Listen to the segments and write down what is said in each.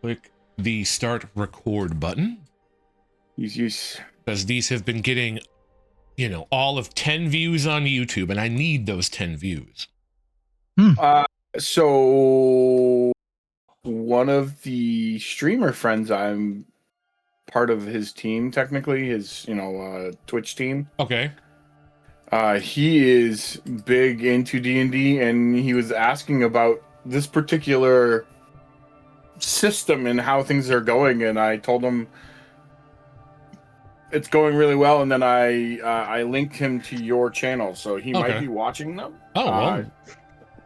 click the start record button. Yes. Because these have been getting, you know, all of 10 views on YouTube, and I need those 10 views. So one of the streamer friends, I'm part of his team, technically, his, Twitch team. Okay. He is big into D&D, and he was asking about this particular system and how things are going, and I told him it's going really well, and then I linked him to your channel, so he might be watching them. Oh, well.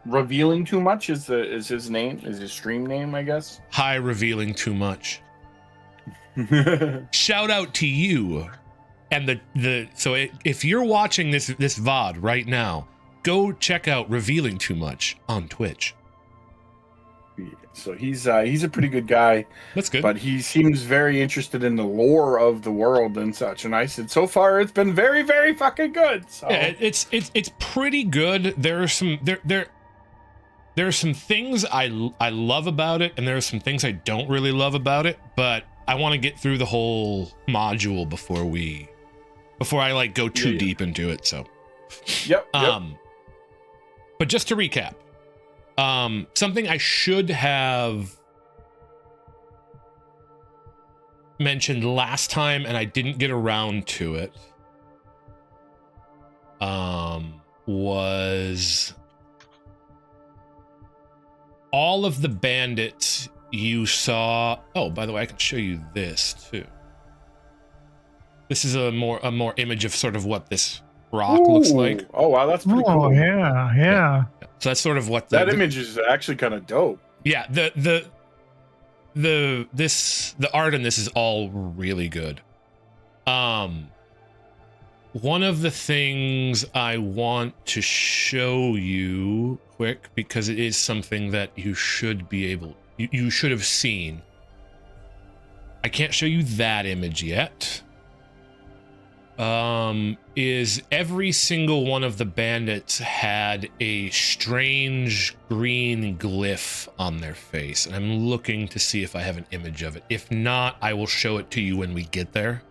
Revealing Too Much is his name, is his stream name, I guess. Hi, Revealing Too Much. Shout out to you. And if you're watching this VOD right now, go check out Revealing Too Much on Twitch. So he's a pretty good guy. That's good. But he seems very interested in the lore of the world and such. And I said, so far it's been very, very fucking good. So. Yeah, it's pretty good. There are some there are some things I love about it, and there are some things I don't really love about it. But I want to get through the whole module before I like go too deep into it. So. Yep. But just to recap. Something I should have mentioned last time, and I didn't get around to it, was all of the bandits you saw. Oh, by the way, I can show you this too. This is a more image of sort of what this rock looks like. Oh wow, that's pretty cool. Oh yeah. So that's sort of what that image is actually kind of dope. Yeah, the art in this is all really good. One of the things I want to show you quick, because it is something that you should have seen. I can't show you that image yet. Is every single one of the bandits had a strange green glyph on their face, and I'm looking to see if I have an image of it. If not, I will show it to you when we get there.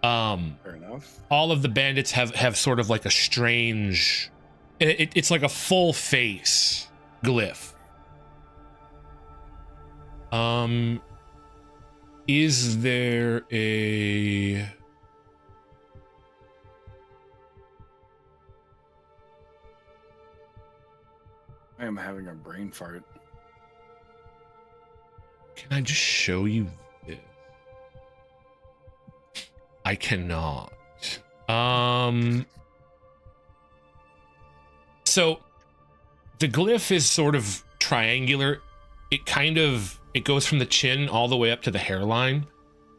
Fair enough. All of the bandits have sort of like a strange, it's like a full face glyph. Is there a... I am having a brain fart. Can I just show you this? I cannot. So the glyph is sort of triangular. It goes from the chin all the way up to the hairline,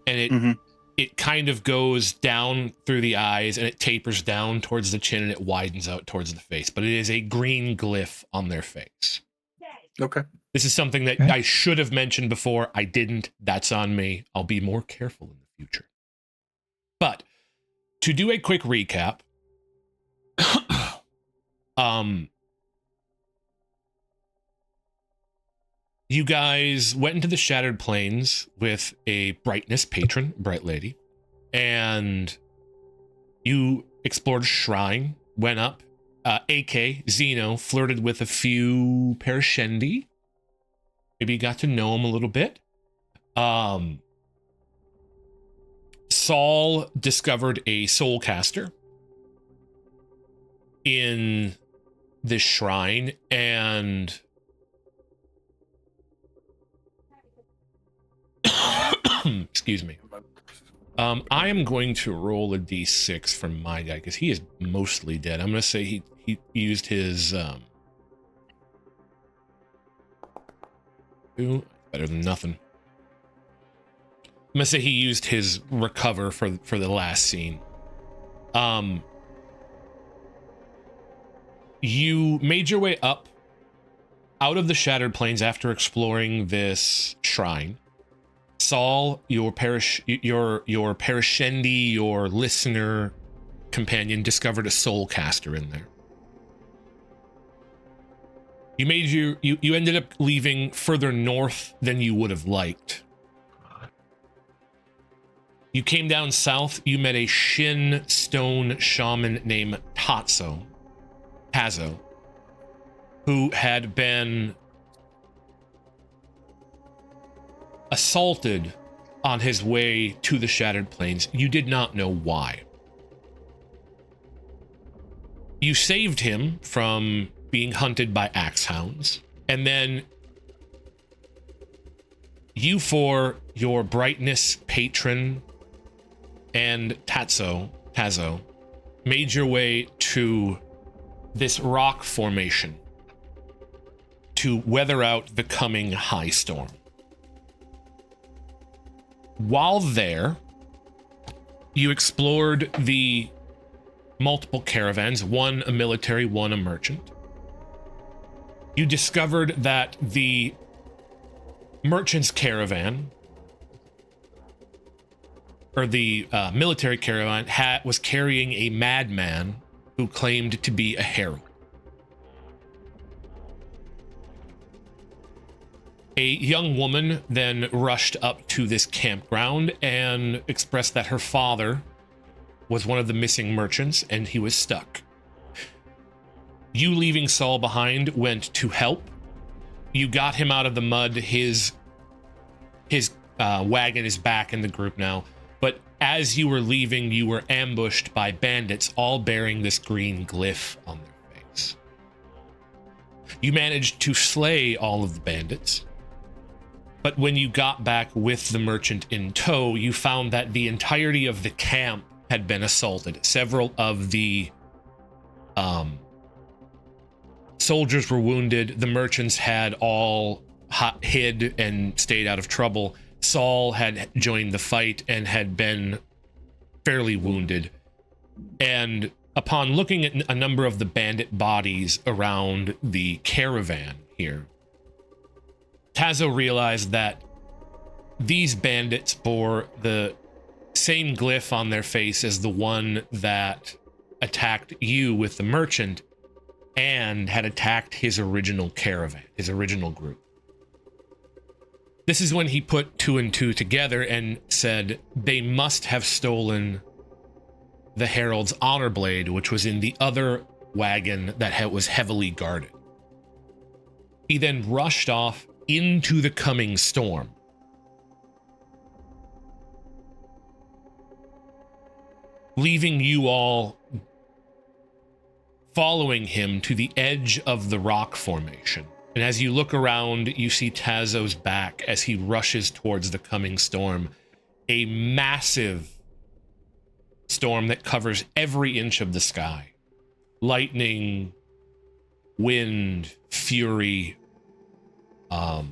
and it kind of goes down through the eyes, and it tapers down towards the chin, and it widens out towards the face. But it is a green glyph on their face. Okay. This is something that I should have mentioned before. I didn't. That's on me. I'll be more careful in the future. But to do a quick recap, you guys went into the Shattered Plains with a brightness patron, Bright Lady, and you explored a shrine, went up. AK, Zeno, flirted with a few Parashendi. Maybe you got to know him a little bit. Saul discovered a soulcaster in this shrine, and excuse me. I am going to roll a d6 for my guy because he is mostly dead. I'm going to say he used his ooh, better than nothing. I'm going to say he used his recover for the last scene. You made your way up out of the Shattered Plains after exploring this shrine. Saul, your Parashendi, your listener companion, discovered a soulcaster in there. You ended up leaving further north than you would have liked. You came down south, you met a Shin stone shaman named Tazo, who had been assaulted on his way to the Shattered Plains. You did not know why. You saved him from being hunted by axe hounds, and then you, for your brightness patron and Tazo, made your way to this rock formation to weather out the coming high storm. While there, you explored the multiple caravans, one a military, one a merchant. You discovered that the merchant's caravan, or the military caravan, was carrying a madman who claimed to be a herald. A young woman then rushed up to this campground and expressed that her father was one of the missing merchants and he was stuck. You, leaving Saul behind, went to help. You got him out of the mud. His wagon is back in the group now. But as you were leaving, you were ambushed by bandits, all bearing this green glyph on their face. You managed to slay all of the bandits. But when you got back with the merchant in tow, you found that the entirety of the camp had been assaulted. Several of the soldiers were wounded. The merchants had all hid and stayed out of trouble. Saul had joined the fight and had been fairly wounded. And upon looking at a number of the bandit bodies around the caravan here, Tazo realized that these bandits bore the same glyph on their face as the one that attacked you with the merchant and had attacked his original caravan, his original group. This is when he put two and two together and said they must have stolen the Herald's honor blade, which was in the other wagon that was heavily guarded. He then rushed off into the coming storm. Leaving you all following him to the edge of the rock formation. And as you look around, you see Tazo's back as he rushes towards the coming storm. A massive storm that covers every inch of the sky. Lightning, wind, fury. Let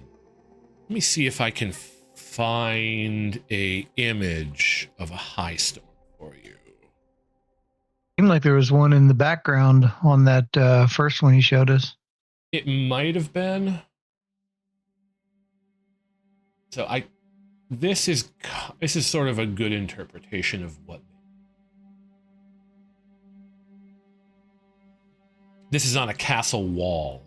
me see if I can find a image of a Highstorm for you. Seemed like there was one in the background on that first one he showed us. It might have been. So this is sort of a good interpretation of what. This is on a castle wall,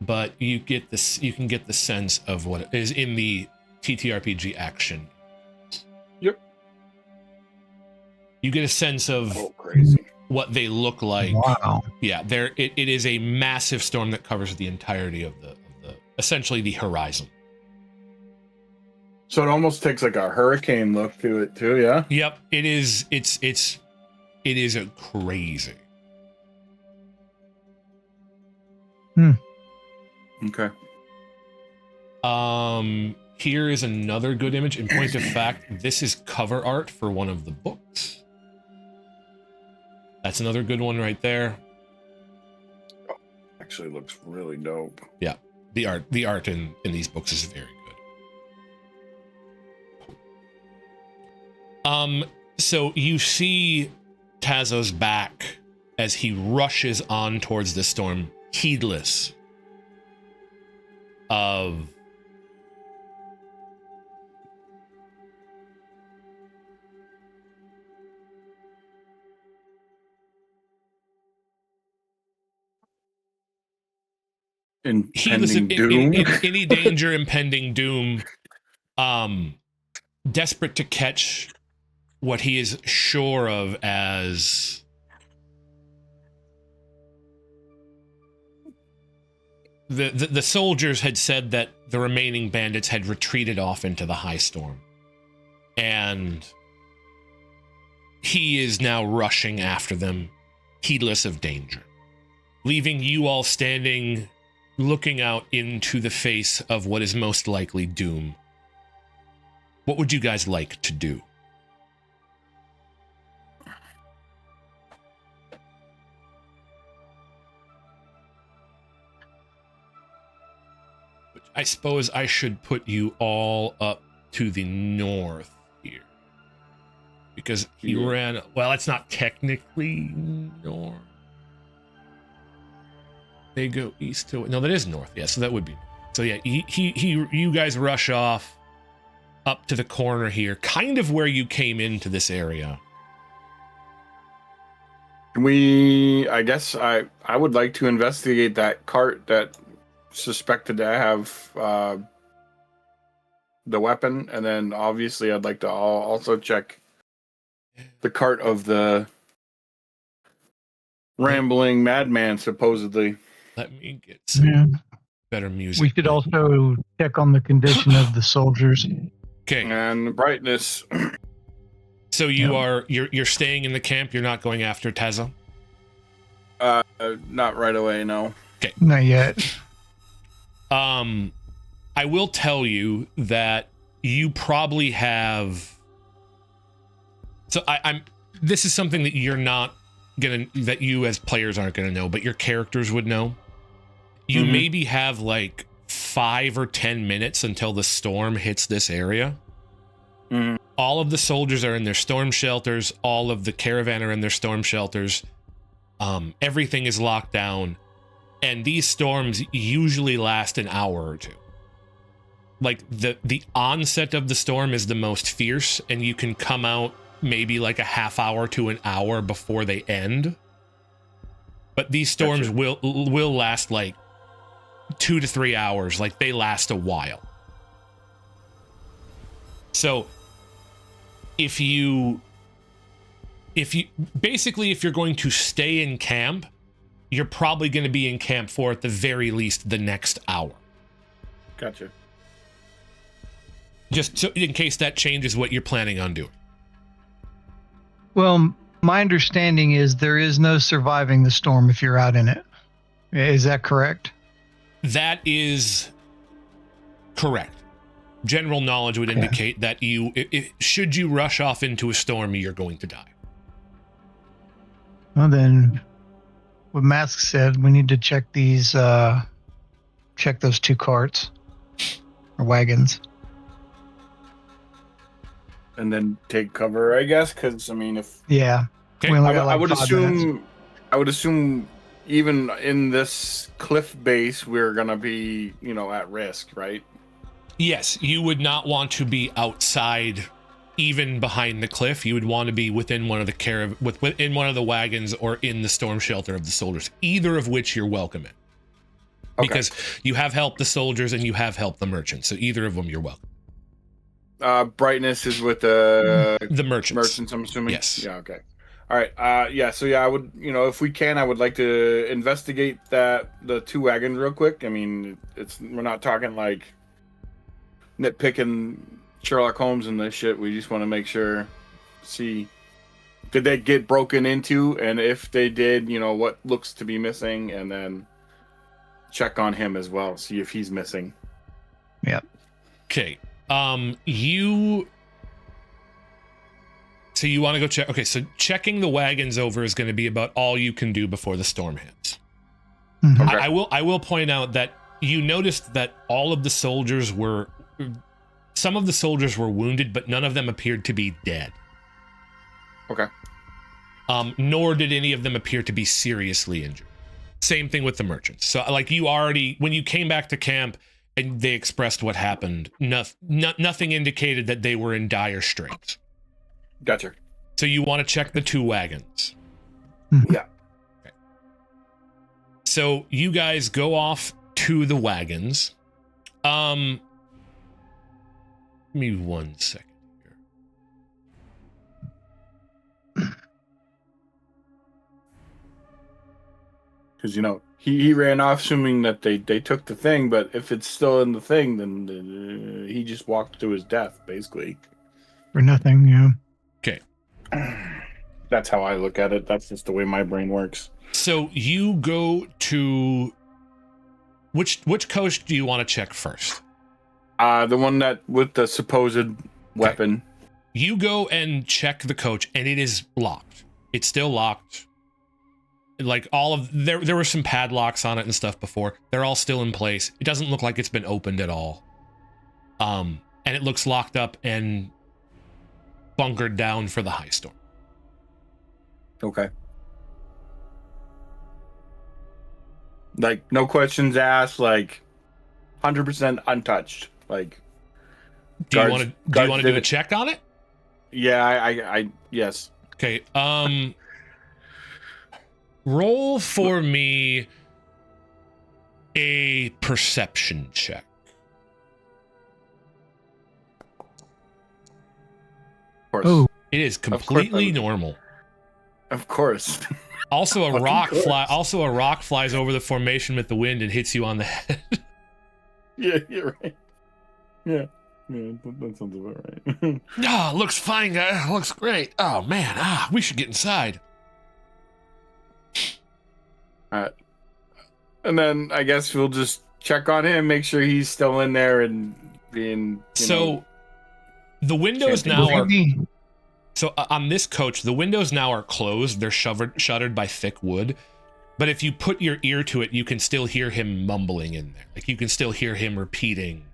but you can get the sense of what it is in the TTRPG action. Yep. You get a sense of crazy. What they look like. Wow. Yeah, it is a massive storm that covers the entirety of the essentially the horizon. So it almost takes like a hurricane look to it too, yeah? Yep, it is. It is a crazy. Okay. Here is another good image. In point of fact, this is cover art for one of the books. That's another good one right there. Oh, actually looks really dope. Yeah, the art in these books is very good. So you see Tazo's back as he rushes on towards the storm, heedless of Impending doom. Any danger, impending doom. Desperate to catch what he is sure of as the soldiers had said that the remaining bandits had retreated off into the Highstorm, and he is now rushing after them, heedless of danger, leaving you all standing, looking out into the face of what is most likely doom. What would you guys like to do? I suppose I should put you all up to the north here. Because he ran... Well, it's not technically north. They go east to... No, that is north. Yeah, so that would be... So yeah, you guys rush off up to the corner here, kind of where you came into this area. I guess I would like to investigate that cart that suspected to have the weapon, and then obviously I'd like to also check the cart of the rambling madman, supposedly. Let me get some better music. We should also check on the condition of the soldiers. Okay. And the brightness. So you're staying in the camp. You're not going after Teza. Not right away. No. Okay. Not yet. I will tell you that you probably have. So I'm. This is something that you're not that you as players aren't gonna know, but your characters would know. You maybe have like 5 or 10 minutes until the storm hits this area. All of the soldiers are in their storm shelters. All of the caravan are in their storm shelters. Everything is locked down. And these storms usually last an hour or two. Like the onset of the storm is the most fierce, and you can come out maybe like a half hour to an hour before they end. But these storms will last like 2 to 3 hours. Like they last a while. So if you're going to stay in camp, you're probably going to be in camp for at the very least the next hour. Gotcha. Just so, in case that changes what you're planning on doing. Well, my understanding is there is no surviving the storm if you're out in it. Is that correct? That is correct. General knowledge would indicate that should you rush off into a storm, you're going to die. Well, then, what Mask said, we need to check these, check those 2 carts or wagons. And then take cover, I guess, because I mean, if Okay. I would assume even in this cliff base, we're gonna be, at risk, right? Yes, you would not want to be outside, even behind the cliff. You would want to be within one of the within one of the wagons or in the storm shelter of the soldiers. Either of which you're welcome in, because you have helped the soldiers and you have helped the merchants. So either of them you're welcome. Brightness is with the merchants. Merchants, I'm assuming. Yes. Yeah. Okay. All right. So I would, if we can, I would like to investigate the 2 wagons real quick. I mean, we're not talking like nitpicking Sherlock Holmes and this shit. We just want to make sure, see, did they get broken into, and if they did, what looks to be missing, and then check on him as well, see if he's missing. Yep. Okay. You want to go check? Okay, so checking the wagons over is going to be about all you can do before the storm hits. Mm-hmm. Okay. I will point out that you noticed that all of the soldiers some of the soldiers were wounded, but none of them appeared to be dead. Okay. Nor did any of them appear to be seriously injured. Same thing with the merchants. So like when you came back to camp and they expressed what happened, nothing indicated that they were in dire straits. Gotcha. So you want to check the 2 wagons. Yeah. Okay. So you guys go off to the wagons. Give me 1 second here. Because, you know, he ran off assuming that they took the thing, but if it's still in the thing, then he just walked to his death, basically. For nothing, yeah. Okay. That's how I look at it. That's just the way my brain works. So you go to which coach do you want to check first? The one that with the supposed weapon. You go and check the coach, and it is locked. It's still locked. Like all of there were some padlocks on it and stuff before. They're all still in place. It doesn't look like it's been opened at all. And it looks locked up and bunkered down for the Highstorm. Okay. Like, no questions asked, like 100% untouched. Like, do you want to do a check on it? Yeah, I yes. Okay. Roll for me a perception check. Of course. Oh, It is completely normal. Of course. Also, a rock flies over the formation with the wind and hits you on the head. Yeah, you're right. Yeah, that sounds about right. Ah, looks fine, guy. Looks great. Oh man, we should get inside. And then I guess we'll just check on him, make sure he's still in there and being. The windows now are. maybe. So on this coach, the windows now are closed. They're shuttered by thick wood. But if you put your ear to it, you can still hear him mumbling in there. Like you can still hear him repeating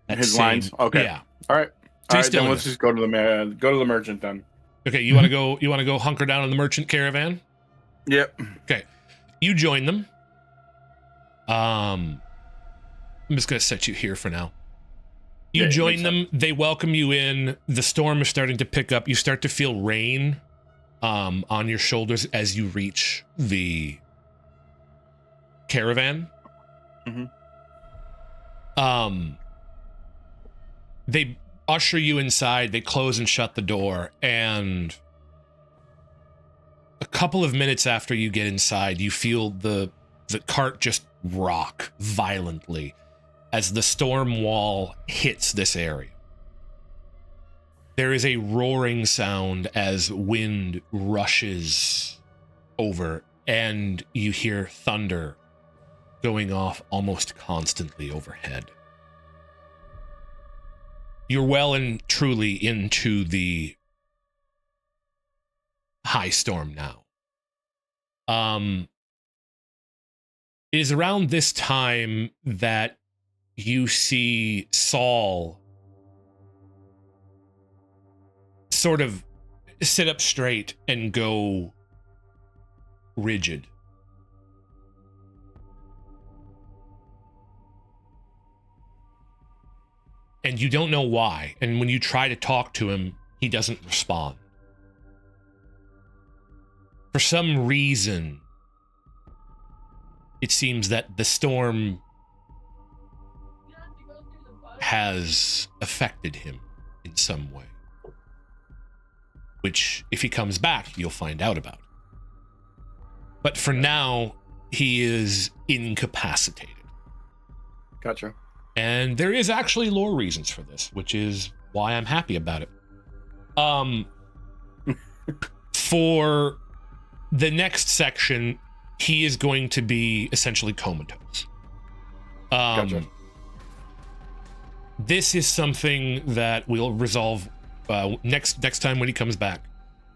his lines. Okay. Yeah. All right. So All right. Then let's just go to the merchant then. Okay. You want to go? You want to go hunker down in the merchant caravan? Yep. Okay. You join them. I'm just gonna set you here for now. You join them. They welcome you in. The storm is starting to pick up. You start to feel rain on your shoulders as you reach the caravan. Mm-hmm. They usher you inside. They close and shut the door. And a couple of minutes after you get inside, you feel the cart just rock violently as the storm wall hits this area. There is a roaring sound as wind rushes over, and you hear thunder going off almost constantly overhead. You're well and truly into the Highstorm now. It is around this time that you see Saul sort of sit up straight and go rigid. And you don't know why. And when you try to talk to him, he doesn't respond. For some reason, it seems that the storm has affected him in some way. Which, if he comes back, you'll find out about. But for now, he is incapacitated. Gotcha. And there is actually lore reasons for this, which is why I'm happy about it. For the next section, he is going to be essentially comatose. Gotcha. This is something that we'll resolve next time when he comes back.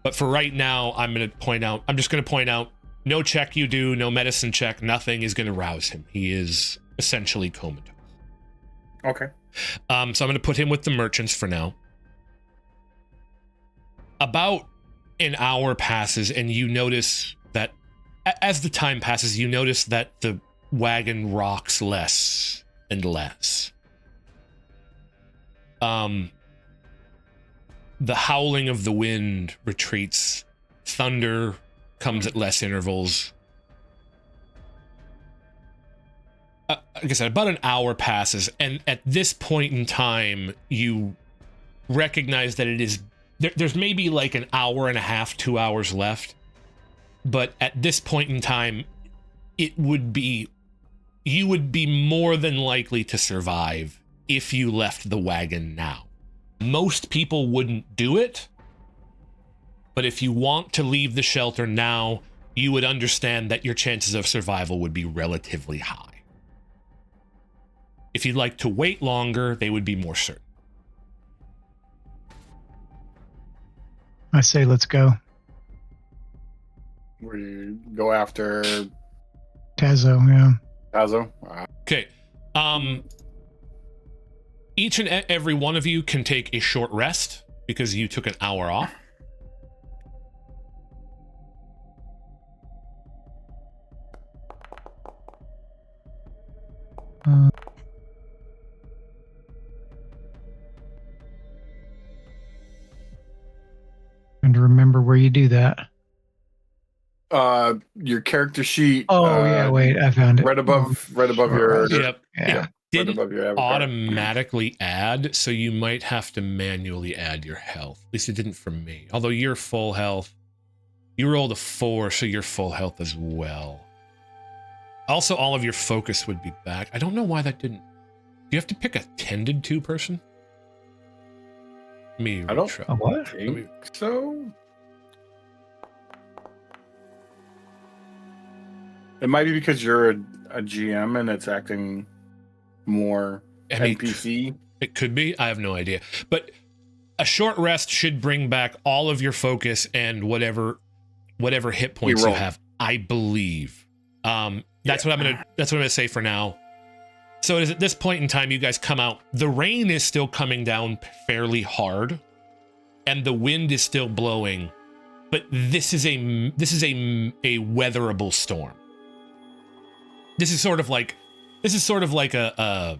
But for right now, I'm just going to point out, no check you do, no medicine check, nothing is going to rouse him. He is essentially comatose. Okay. So I'm going to put him with the merchants for now. About an hour passes, and you notice that as the time passes, you notice that the wagon rocks less and less. The howling of the wind retreats. Thunder comes at less intervals. like I said, about an hour passes, and at this point in time, you recognize that it is there's maybe like an hour and a half, 2 hours left, but at this point in time, you would be more than likely to survive if you left the wagon now. Most people wouldn't do it, but if you want to leave the shelter now, you would understand that your chances of survival would be relatively high. If you'd like to wait longer, they would be more certain. I say let's go. We go after Tazo, yeah. Tazo. Okay. Each and every one of you can take a short rest because you took an hour off. And remember where you do that. Your character sheet. Oh yeah, wait, I found it. Right above your. Yep. Yeah. It didn't right above your avatar. automatically add, so you might have to manually add your health. At least it didn't for me. Although you're full health. You rolled a 4, so you're full health as well. Also, all of your focus would be back. I don't know why that didn't. Do you have to pick a tended to person? Me. I don't retry. A what? think so. It might be because you're a GM and it's acting more I mean, NPC. It could be. I have no idea. But a short rest should bring back all of your focus and whatever hit points you have, I believe. That's what I'm gonna say for now. So it is at this point in time you guys come out. The rain is still coming down fairly hard, and the wind is still blowing, but this is a weatherable storm. This is sort of like a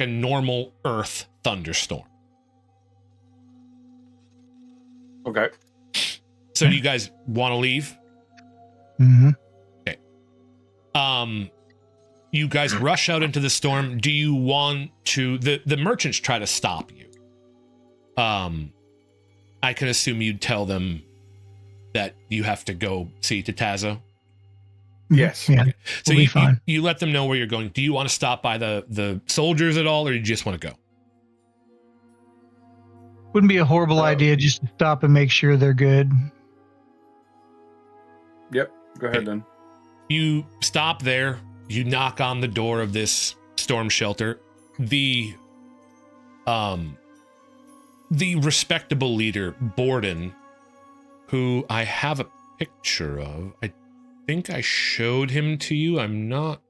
normal Earth thunderstorm. Okay. So do you guys want to leave? Mm-hmm. Okay. You guys rush out into the storm. Do you want to? The merchants try to stop you. I can assume you'd tell them that you have to go see Tazo. Yes. Yeah. Okay. So We'll be fine. you let them know where you're going. Do you want to stop by the soldiers at all, or do you just want to go? Wouldn't be a horrible idea just to stop and make sure they're good. Yep. Go ahead then. You stop there. You knock on the door of this storm shelter. The respectable leader, Borden, who I have a picture of. I think I showed him to you. I'm not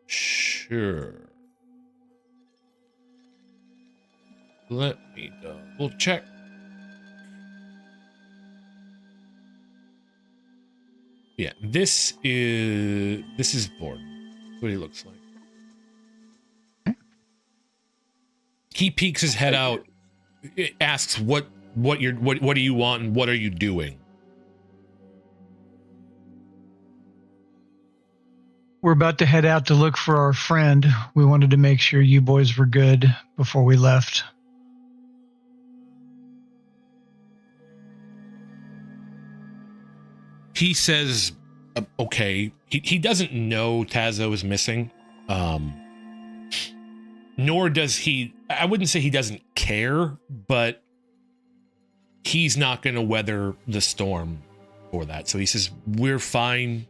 sure. Let me double check. Yeah, this is Borden. That's what he looks like. He peeks his head out, asks what do you want and what are you doing? We're about to head out to look for our friend. We wanted to make sure you boys were good before we left. He says, okay. He doesn't know Tazo is missing. Nor does he, I wouldn't say he doesn't care, but he's not going to weather the storm for that. So he says, we're fine.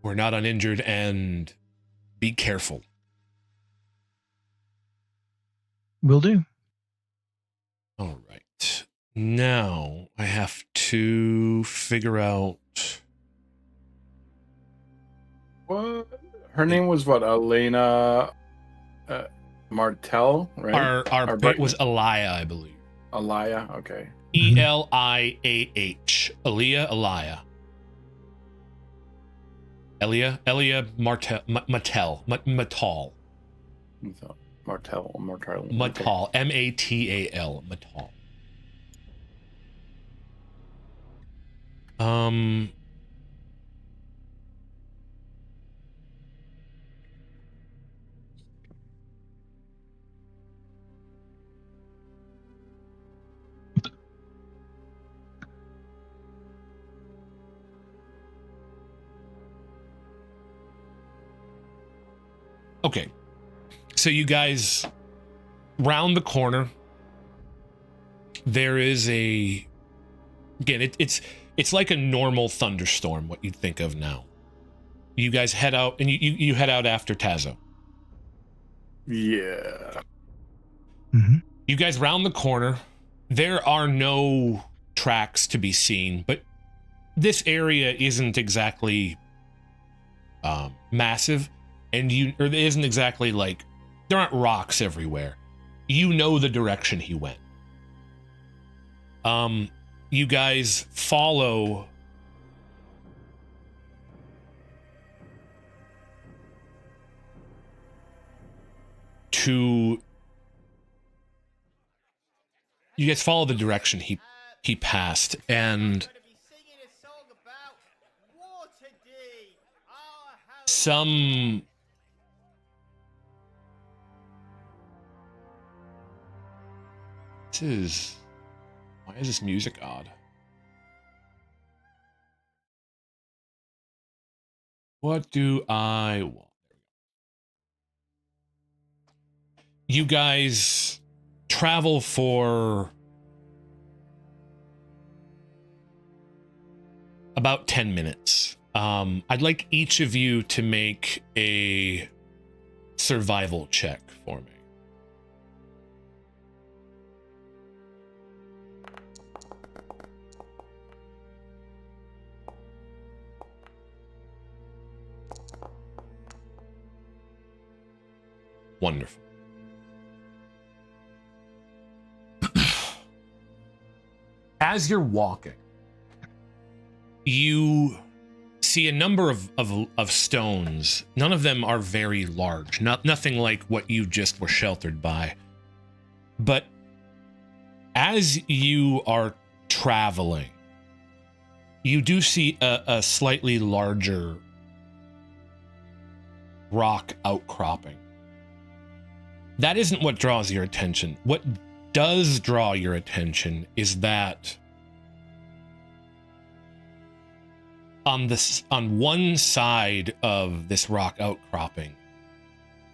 We're not uninjured, and be careful. Will do. All right. Now I have to figure out. What? Her name was what? Elena Martel, right? Our bit was Elia, I believe. Elia, okay. Eliah. Elia. Elia Martel. Matal. Martel. Matal. Matal. Okay. So you guys round the corner. There is again, it's like a normal thunderstorm, what you'd think of now. You guys head out, and you head out after Tazo. Yeah. Mm-hmm. You guys round the corner. There are no tracks to be seen, but this area isn't exactly massive, and it isn't exactly like there aren't rocks everywhere. You know the direction he went. You guys follow the direction he passed, and why is this music odd? What do I want? You guys travel for about 10 minutes. I'd like each of you to make a survival check for me. Wonderful. As you're walking, you see a number of stones. None of them are very large. Nothing like what you just were sheltered by. But as you are traveling, you do see a slightly larger rock outcropping. That isn't what draws your attention. What does draw your attention is that on one side of this rock outcropping,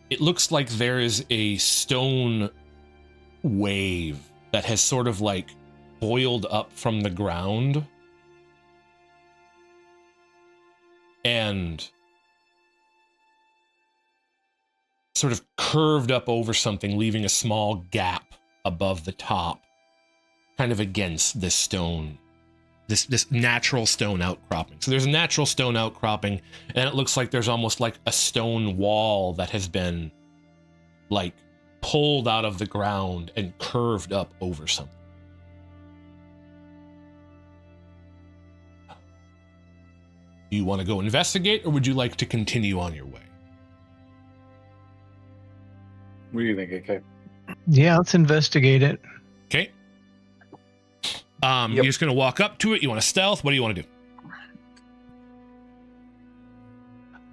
it looks like there is a stone wave that has sort of like boiled up from the ground and sort of curved up over something, leaving a small gap above the top, kind of against this stone, this natural stone outcropping. So there's a natural stone outcropping, and it looks like there's almost like a stone wall that has been like pulled out of the ground and curved up over something. Do you want to go investigate, or would you like to continue on your way? What do you think, AK? Yeah, let's investigate it. Okay. You're just gonna walk up to it. You want to stealth? What do you want to do?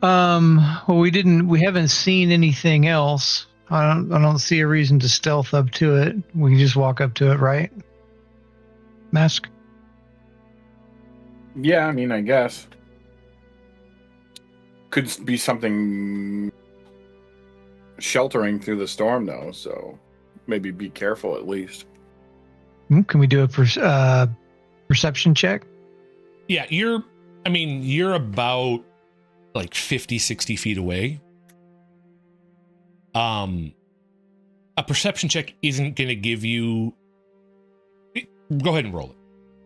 Well, we haven't seen anything else. I don't see a reason to stealth up to it. We can just walk up to it, right? Mask? Yeah, I mean, I guess. Could be something sheltering through the storm, though, so maybe be careful at least. Can we do a perception check? Yeah, you're about like 50, 60 feet away. A perception check isn't going to give you... Go ahead and roll it.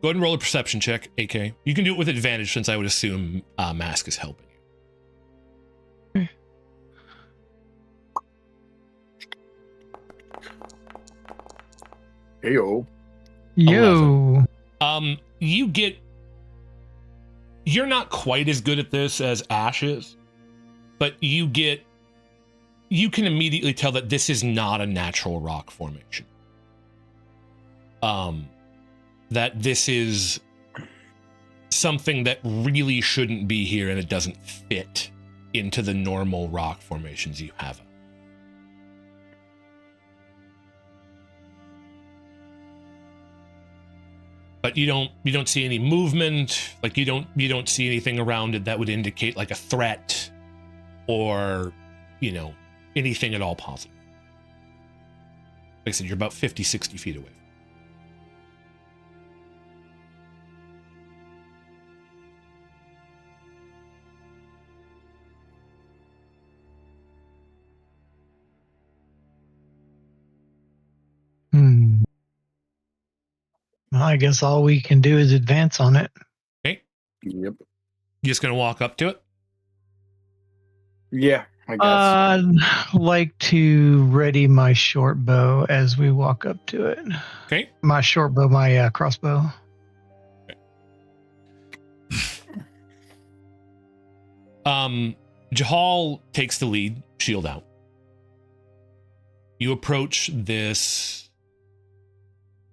Go ahead and roll a perception check, AK. You can do it with advantage, since I would assume Mask is helping you. Heyo. Yo. 11. You're not quite as good at this as Ash is, but you can immediately tell that this is not a natural rock formation. That this is something that really shouldn't be here, and it doesn't fit into the normal rock formations you have. But you don't see any movement, like you don't see anything around it that would indicate like a threat, or anything at all positive. Like I said, you're about 50, 60 feet away. Well, I guess all we can do is advance on it. Okay. Yep. You just going to walk up to it? Yeah, I guess. I'd like to ready my short bow as we walk up to it. Okay. My short bow, my crossbow. Jahal takes the lead, shield out. You approach this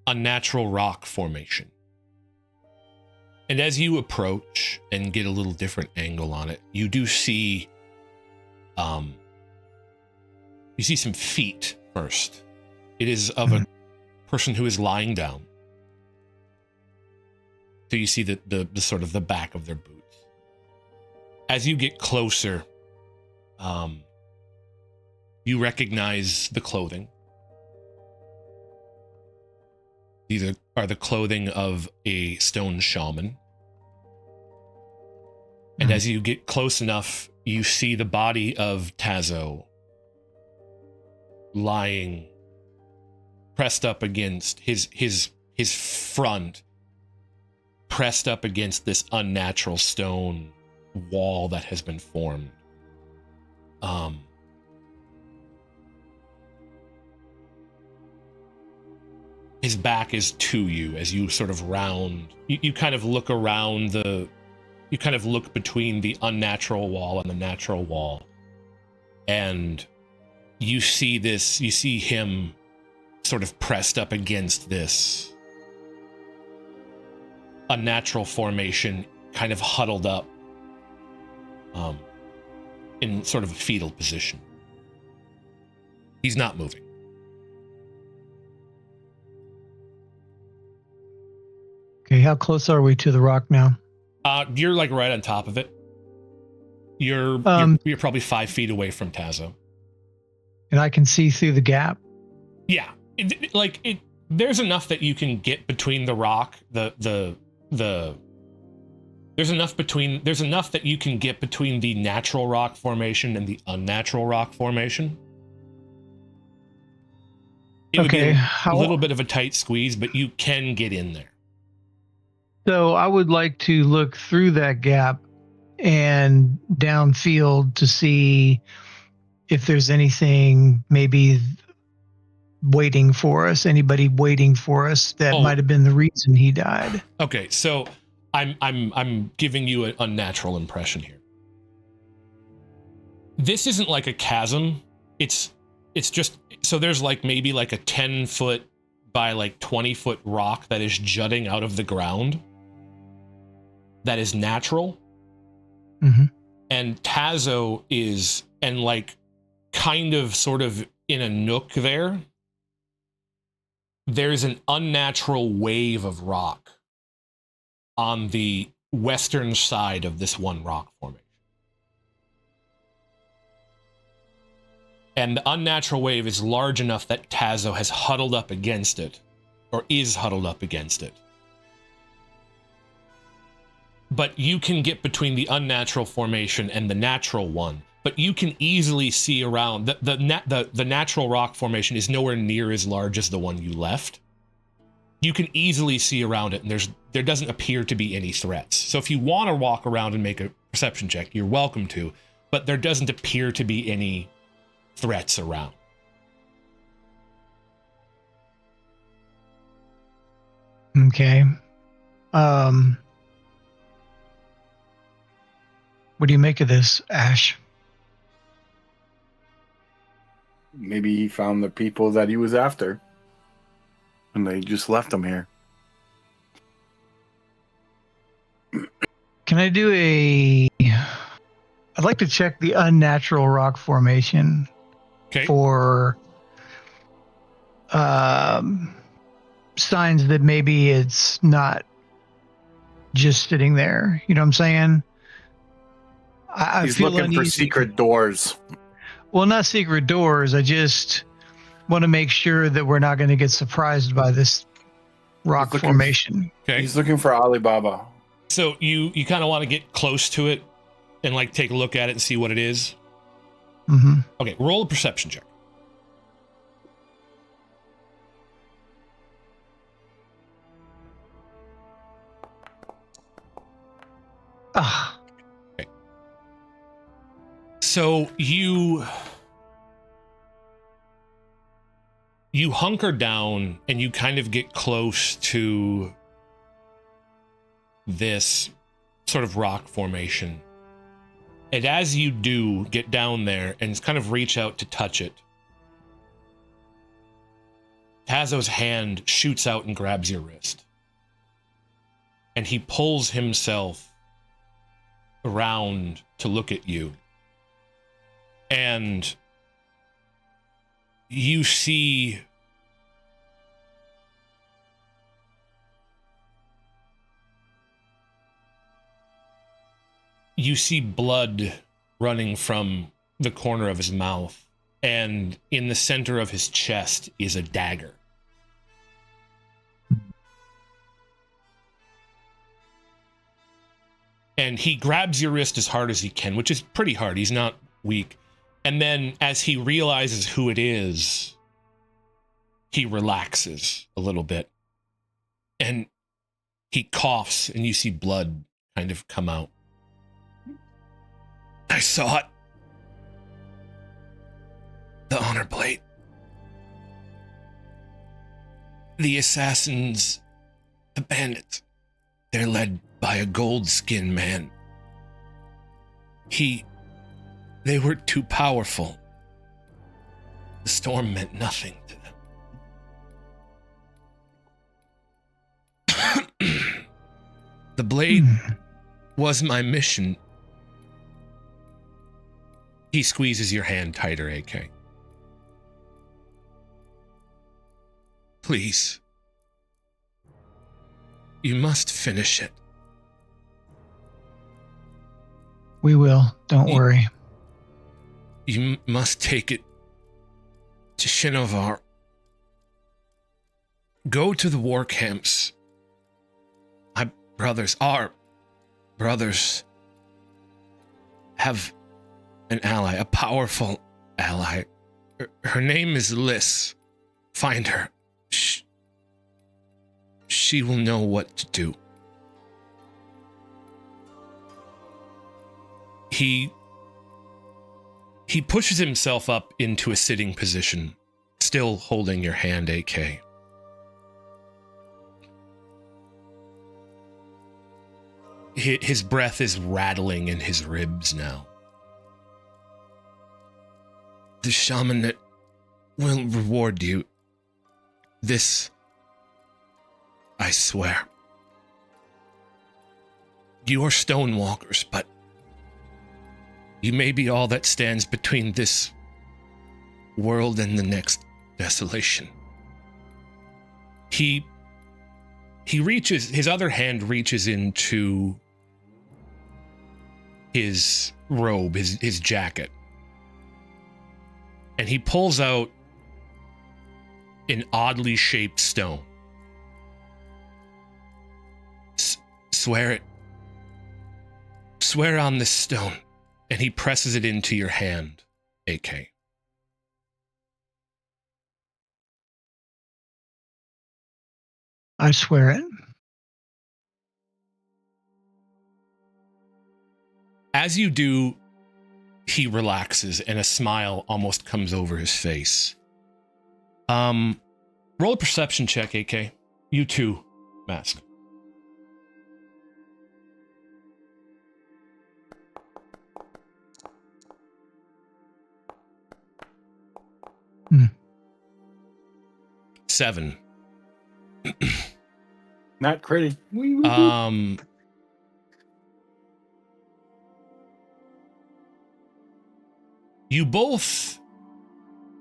unnatural rock formation. And as you approach and get a little different angle on it, you do see you see some feet first. It is of a person who is lying down. So you see the sort of the back of their boots. As you get closer, you recognize the clothing. These are the clothing of a stone shaman. And as you get close enough, you see the body of Tazo lying pressed up against his front, pressed up against this unnatural stone wall that has been formed. His back is to you as you sort of round. You kind of look around you kind of look between the unnatural wall and the natural wall. And you see him sort of pressed up against this unnatural formation, kind of huddled up in sort of a fetal position. He's not moving. Okay, how close are we to the rock now? You're like right on top of it. You're probably 5 feet away from Tazo. And I can see through the gap? Yeah. There's enough that you can get between the rock, there's enough that you can get between the natural rock formation and the unnatural rock formation. It would be a little bit of a tight squeeze, but you can get in there. So I would like to look through that gap and downfield to see if there's anything maybe waiting for us, anybody waiting for us that might have been the reason he died. Okay, so I'm giving you an unnatural impression here. This isn't like a chasm. It's just, so there's like maybe like a 10-foot by like 20-foot rock that is jutting out of the ground. That is natural. Mm-hmm. And Tazo is, and like kind of sort of in a nook there, there's an unnatural wave of rock on the western side of this one rock formation. And the unnatural wave is large enough that Tazo has huddled up against it, or is huddled up against it. But you can get between the unnatural formation and the natural one. But you can easily see around. The natural rock formation is nowhere near as large as the one you left. You can easily see around it, and there doesn't appear to be any threats. So if you want to walk around and make a perception check, you're welcome to. But there doesn't appear to be any threats around. Okay. What do you make of this, Ash? Maybe he found the people that he was after, and they just left him here. Can I do I'd like to check the unnatural rock formation for signs that maybe it's not just sitting there. You know what I'm saying? He's looking for secret doors. Well, not secret doors. I just want to make sure that we're not going to get surprised by this rock formation. Okay. He's looking for Alibaba. So you kind of want to get close to it and like take a look at it and see what it is. Mm-hmm. Okay, roll a perception check. Ah. Okay. So you hunker down and you kind of get close to this sort of rock formation. And as you do get down there and kind of reach out to touch it, Tazo's hand shoots out and grabs your wrist. And he pulls himself around to look at you. And you see blood running from the corner of his mouth, and in the center of his chest is a dagger. And he grabs your wrist as hard as he can, which is pretty hard. He's not weak. And then as he realizes who it is, he relaxes a little bit. And he coughs, and you see blood kind of come out. I saw it. The honor blade. The assassins, the bandits, they're led by a gold-skinned man. They were too powerful. The storm meant nothing to them. The blade was my mission. He squeezes your hand tighter, AK. Please. You must finish it. We will. Don't worry. You must take it to Shinovar. Go to the Warcamps. Our brothers, have an ally, a powerful ally. Her name is Liz. Find her. She will know what to do. He pushes himself up into a sitting position, still holding your hand, AK. His breath is rattling in his ribs now. The shaman will reward you. This, I swear. You are Stonewalkers, but you may be all that stands between this world and the next desolation. He reaches, his other hand reaches into his robe, his jacket. And he pulls out an oddly shaped stone. Swear it. Swear on this stone. And he presses it into your hand, AK. I swear it. As you do, he relaxes and a smile almost comes over his face. Roll a perception check, AK. You too, Mask. Hmm. 7. Not critty. You both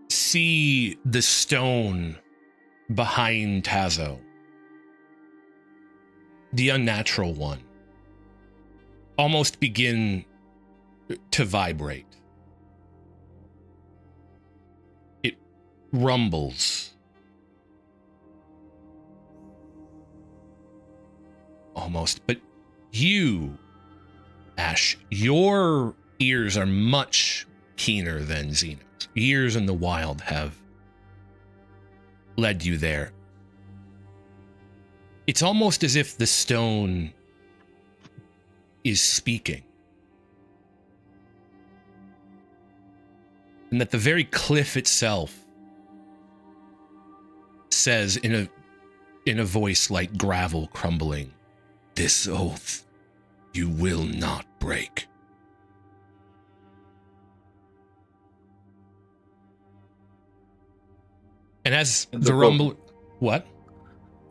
see the stone behind Tazo. The unnatural one. Almost begin to vibrate. rumbles. Almost. But you, Ash, your ears are much keener than Xeno's. Years in the wild have led you there. It's almost as if the stone is speaking. And that the very cliff itself says in a voice like gravel crumbling, "This oath you will not break." And as the rumble... What?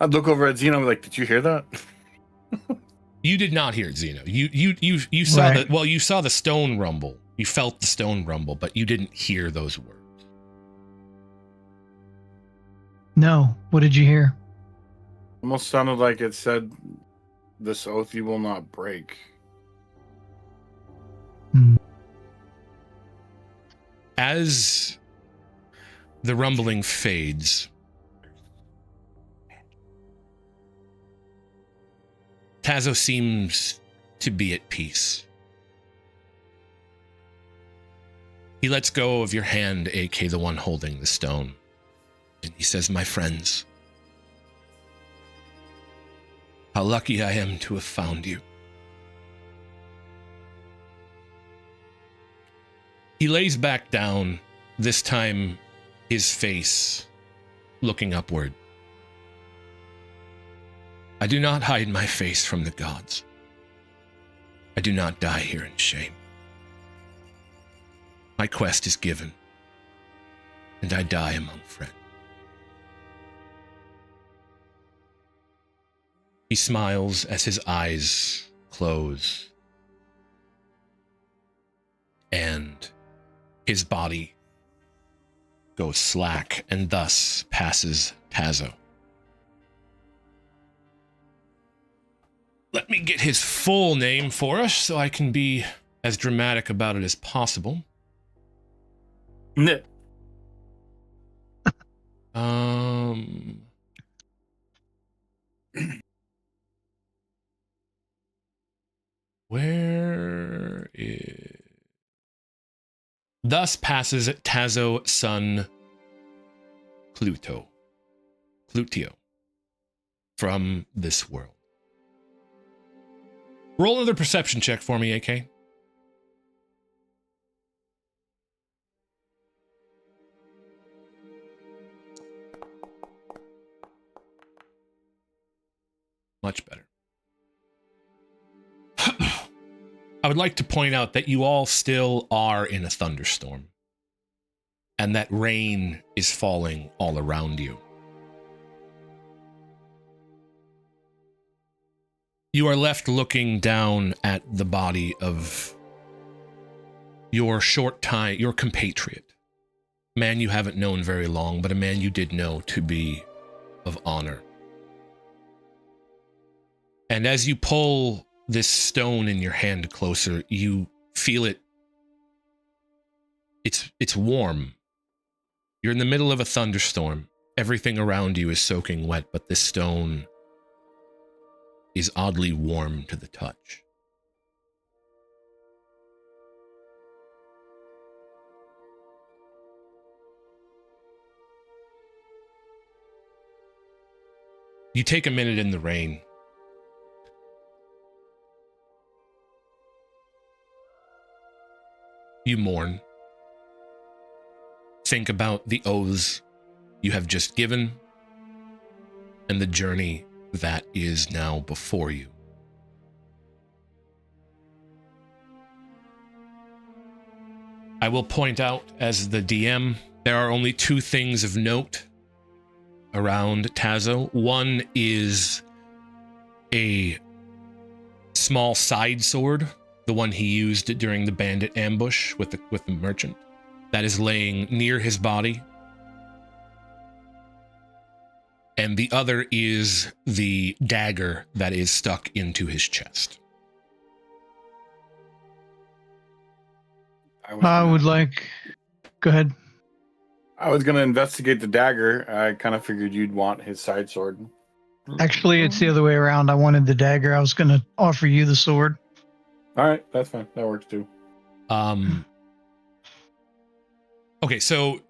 I'd look over at Xeno like, did you hear that? You did not hear it, Xeno. You saw Right. you saw the stone rumble. You felt the stone rumble, but you didn't hear those words. No. What did you hear? Almost sounded like it said, "This oath you will not break." Hmm. As the rumbling fades, Tazo seems to be at peace. He lets go of your hand, AK, the one holding the stone, and he says, "My friends, how lucky I am to have found you." He lays back down, this time his face looking upward. "I do not hide my face from the gods. I do not die here in shame. My quest is given, and I die among friends." He smiles as his eyes close, and his body goes slack, and thus passes Tazo. Let me get his full name for us so I can be as dramatic about it as possible. Nit. Where is... Thus passes Tazo son Plutio from this world. Roll another perception check for me, AK. Much better. I would like to point out that you all still are in a thunderstorm, and that rain is falling all around you. You are left looking down at the body of your your compatriot, man you haven't known very long, but a man you did know to be of honor. And as you pull this stone in your hand closer, you feel it. It's warm. You're in the middle of a thunderstorm. Everything around you is soaking wet, but this stone is oddly warm to the touch. You take a minute in the rain. You mourn. Think about the oaths you have just given and the journey that is now before you. I will point out, as the DM, there are only two things of note around Tazo. One is a small side sword, the one he used during the bandit ambush with the merchant, that is laying near his body. And the other is the dagger that is stuck into his chest. I would like... Go ahead. I was gonna investigate the dagger. I kind of figured you'd want his side sword. Actually, it's the other way around. I wanted the dagger. I was going to offer you the sword. All right, that's fine. That works too. Okay, so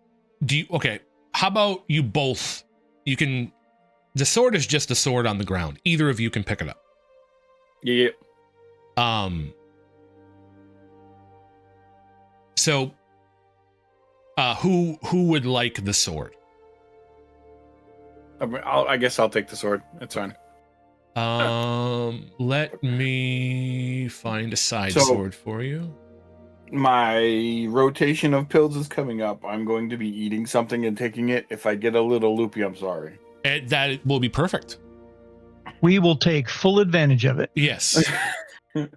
how about you both? You can. The sword is just a sword on the ground. Either of you can pick it up. Yeah. So, who would like the sword? I guess I'll take the sword. That's fine. Let me find a side sword for you. My rotation of pills is coming up. I'm going to be eating something and taking it. If I get a little loopy, I'm sorry. That will be perfect. We will take full advantage of it. Yes. Do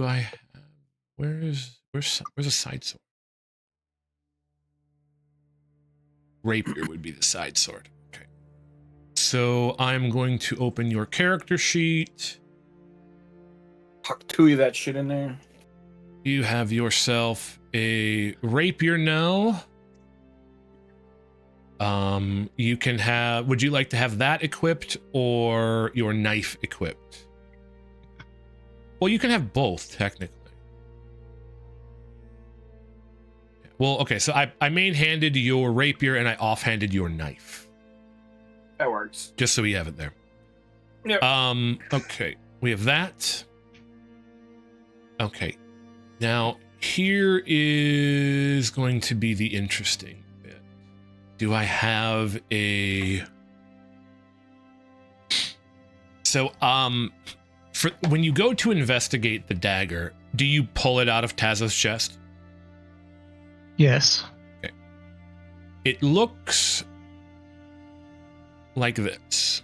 I? Where's a side sword? Rapier would be the side sword. Okay. So I'm going to open your character sheet. Tuck two of that shit in there. You have yourself a rapier now. You can have. Would you like to have that equipped or your knife equipped? Well, you can have both technically. Well, okay, so I main-handed your rapier and I off-handed your knife. That works. Just so we have it there. Yep. Okay, we have that. Okay, now here is going to be the interesting bit. Do I have a... So, for when you go to investigate the dagger, do you pull it out of Tazzo's chest? Yes. Okay. It looks like this.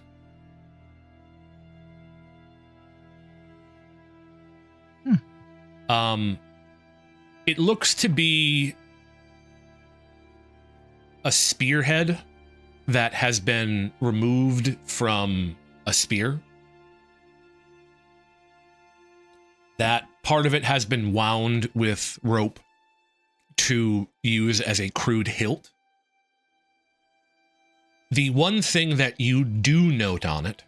It looks to be a spearhead that has been removed from a spear. That part of it has been wound with rope to use as a crude hilt. The one thing that you do note on it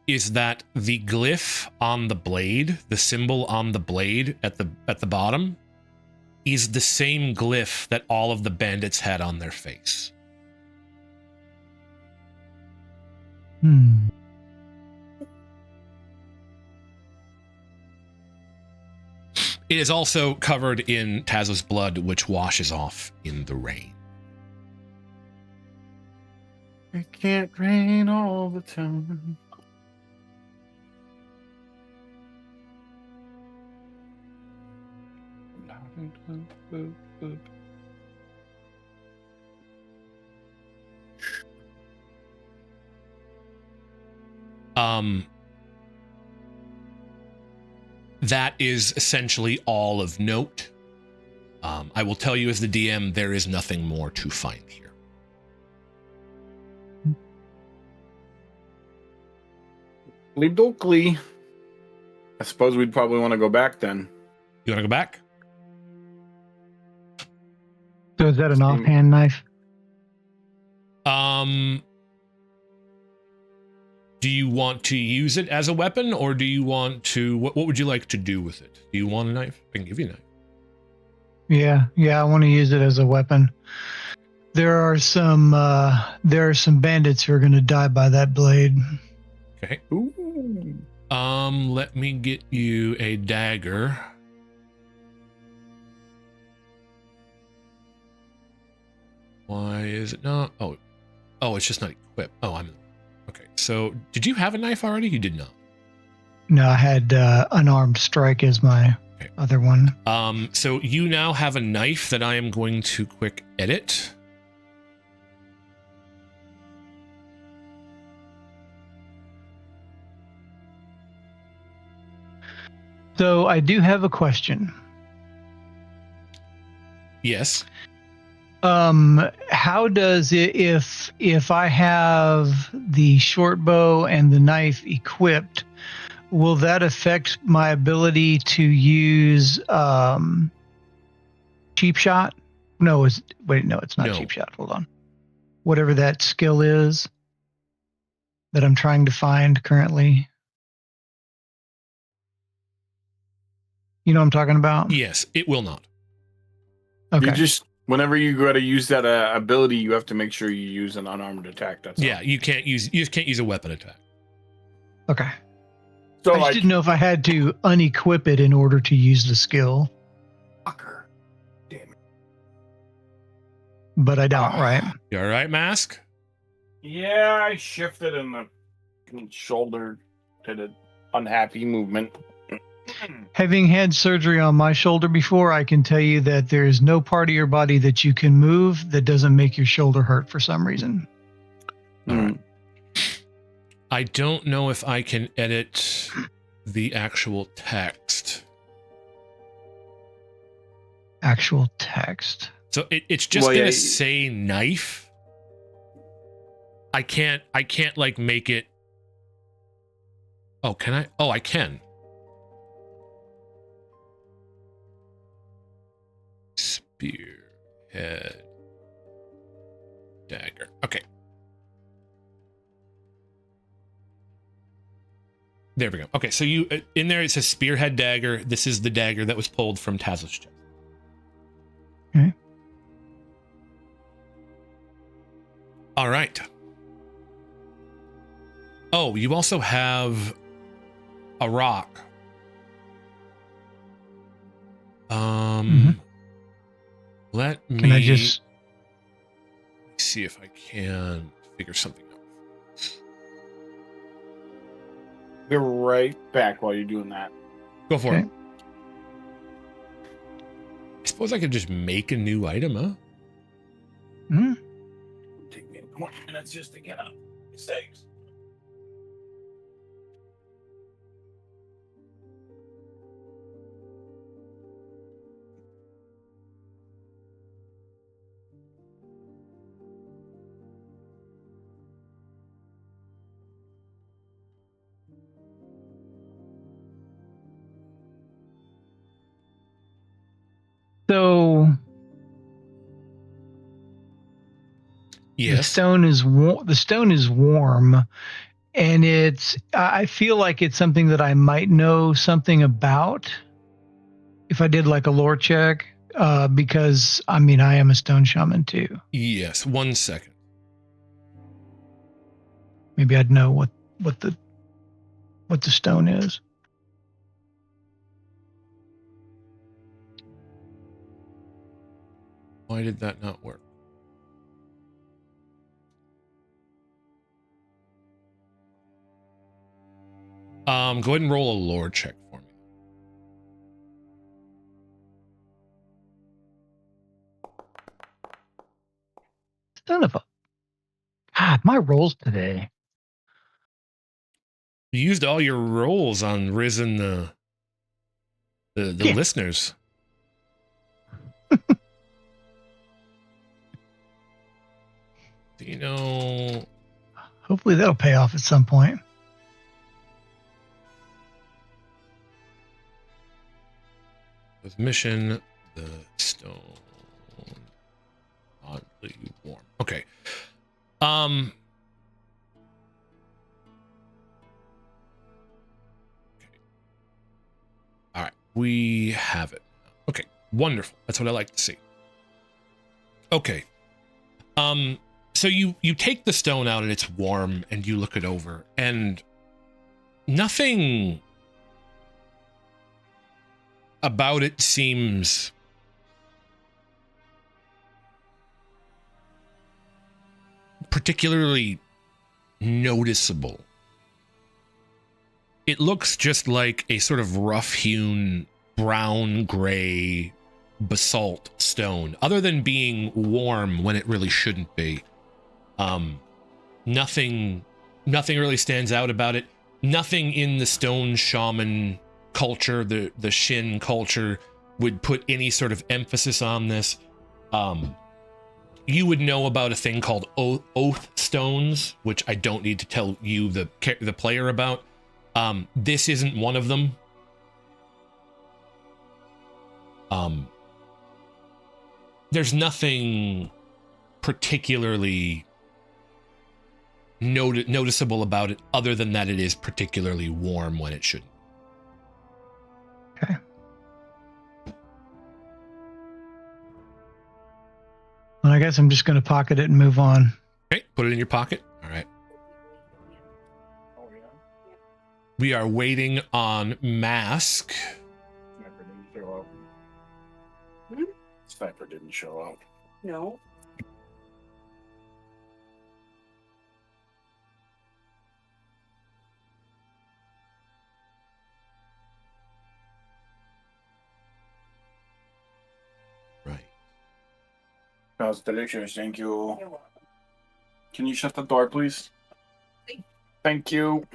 is that the glyph on the blade, the symbol on the blade at the bottom, is the same glyph that all of the bandits had on their face. It is also covered in Tazzo's blood, which washes off in the rain. It can't rain all the time. That is essentially all of note. I will tell you as the DM, there is nothing more to find here. Oakley. I suppose we'd probably want to go back then. You want to go back? So is that an offhand knife? Do you want to use it as a weapon, or do you want to... What would you like to do with it? Do you want a knife? I can give you a knife. Yeah, I want to use it as a weapon. There are some bandits who are going to die by that blade. Okay. Ooh. Let me get you a dagger. Why is it not? Oh, it's just not equipped. Oh, okay. So, did you have a knife already? You did not. No, I had unarmed strike as my other one. So you now have a knife that I am going to quick edit. So I do have a question. Yes. How does it, if I have the short bow and the knife equipped, will that affect my ability to use cheap shot? No, no, it's not No. cheap shot. Hold on. Whatever that skill is that I'm trying to find currently. You know what I'm talking about? Yes, it will not. Okay. You just, whenever you got to use that ability, you have to make sure you use an unarmed attack. That's Yeah, all. you just can't use a weapon attack. Okay. So I just didn't know if I had to unequip it in order to use the skill, fucker. Damn it. but I don't, Ah. right? You all right, Mask? Yeah, I shifted and the shoulder did an unhappy movement. Having had surgery on my shoulder before, I can tell you that there is no part of your body that you can move that doesn't make your shoulder hurt for some reason. All right. I don't know if I can edit the actual text. Actual text. So it's just gonna say knife. I can't like make it. Oh, can I? Oh, I can. Spearhead dagger. Okay. There we go. Okay, so you in there it says spearhead dagger. This is the dagger that was pulled from Tazos' chest. Okay. All right. Oh, you also have a rock. Let me. Can I just see if I can figure something out? Be right back while you're doing that. Go for Okay. it. I suppose I could just make a new item, huh? Take me 20 minutes just to get up. Mistakes. so Yes. the stone is warm, and I feel like it's something that I might know something about if I did like a lore check, because I mean I am a stone shaman too. Yes. 1 second. Maybe I'd know what the stone is. Why did that not work? Go ahead and roll a lore check for me. Son of a God, my rolls today. You used all your rolls on Riz and the Yeah. listeners. You know, Hopefully that'll pay off at some point. with mission, the stone oddly warm. Okay. Okay. All right, we have it. Okay, wonderful. That's what I like to see. Okay. So you take the stone out and it's warm and you look it over and nothing about it seems particularly noticeable. It looks just like a sort of rough-hewn brown gray basalt stone, other than being warm when it really shouldn't be. Nothing really stands out about it. Nothing in the stone shaman culture, the Shin culture, would put any sort of emphasis on this. You would know about a thing called oath stones, which I don't need to tell you, the player, about. This isn't one of them. there's nothing particularly noticeable about it other than that it is particularly warm when it shouldn't. Okay. Well, I guess I'm just going to pocket it and move on. Okay, put it in your pocket. All right. Oh, yeah. We are waiting on Mask. Sniper didn't show up. Sniper didn't show up. No. Right. That was delicious. Thank you. You're welcome. Can you shut the door, please? Thank you.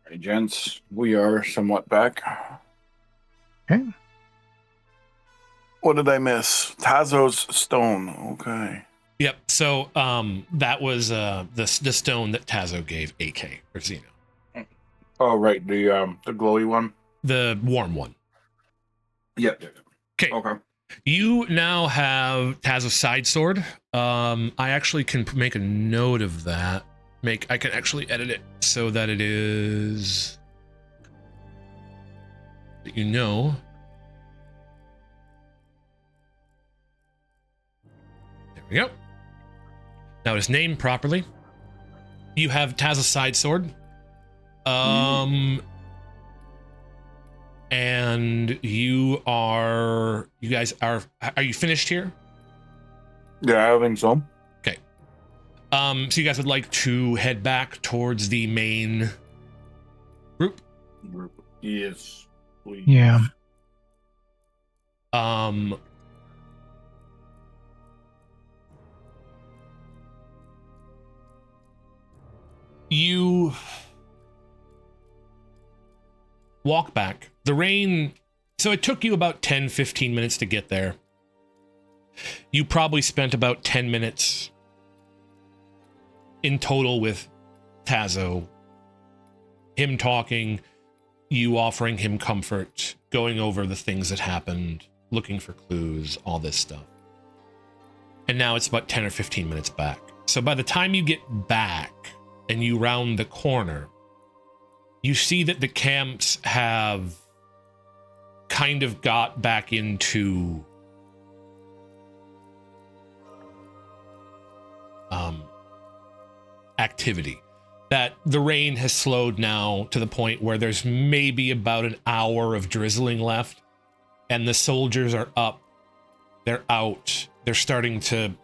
Hey, gents, we are somewhat back. Okay. What did I miss? Tazo's stone. Okay. Yep. So that was the stone that Tazo gave AK or Xeno. Oh, right, the glowy one. The warm one. Yep. Okay. Okay. You now have Tazo's side sword. I actually can make a note of that. I can actually edit it so that it is that you know. There we go. Now it is named properly. You have Tazo's side sword. And you guys are you finished here? Yeah, I think so. Okay. So you guys would like to head back towards the main group? Yes, please. Yeah. You walk back. The rain, so it took you about 10-15 minutes to get there. You probably spent about 10 minutes in total with Tazo. Him talking, you offering him comfort, going over the things that happened, looking for clues, all this stuff. And now it's about 10 or 15 minutes back. So by the time you get back and you round the corner, you see that the camps have kind of got back into activity. That the rain has slowed now to the point where there's maybe about an hour of drizzling left, and the soldiers are up, they're out, they're starting to,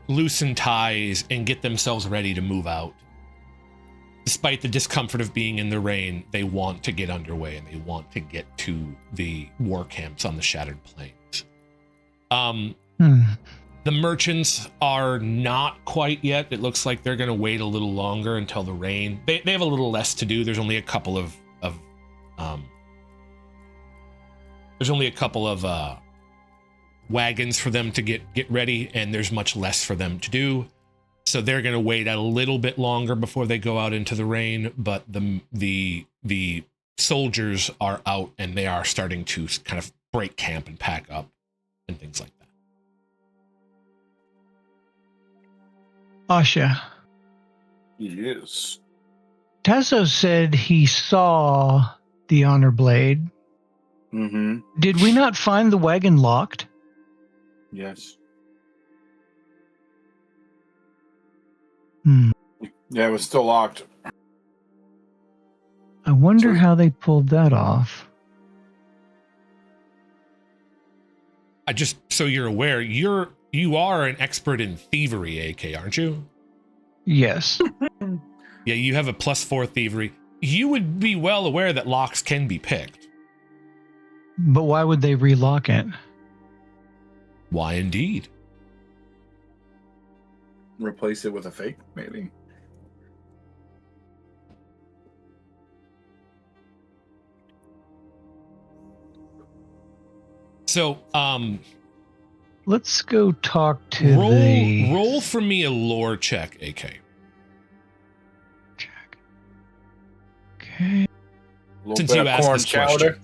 loosen ties and get themselves ready to move out. Despite the discomfort of being in the rain, they want to get underway and they want to get to the war camps on the Shattered Plains. The merchants are not quite yet. It looks like they're going to wait a little longer until the rain. They have a little less to do. There's only a couple of wagons for them to get ready, and there's much less for them to do. So they're going to wait a little bit longer before they go out into the rain, but the soldiers are out and they are starting to kind of break camp and pack up and things like that. Asha. Yes. Tazo said he saw the honor blade. Mm-hmm. Did we not find the wagon locked? Yes. Yeah, it was still locked. I wonder how they pulled that off. Just so you're aware, you are an expert in thievery, AK, aren't you? Yes. Yeah, you have a +4 thievery. You would be well aware that locks can be picked. But why would they relock it? Why indeed? Replace it with a fake, maybe. So, let's go talk to roll for me a lore check, AK. Since you asked this question. chowder.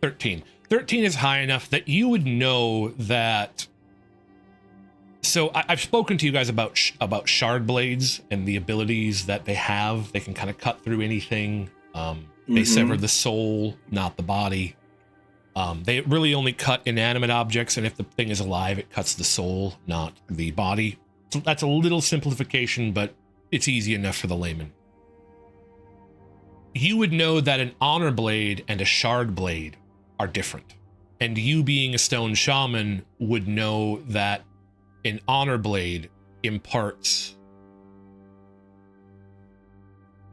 13. 13 is high enough that you would know that. So I've spoken to you guys about shard blades and the abilities that they have. They can kind of cut through anything. They sever the soul, not the body. They really only cut inanimate objects, and if the thing is alive, it cuts the soul, not the body. So that's a little simplification, but it's easy enough for the layman. You would know that an honor blade and a shard blade are different. And you being a stone shaman would know that an honor blade imparts.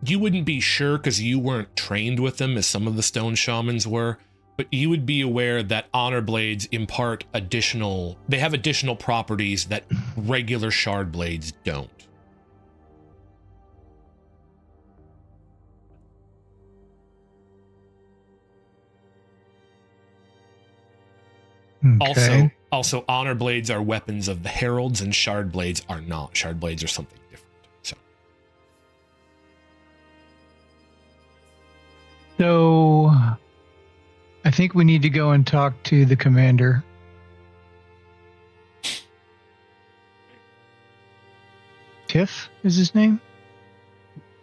You wouldn't be sure because you weren't trained with them as some of the stone shamans were, but you would be aware that honor blades impart they have additional properties that regular shard blades don't. Okay. Also, honor blades are weapons of the heralds, and shard blades are not. Shard blades are something different. So, I think we need to go and talk to the commander. Tiff is his name?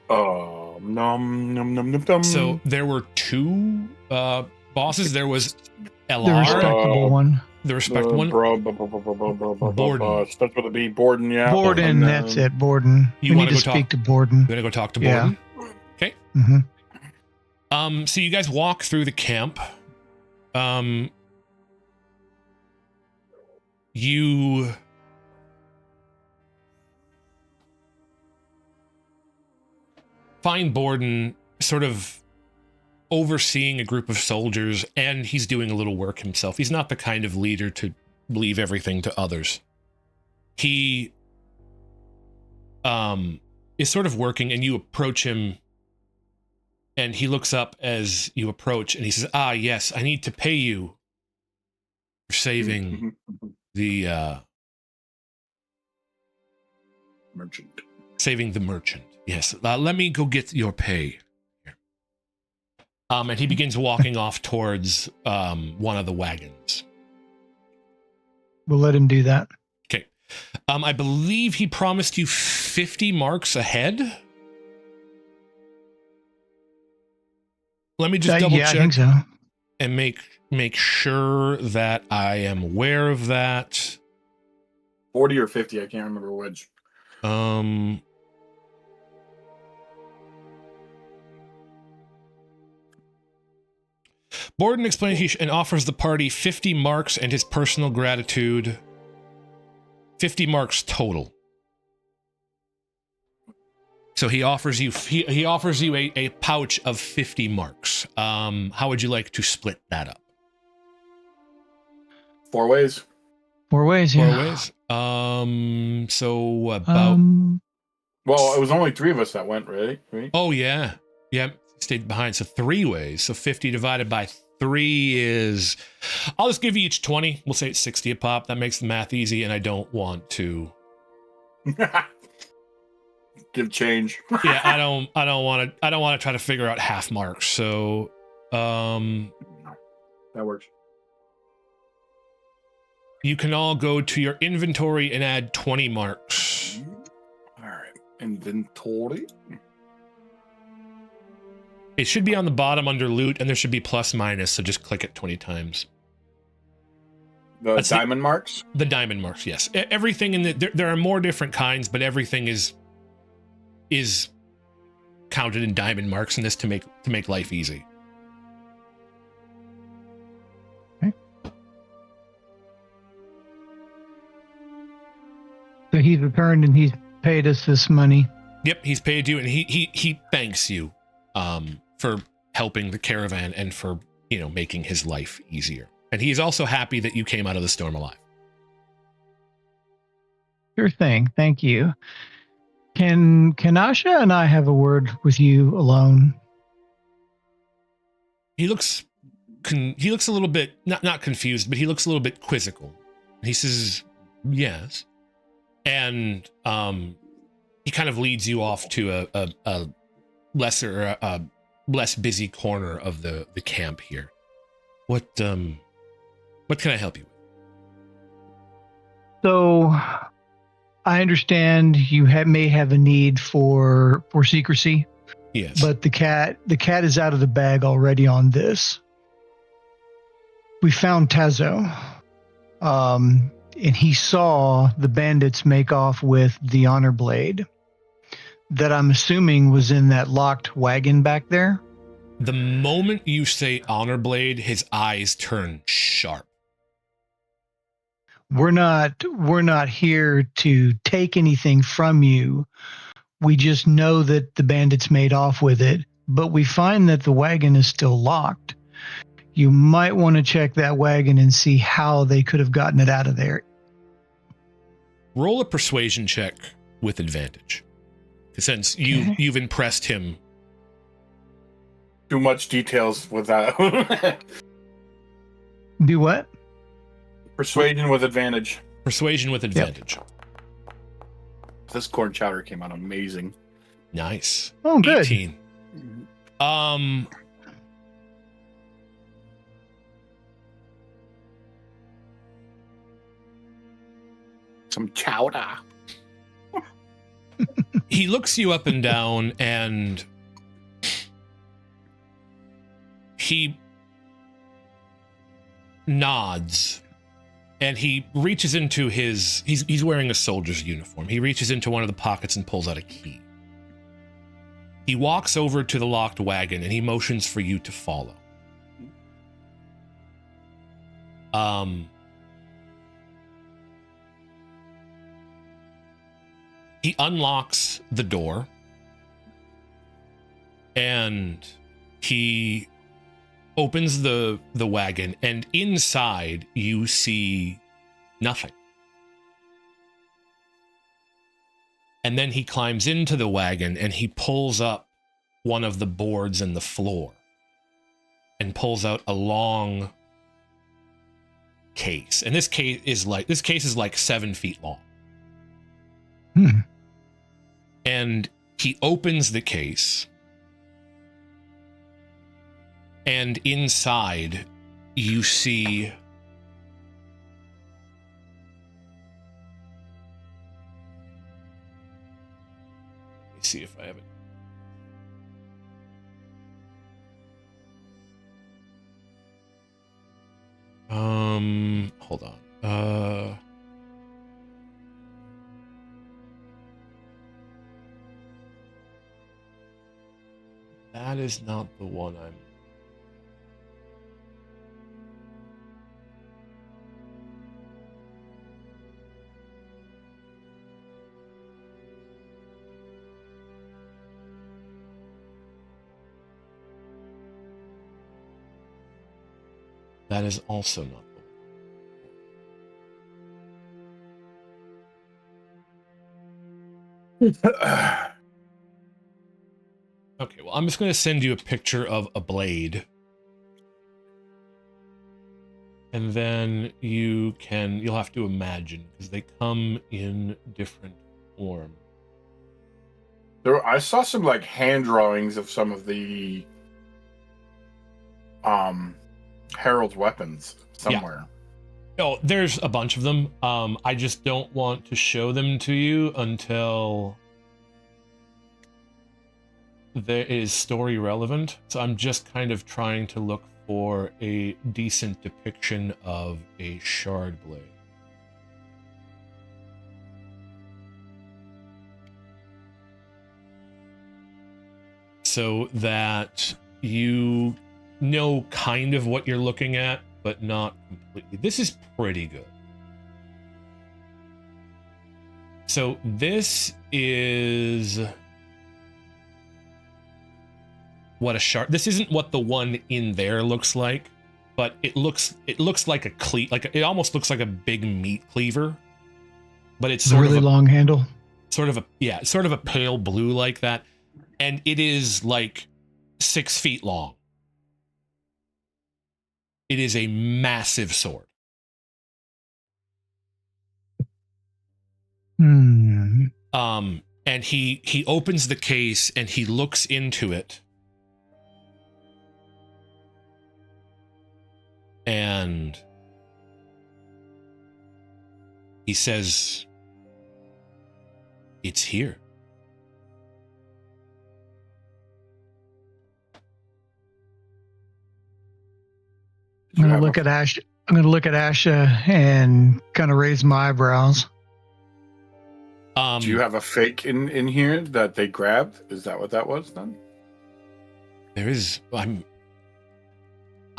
So there were two bosses. There was LR, The respectable one. the respect one. Borden. Starts with a B. Borden, yeah. Borden, that's it. Borden. You We wanna need to go speak to Borden. We're gonna go talk to Yeah. Borden. Okay. Mm-hmm. So you guys walk through the camp. You find Borden sort of overseeing a group of soldiers, and he's doing a little work himself. He's not the kind of leader to leave everything to others. He is sort of working, and you approach him, and he looks up as you approach, and he says, "Ah, yes, I need to pay you for saving the merchant. Saving the merchant. Yes, let me go get your pay." And he begins walking off towards one of the wagons. We'll let him do that. Okay. I believe he promised you 50 marks ahead. Let me just double check. I think so. And make sure that I am aware of that. 40 or 50, I can't remember which. Borden explains and offers the party 50 marks and his personal gratitude. 50 marks total. So he offers you a pouch of 50 marks. How would you like to split that up? 4 ways. 4 ways, yeah. 4 ways. So about. Well, it was only 3 of us that went, right? Oh yeah, yeah. Stayed behind. So 3 ways. So 50 divided by 3 is. I'll just give you each 20. We'll say it's 60 a pop. That makes the math easy, and I don't want to. Give change. Yeah, I don't want to try to figure out half marks. So, that works. You can all go to your inventory and add 20 marks. All right, inventory. It should be on the bottom under loot, and there should be plus minus. So just click it 20 times. That's diamond marks. The diamond marks, yes. Everything in there are more different kinds, but everything is counted in diamond marks in this to make life easy. Okay. So he's returned and he's paid us this money. Yep, he's paid you, and he thanks you for helping the caravan and for making his life easier. And he's also happy that you came out of the storm alive. Sure thing. Thank you. Can Asha and I have a word with you alone? He looks a little bit not confused, but he looks a little bit quizzical. He says yes, and he kind of leads you off to less busy corner of the camp here. What can I help you with? So I understand you may have a need for secrecy. Yes. But the cat is out of the bag already on this. We found Tazo. And he saw the bandits make off with the honor blade that I'm assuming was in that locked wagon back there. The moment you say honor blade, his eyes turn sharp. We're not here to take anything from you. We just know that the bandits made off with it, but we find that the wagon is still locked. You might want to check that wagon and see how they could have gotten it out of there. Roll a persuasion check with advantage. Since you've impressed him. Too much details without. Do what? Persuasion with advantage. Persuasion with advantage. Yep. This corn chowder came out amazing. Nice. Oh, good. 18. Some chowder. He looks you up and down, and he nods. And he reaches into he's wearing a soldier's uniform. He reaches into one of the pockets and pulls out a key. He walks over to the locked wagon and he motions for you to follow. He unlocks the door and he opens the wagon, and inside you see nothing. And then he climbs into the wagon and he pulls up one of the boards in the floor and pulls out a long case. And this case is like 7 feet long. And he opens the case, and inside you see let me see if I have it. Hold on. That is not the one I'm... That is also not the one. Okay, well, I'm just going to send you a picture of a blade. And then you'll have to imagine, because they come in different form. I saw some like hand drawings of some of the Herald's weapons somewhere. Yeah. Oh, there's a bunch of them. I just don't want to show them to you until there is story relevant. So I'm just kind of trying to look for a decent depiction of a shard blade. So that you know kind of what you're looking at, but not completely. This is pretty good. So this is what a shard. This isn't what the one in there looks like, but it looks like a it almost looks like a big meat cleaver, but it's sort really of long handle. Sort of a pale blue like that, and it is like 6 feet long. It is a massive sword. And he opens the case and he looks into it. And he says, "It's here." I'm gonna look at Ash. I'm gonna look at Asha and kind of raise my eyebrows. Do you have a fake in here that they grabbed? Is that what that was then? There is.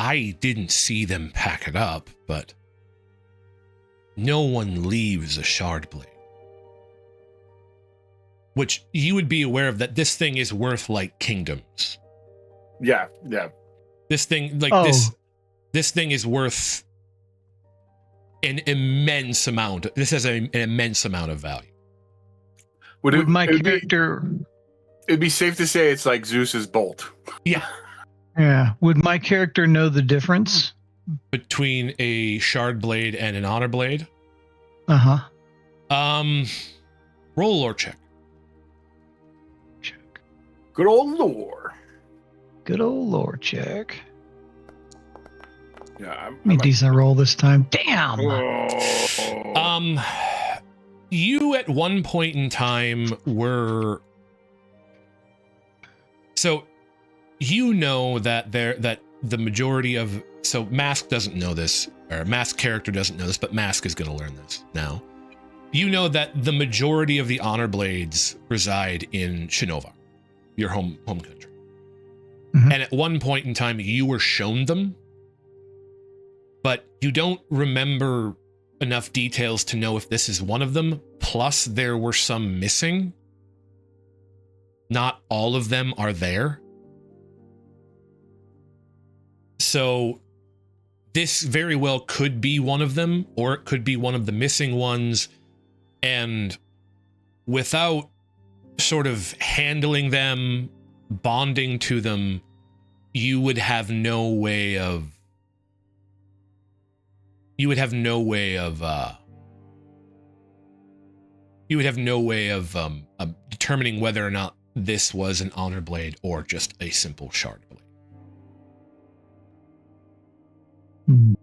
I didn't see them pack it up, but no one leaves a shard blade. Which you would be aware of, that this thing is worth like kingdoms. Yeah. This thing, like this thing is worth an immense amount. This has an immense amount of value. Would my character? It'd be safe to say it's like Zeus's bolt. Yeah. Yeah. Would my character know the difference Between a shard blade and an honor blade? Uh-huh. Roll a lore check. Good old lore. Good old lore check. Yeah, I mean, decent roll this time. Damn. You at one point in time were, so you know that the majority of, so Mask doesn't know this, or Mask character doesn't know this, but Mask is going to learn this now. You know that the majority of the honor blades reside in Shinovar, your home country. Mm-hmm. And at one point in time, you were shown them, but you don't remember enough details to know if this is one of them. Plus, there were some missing. Not all of them are there. So this very well could be one of them, or it could be one of the missing ones. And without sort of handling them, bonding to them, you would have no way of determining whether or not this was an honor blade or just a simple shard blade. Mm-hmm.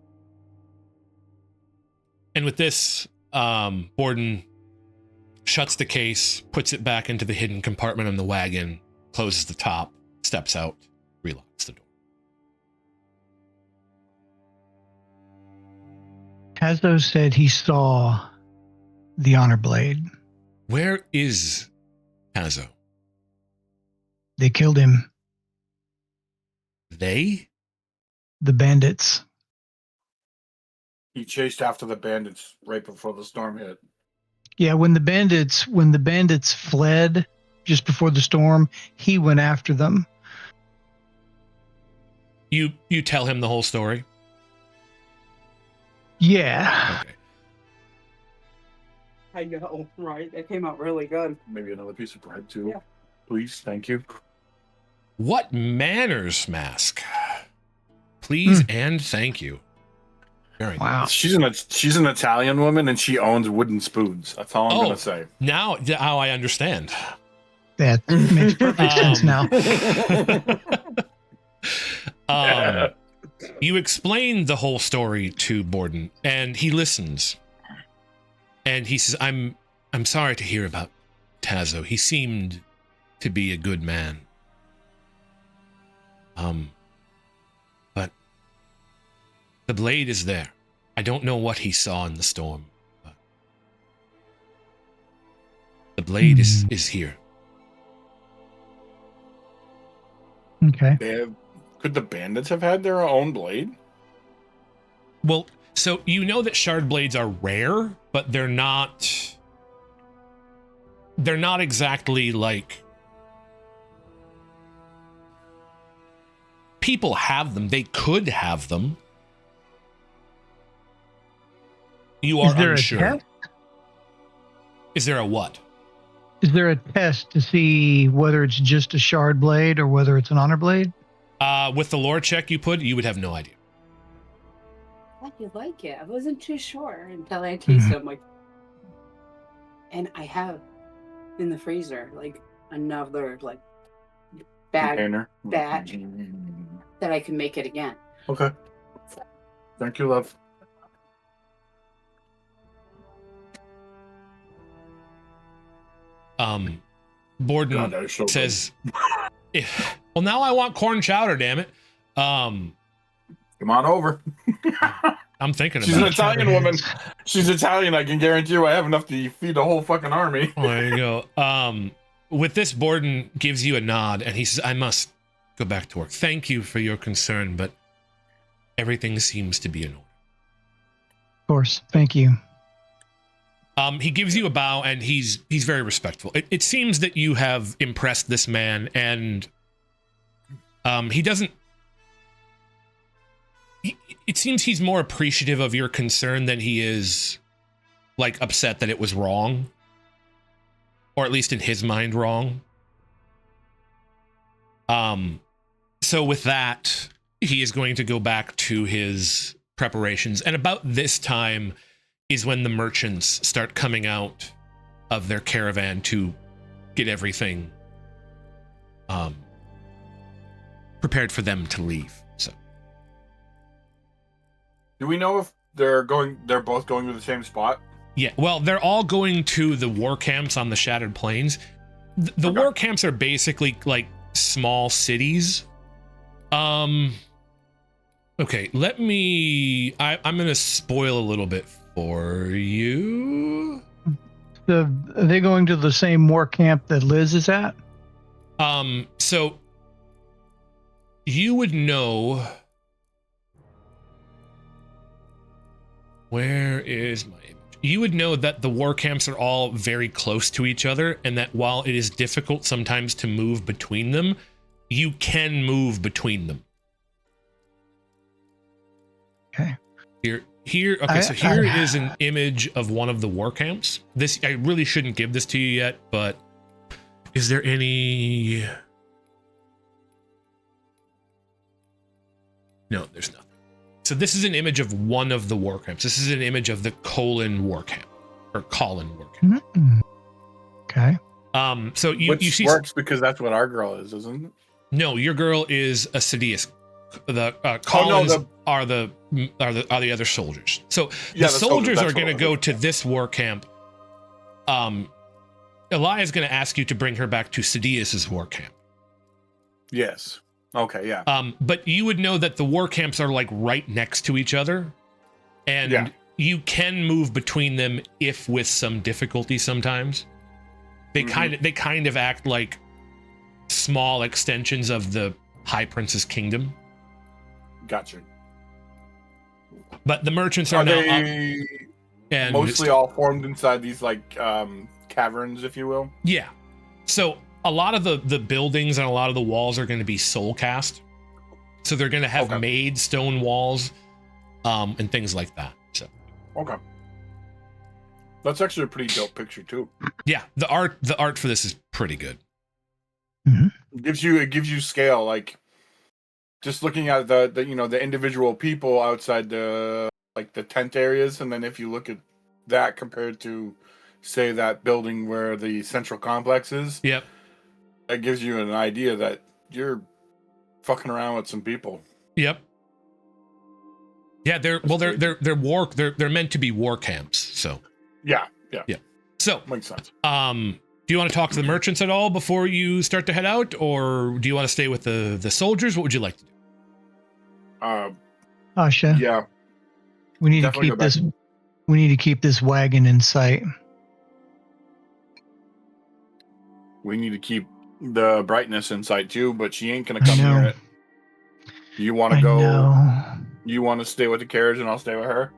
And with this, Borden shuts the case, puts it back into the hidden compartment on the wagon, closes the top, steps out, relocks the door. Tazo said he saw the honor blade. Where is Tazo? They killed him. They? The bandits. He chased after the bandits right before the storm hit. Yeah, when the bandits fled just before the storm, he went after them. You tell him the whole story? Yeah. Okay. I know, right? That came out really good. Maybe another piece of bread too. Yeah. Please, thank you. What manners, Mask? Please and thank you. Very Wow. nice. She's an Italian woman and she owns wooden spoons. That's all I'm gonna say. Now I understand. That makes perfect sense now. You explain the whole story to Borden, and he listens. And he says, I'm sorry to hear about Tazo. He seemed to be a good man. But the blade is there. I don't know what he saw in the storm, but the blade is here. Okay. Could the bandits have had their own blade? Well, so you know that shard blades are rare, but they're not exactly like people have them. They could have them. You are unsure. Is there a what? Is there a test to see whether it's just a shard blade or whether it's an honor blade? With the lore check you put, you would have no idea. I you like it. I wasn't too sure until I tasted them. Like, and I have in the freezer, like another like bag Container. batch that I can make it again. Okay. Thank you, love. Borden God, that is so says, well, now I want corn chowder, damn it. Come on over. I'm thinking She's an about it. Italian woman. She's Italian. I can guarantee you I have enough to feed the whole fucking army. There you go. With this, Borden gives you a nod, and he says, I must go back to work. Thank you for your concern, but everything seems to be in order. Of course. Thank you. He gives you a bow, and he's very respectful. It seems that you have impressed this man, and he doesn't... It seems he's more appreciative of your concern than he is, like, upset that it was wrong. Or at least in his mind, wrong. So with that, he is going to go back to his preparations. And about this time is when the merchants start coming out of their caravan to get everything prepared for them to leave. So, do we know if they're both going to the same spot? yeah, well, they're all going to the war camps on the Shattered Plains. The war camps are basically like small cities. Okay, let me... I'm going to spoil a little bit for you. Are they going to the same war camp that Liz is at? So you would know... Where is my image? You would know that the war camps are all very close to each other, and that while it is difficult sometimes to move between them, you can move between them. Okay. Here. Okay, so here is an image of one of the war camps. This, I really shouldn't give this to you yet, but is there any... No, there's nothing. So this is an image of one of the war camps. This is an image of the Colin war camp, or Colin war camp. Mm-hmm. Okay. So you see... works because that's what our girl is, isn't it? No, your girl is a Sidious. The Collins are the other soldiers. So Yeah, the soldiers are what going to it go is. to this war camp. Eli is going to ask you to bring her back to Sidious's war camp. Yes. Okay, yeah. But you would know that the war camps are like right next to each other, and Yeah. you can move between them if with some difficulty sometimes. They kind of act like small extensions of the High Prince's kingdom. Gotcha. But the merchants are now they up, and mostly all formed inside these like caverns, if you will? Yeah. So a lot of the buildings and a lot of the walls are going to be soul cast. So they're going to have made stone walls and things like that. So okay. That's actually a pretty dope picture too. Yeah, the art for this is pretty good. Mm-hmm. It gives you scale, like just looking at the you know the individual people outside the like the tent areas, and then if you look at that compared to say that building where the central complex is, Yep. that gives you an idea that you're fucking around with some people. Yep. Yeah, they're meant to be war camps, so. Yeah. So, Makes sense. do you want to talk to the merchants at all before you start to head out, or do you want to stay with the soldiers? What would you like to do? Asha, Yeah. we need definitely to keep this. We need to keep this wagon in sight. We need to keep the brightness in sight too, but she ain't gonna come near it. You want to go? No. You want to stay with the carriage, and I'll stay with her.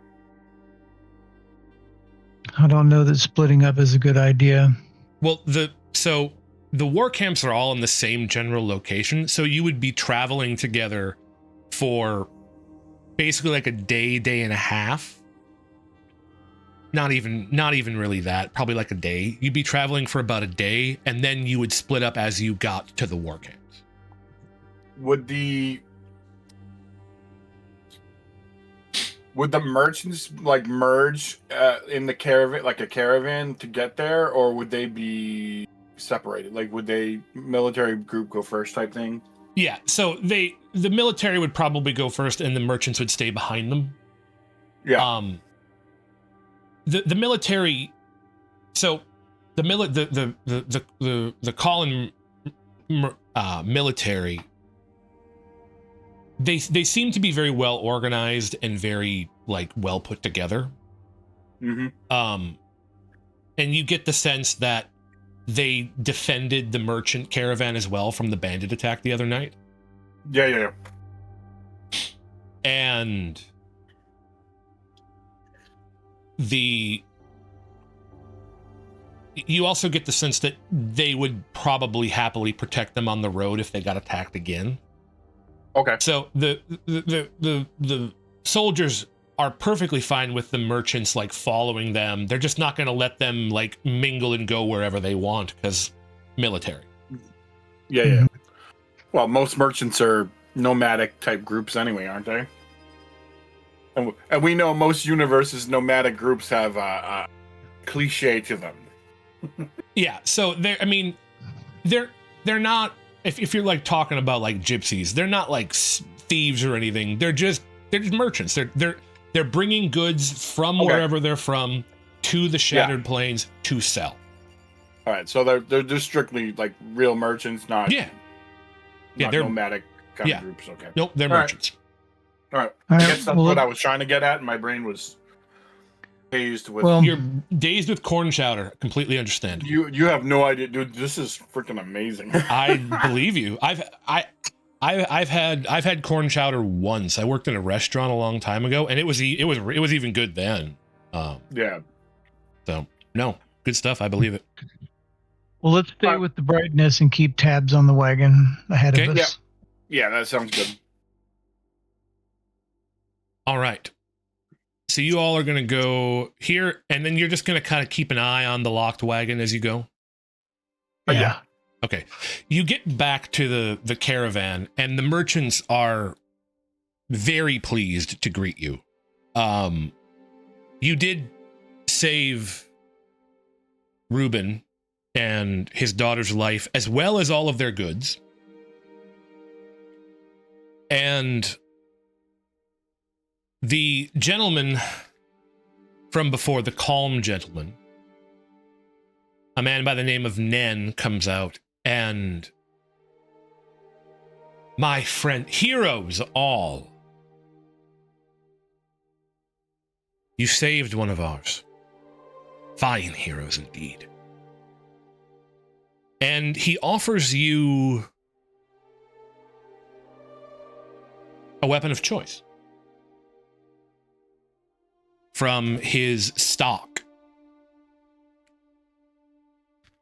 I don't know that splitting up is a good idea. Well, the war camps are all in the same general location, so you would be traveling together for basically like a day and a half. Not even really that, probably like a day. You'd be traveling for about a day, and then you would split up as you got to the war camps. Would the merchants like merge in the caravan, like a caravan, to get there, or would they be separated? Like, would they military group go first type thing? Yeah, so the military would probably go first, and the merchants would stay behind them. Yeah. The military, so the Colin military, they seem to be very well organized and very like well put together. Mm-hmm. And you get the sense that they defended the merchant caravan as well from the bandit attack the other night. Yeah. And you also get the sense that they would probably happily protect them on the road if they got attacked again. Okay. So the soldiers are perfectly fine with the merchants like following them. They're just not going to let them like mingle and go wherever they want because military. Yeah. Well, most merchants are nomadic type groups anyway, aren't they? And we know most universes nomadic groups have a cliche to them. Yeah, so they're not, if you're like talking about like gypsies, they're not like thieves or anything. They're just merchants. They're bringing goods from wherever they're from to the Shattered Plains to sell. All right, so they're just strictly like real merchants, not they're nomadic kind of groups. Okay, nope, they're merchants. All right, I guess that's what I was trying to get at, and my brain was dazed with. Well, you're dazed with corn chowder. Completely understand. You have no idea, dude. This is freaking amazing. I believe you. I've had corn chowder once. I worked in a restaurant a long time ago, and it was even good then. Yeah. So no, good stuff. I believe it. Well, let's stay with the brightness and keep tabs on the wagon ahead of us. Yeah, that sounds good. All right. So you all are going to go here, and then you're just going to kind of keep an eye on the locked wagon as you go? Yeah. Okay. You get back to the caravan, and the merchants are very pleased to greet you. You did save Reuben and his daughter's life, as well as all of their goods. And the gentleman from before, the calm gentleman, a man by the name of Nen, comes out, and my friend, heroes all, you saved one of ours. Fine heroes indeed. And he offers you a weapon of choice from his stock.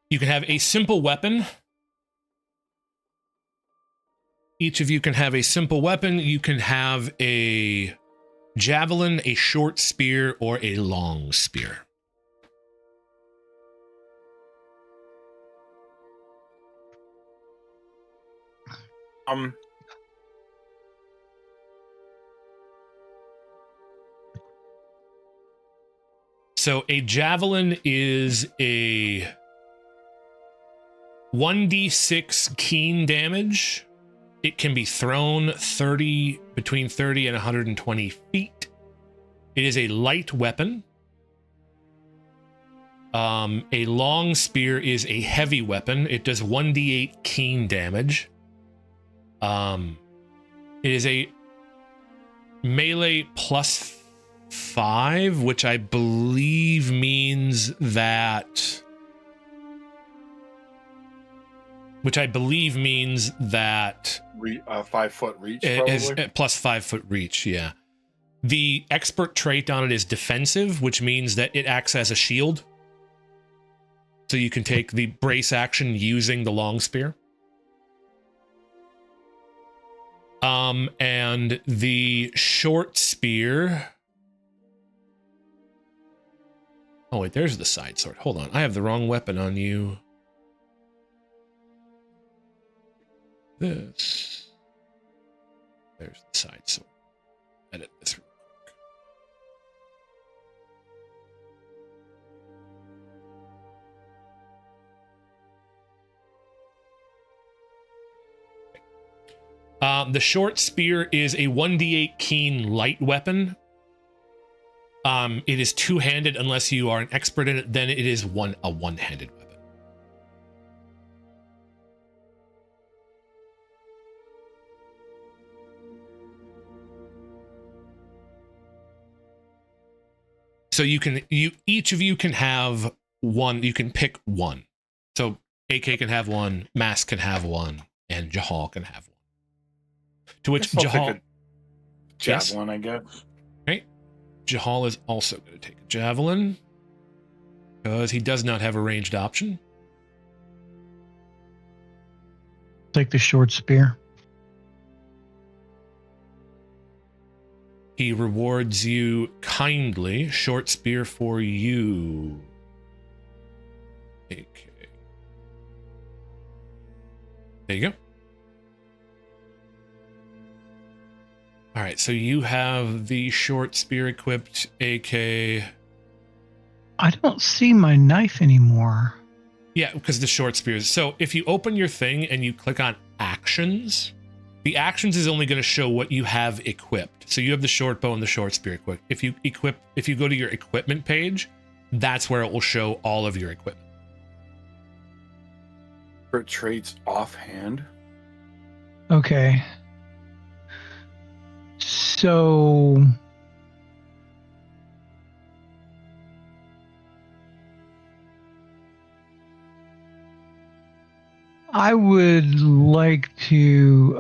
You can have a simple weapon. Each of you can have a simple weapon. You can have a javelin, a short spear, or a long spear. So a javelin is a 1d6 keen damage. It can be thrown between 30 and 120 feet. It is a light weapon. A long spear is a heavy weapon. It does 1d8 keen damage. It is a melee +5, which I believe means that. +5 reach. Is +5 reach. Yeah. The expert trait on it is defensive, which means that it acts as a shield. So you can take the brace action using the long spear. And the short spear. Oh, wait, there's the side sword. Hold on. I have the wrong weapon on you. There's the side sword. Edit this real quick. The short spear is a 1d8 keen light weapon. It is two-handed unless you are an expert in it. Then it is a one-handed weapon. So each of you can have one. You can pick one. So AK can have one, Mask can have one, and Jahal can have one. To which Jahal, javelin, I guess. Right. Jahal is also going to take a javelin because he does not have a ranged option. Take the short spear. He rewards you kindly. Short spear for you. AK. There you go. All right, so you have the short spear equipped, AK. I don't see my knife anymore. Yeah, because the short spears. So if you open your thing and you click on actions, the actions is only going to show what you have equipped. So you have the short bow and the short spear equipped. If you go to your equipment page, that's where it will show all of your equipment. For traits offhand. Okay. So I would like to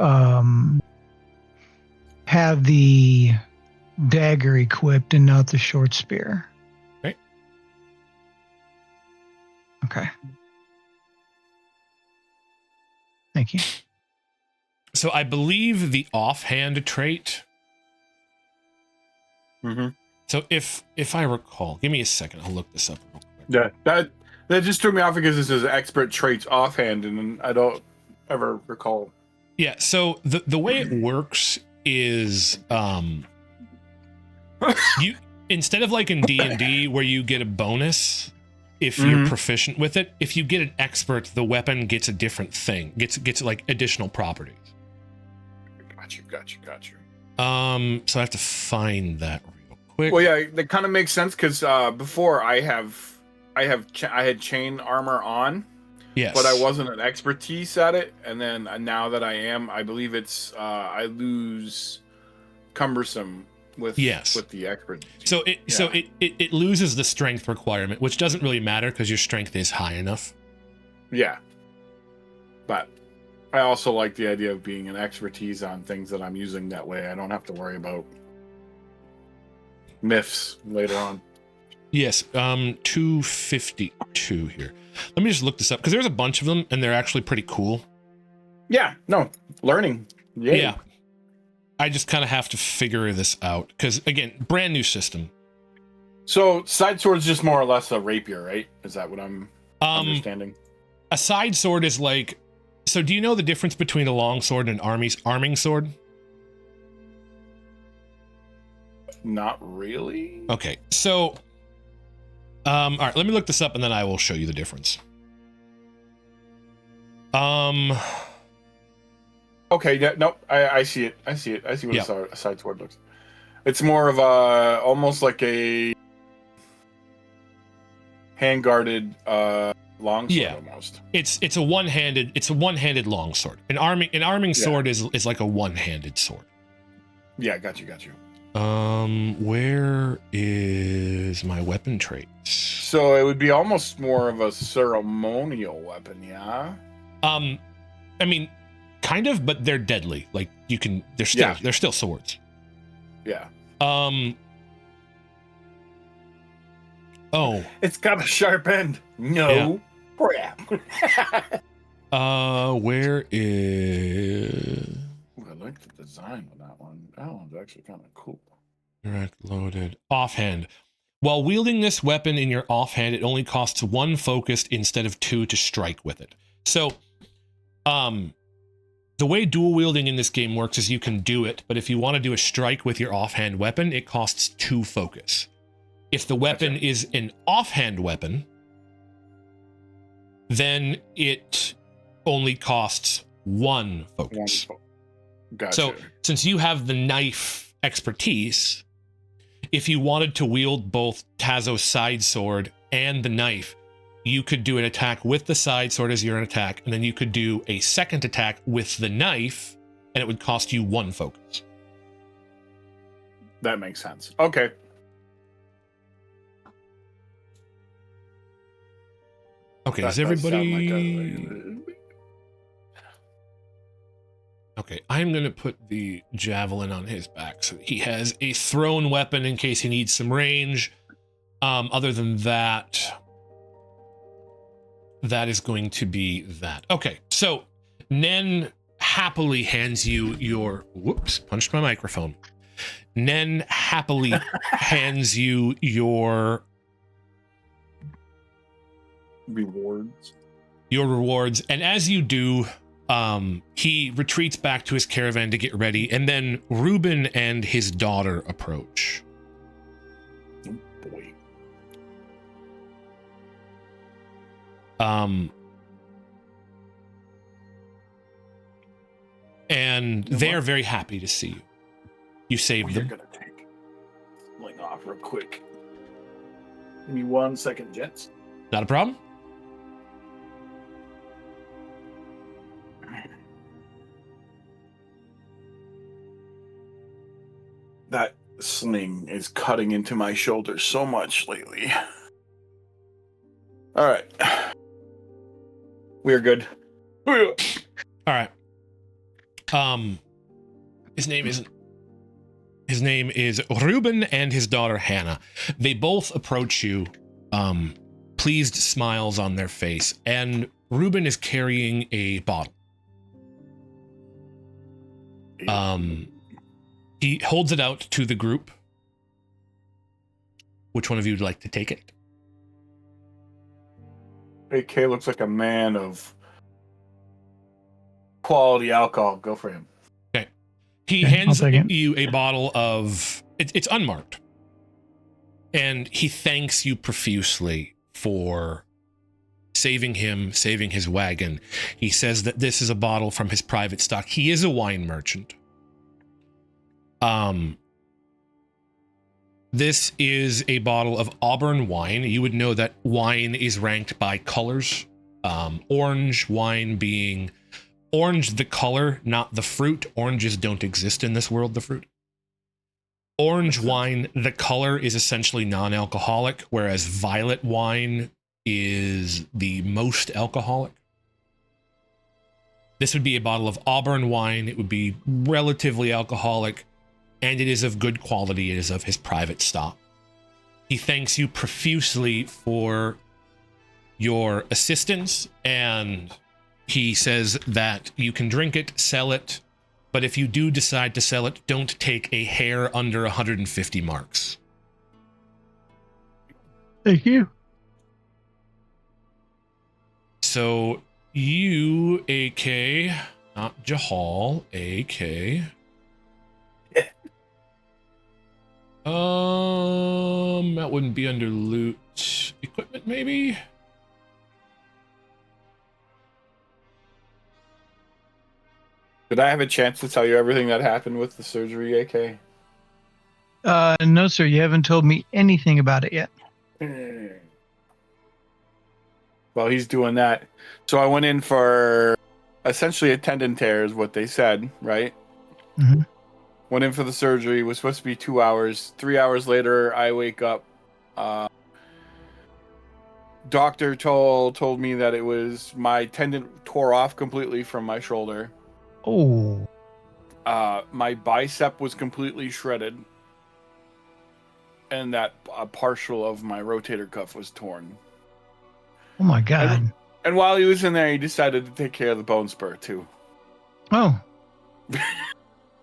have the dagger equipped and not the short spear. Right. Okay. Thank you. So I believe the offhand trait. Mm-hmm. So if I recall, give me a second. I'll look this up real quick. Yeah, that just threw me off because it says expert traits offhand, and I don't ever recall. Yeah. So the way it works is you, instead of like in D&D where you get a bonus if you're proficient with it, if you get an expert, the weapon gets a different thing. Gets like additional properties. Got you. So I have to find that real quick. Well, yeah, that kind of makes sense because before I had chain armor on, yes, but I wasn't an expertise at it, and then now that I am, I believe it's I lose cumbersome with the expert. So it loses the strength requirement, which doesn't really matter because your strength is high enough. Yeah, but I also like the idea of being an expertise on things that I'm using. That way, I don't have to worry about myths later on. Yes, 252 here. Let me just look this up because there's a bunch of them and they're actually pretty cool. Yeah, no, learning. Yay. Yeah. I just kind of have to figure this out because, again, brand new system. So side sword's just more or less a rapier, right? Is that what I'm understanding? A side sword is like, so do you know the difference between a long sword and an arming sword? Not really. Okay, so all right, let me look this up and then I will show you the difference. Okay, yeah, nope, I see it. I see what a side sword looks. It's more of a almost like a hand-guarded long sword almost. It's a one-handed long sword. An arming sword is like a one-handed sword. Yeah, got you. Where is my weapon traits? So it would be almost more of a ceremonial weapon, yeah? I mean, kind of, but they're deadly. Like they're still swords. Yeah. Oh. It's got a sharp end. No. Crap. Where is... Ooh, I like the design of that one. That one's actually kind of cool. Direct loaded. Offhand. While wielding this weapon in your offhand, it only costs 1 focused instead of 2 to strike with it. So, the way dual wielding in this game works is you can do it, but if you want to do a strike with your offhand weapon, it costs 2 focus. If the weapon is an offhand weapon, then it only costs 1 focus. Gotcha. So since you have the knife expertise, if you wanted to wield both Tazo's side sword and the knife, you could do an attack with the side sword as your attack, and then you could do a second attack with the knife, and it would cost you 1 focus. That makes sense. Okay. Okay, That is does sound everybody... like Okay, I'm going to put the javelin on his back so he has a thrown weapon in case he needs some range. Other than that, that is going to be that. Okay, so Nen happily hands you your... Whoops, punched my microphone. Nen happily hands you your... rewards. Your rewards, and as you do... he retreats back to his caravan to get ready, and then Reuben and his daughter approach. Oh boy. And they're very happy to see you. You saved them. You're gonna take sling off real quick. Give me 1 second, gents. Not a problem. That sling is cutting into my shoulder so much lately. All right. We're good. All right. His name is Reuben and his daughter Hannah. They both approach you, pleased smiles on their face, and Reuben is carrying a bottle. He holds it out to the group. Which one of you would like to take it? AK looks like a man of quality alcohol. Go for him. Okay. He hands you a bottle of... It's unmarked. And he thanks you profusely for saving him, saving his wagon. He says that this is a bottle from his private stock. He is a wine merchant. This is a bottle of Auburn wine. You would know that wine is ranked by colors. Orange wine being orange, the color, not the fruit. Oranges don't exist in this world, the fruit. Orange wine, the color is essentially non-alcoholic, whereas violet wine is the most alcoholic. This would be a bottle of Auburn wine. It would be relatively alcoholic. And it is of good quality. It is of his private stock. He thanks you profusely for your assistance, and he says that you can drink it, sell it, but if you do decide to sell it, don't take a hair under 150 marks. Thank you. So you, AK, not Jahal, AK... that wouldn't be under loot. Equipment, maybe? Did I have a chance to tell you everything that happened with the surgery, AK? No, sir. You haven't told me anything about it yet. Well, he's doing that. So I went in for essentially a tendon tear is what they said, right? Mm-hmm. Went in for the surgery. It was supposed to be 2 hours. 3 hours later, I wake up. Doctor told me that it was my tendon tore off completely from my shoulder. Oh. My bicep was completely shredded. And that a partial of my rotator cuff was torn. Oh my God. And while he was in there, he decided to take care of the bone spur too. Oh.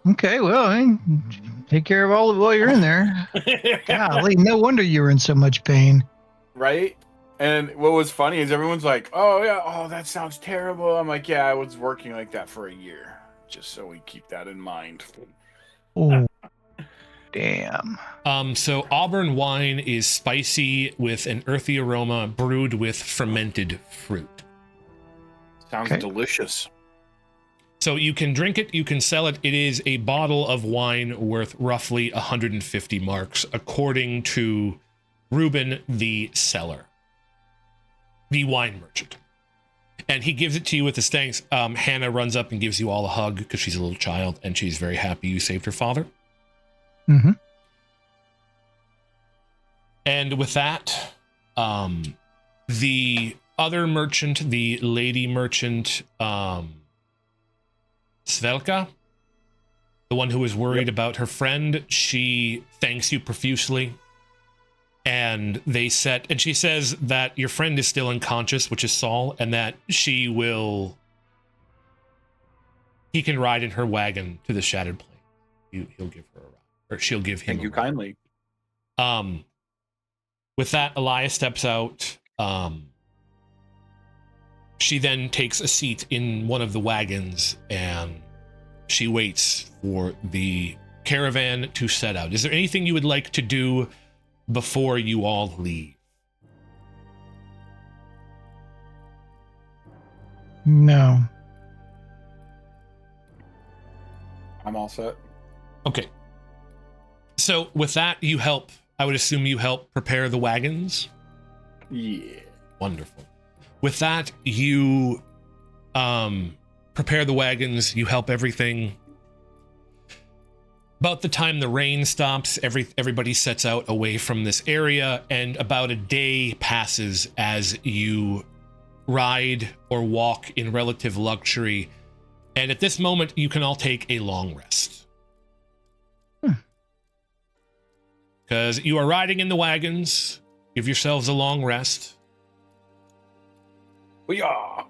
Okay, well, I mean, take care of all of it while you're in there. Golly, no wonder you were in so much pain. Right? And what was funny is everyone's like, oh, yeah, oh, that sounds terrible. I'm like, yeah, I was working like that for a year. Just so we keep that in mind. Oh, damn. So Auburn wine is spicy with an earthy aroma brewed with fermented fruit. Sounds delicious. So you can drink it, you can sell it. It is a bottle of wine worth roughly 150 marks, according to Ruben, the seller, the wine merchant. And he gives it to you with his thanks. Hannah runs up and gives you all a hug because she's a little child and she's very happy you saved her father. Mm-hmm. And with that, the other merchant, the lady merchant, Svelka, the one who was worried about her friend, she thanks you profusely. And she says that your friend is still unconscious, which is Saul, and that he can ride in her wagon to the Shattered Plains. He'll give her a ride, or she'll give him. Thank you kindly. With that, Elias steps out. She then takes a seat in one of the wagons, and she waits for the caravan to set out. Is there anything you would like to do before you all leave? No. I'm all set. Okay. So with that, I would assume you help prepare the wagons? Yeah. Wonderful. With that, you prepare the wagons, you help everything. About the time the rain stops, everybody sets out away from this area, and about a day passes as you ride or walk in relative luxury. And at this moment, you can all take a long rest. Because you are riding in the wagons. Give yourselves a long rest. We are.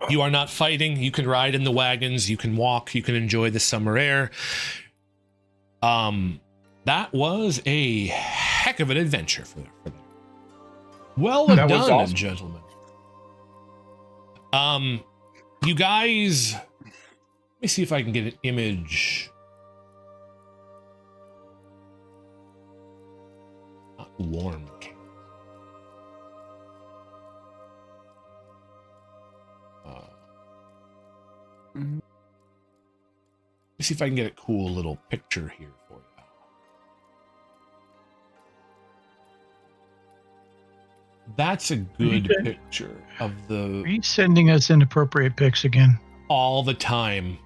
You are not fighting. You can ride in the wagons. You can walk. You can enjoy the summer air. That was a heck of an adventure for them. Well done, awesome. gentlemen. You guys, let me see if I can get an image. Not warm. Let me see if I can get a cool little picture here for you. That's a good picture of the... Are you sending us inappropriate pics again? All the time.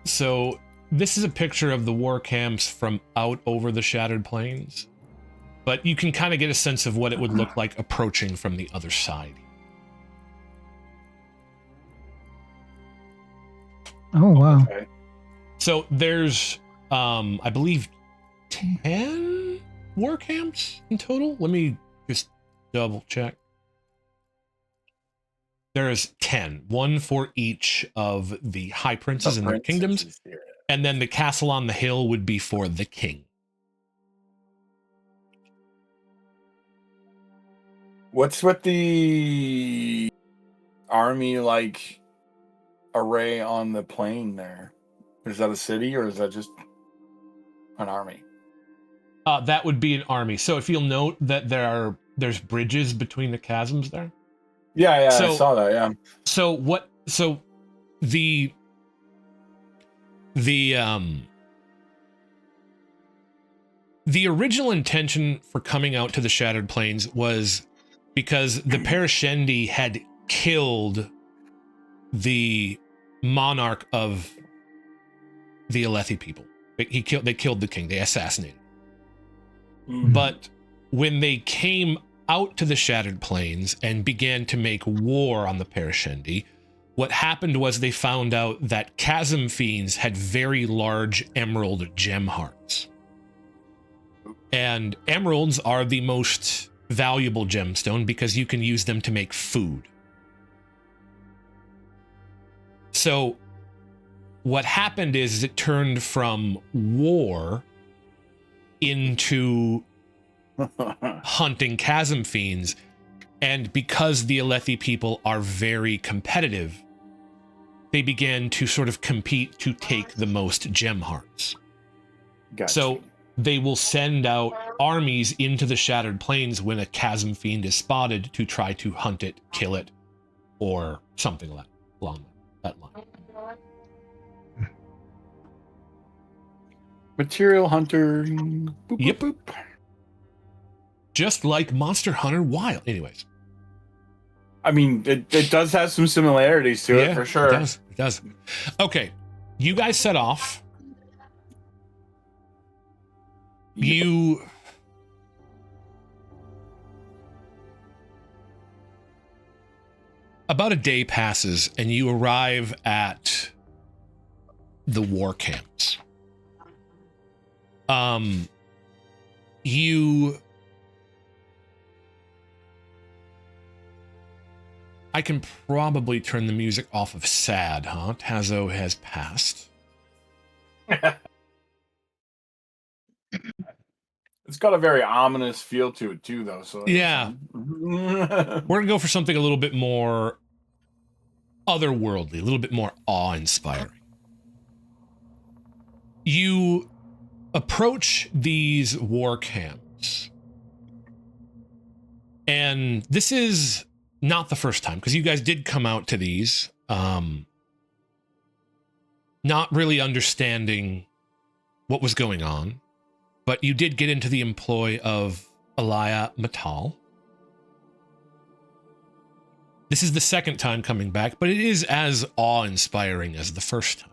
So this is a picture of the Warcamps from out over the Shattered Plains. But you can kind of get a sense of what it would look like approaching from the other side. Oh, wow. Okay. So there's, I believe, 10 Warcamps in total. Let me just double check. There's 10, one for each of the high princes and their kingdoms. And then the castle on the hill would be for the king. What's with the army like array on the plain there? Is that a city or is that just an army? That would be an army. So if you'll note that there's bridges between the chasms there. Yeah, so, I saw that, yeah. So the original intention for coming out to the Shattered Plains was because the Parashendi had killed the monarch of the Alethi people. They killed the king. They assassinated him. But when they came out to the Shattered Plains and began to make war on the Parashendi, what happened was they found out that chasm fiends had very large emerald gem hearts. And emeralds are the most valuable gemstone because you can use them to make food. So what happened is it turned from war into hunting chasm fiends. And because the Alethi people are very competitive, they began to sort of compete to take the most gem hearts. Gotcha. So they will send out armies into the Shattered Plains when a chasm fiend is spotted to try to hunt it, kill it, or something along that line. Material hunter. Boop, Yep. boop, boop. Just like Monster Hunter Wild. Anyways. I mean, it does have some similarities to it for sure. It does. Okay. You guys set off. You about a day passes and you arrive at the Warcamps. I can probably turn the music off of sad, huh? Tazo has passed. It's got a very ominous feel to it too, though. So yeah, we're gonna go for something a little bit more otherworldly, a little bit more awe-inspiring. You approach these war camps, and this is not the first time, because you guys did come out to these, not really understanding what was going on, but you did get into the employ of Elia Matal. This is the second time coming back, but it is as awe-inspiring as the first time.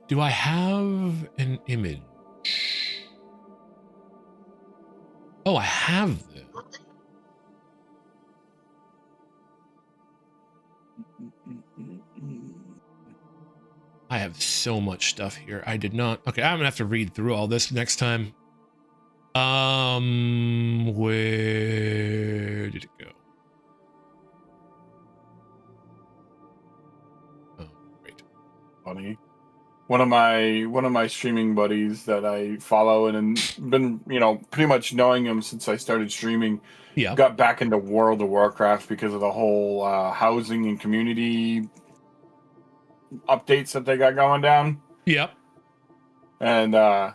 Do I have an image? Oh, I have this. I have so much stuff here. I did not. Okay, I'm gonna have to read through all this next time. Where did it go? Oh, great. Funny. One of my streaming buddies that I follow and been, pretty much knowing him since I started streaming. Yeah. Got back into World of Warcraft because of the whole housing and community updates that they got going down. Yep. And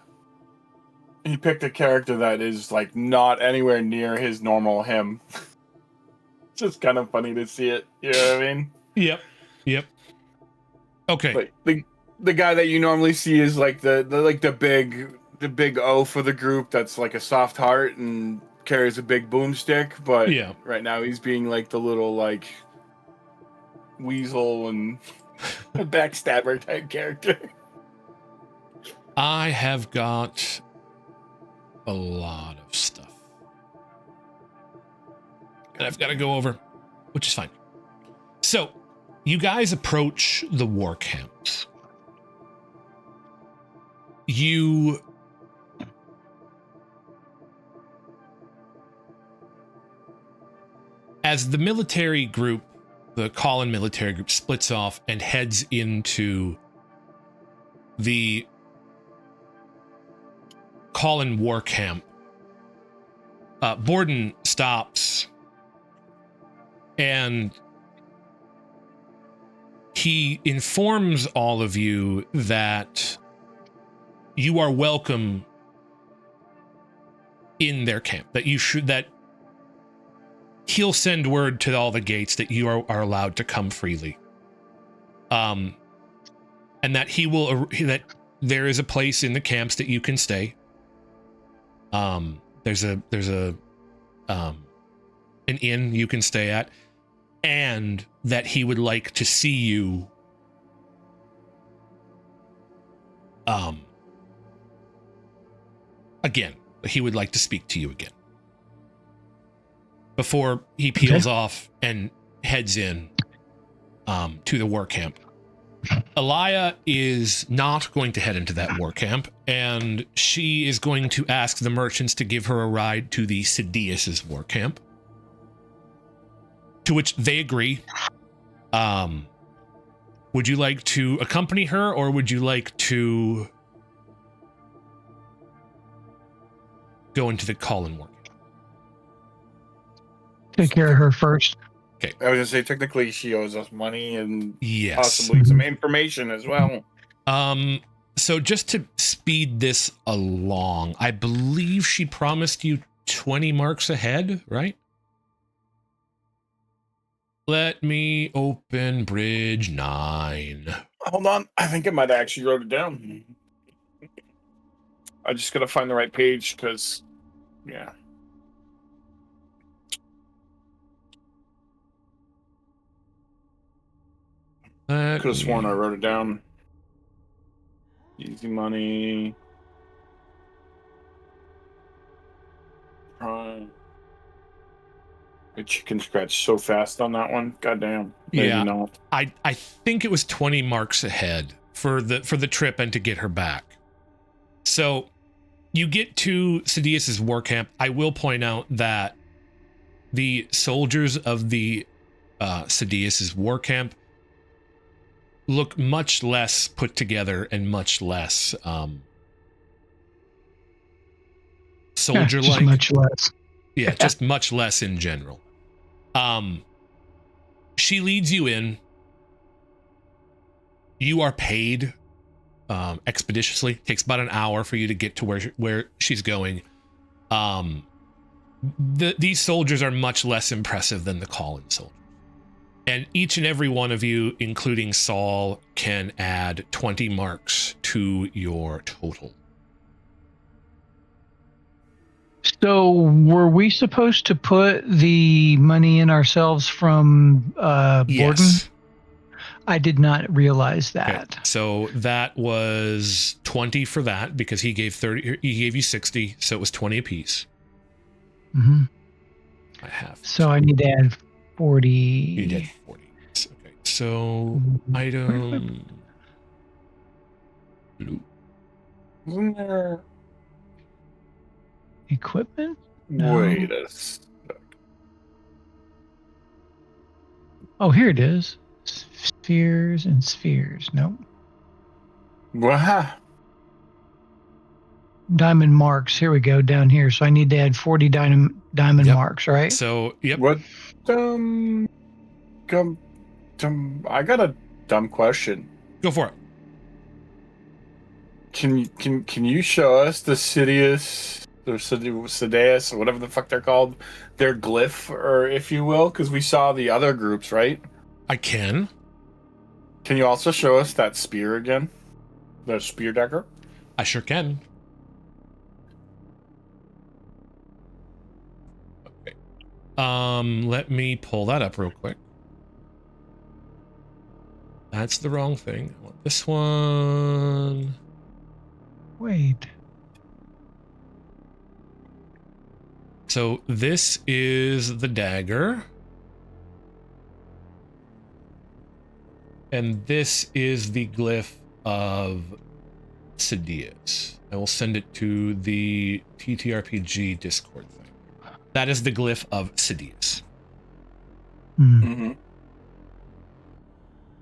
he picked a character that is like not anywhere near his normal him. It's just kind of funny to see it. You know what I mean? Yep. Okay. Like the guy that you normally see is like the big O for the group that's like a soft heart and carries a big boomstick, but yeah, right now he's being like the little like weasel and a backstabber type character. I have got a lot of stuff that I've got to go over, which is fine. So, you guys approach the war camps. As the military group, the Colin military group splits off and heads into the Colin war camp, Borden stops and he informs all of you that you are welcome in their camp, that he'll send word to all the gates that you are allowed to come freely. And that that there is a place in the camps that you can stay. There's an inn you can stay at, and that he would like to see you again. He would like to speak to you again before he peels off and heads in to the war camp. Elia is not going to head into that war camp, and she is going to ask the merchants to give her a ride to the Sidious' war camp, to which they agree. Would you like to accompany her, or would you like to go into the Colin war camp? Take care of her first. Okay. I was gonna say technically she owes us money and yes, possibly some information as well. So just to speed this along, I believe she promised you 20 marks ahead, right? Let me open bridge 9. Hold on. I think I might have actually wrote it down. I just gotta find the right page because, yeah. Could have sworn I wrote it down. Easy money. Prime. The chicken scratch so fast on that one. Goddamn. Maybe Yeah. not. I think it was 20 marks ahead for the trip and to get her back. So you get to Siddius's war camp. I will point out that the soldiers of the Siddius's war camp look much less put together and much less soldier-like. Much less. Yeah, just much less in general. She leads you in. You are paid expeditiously. Takes about an hour for you to get to where she's going. These soldiers are much less impressive than the call-in soldiers. And each and every one of you, including Saul, can add 20 marks to your total. So were we supposed to put the money in ourselves from Borden? Yes. I did not realize Okay. that. So that was 20 for that because he gave 30. He gave you 60, so it was 20 apiece. Hmm. I have. So I need to add 40. You did 40. Okay. So item. Blue. Isn't there... Equipment? No. Wait a sec. Oh, here it is. Spheres and spheres. Nope. Wow. Diamond marks. Here we go, down here. So I need to add 40 diamond Yep. marks, right? So, yep. What? I got a dumb question. Go for it. Can you show us the Sidious or Sidious or whatever the fuck they're called, their glyph, or if you will, because we saw the other groups, right? I can. Can you also show us that spear again, the spear dagger? I sure can. Okay. Let me pull that up real quick. That's the wrong thing. I want this one. Wait. So this is the dagger. And this is the glyph of Sidious. I will send it to the TTRPG Discord thing. That is the glyph of Sidious. Hmm. Mm-hmm.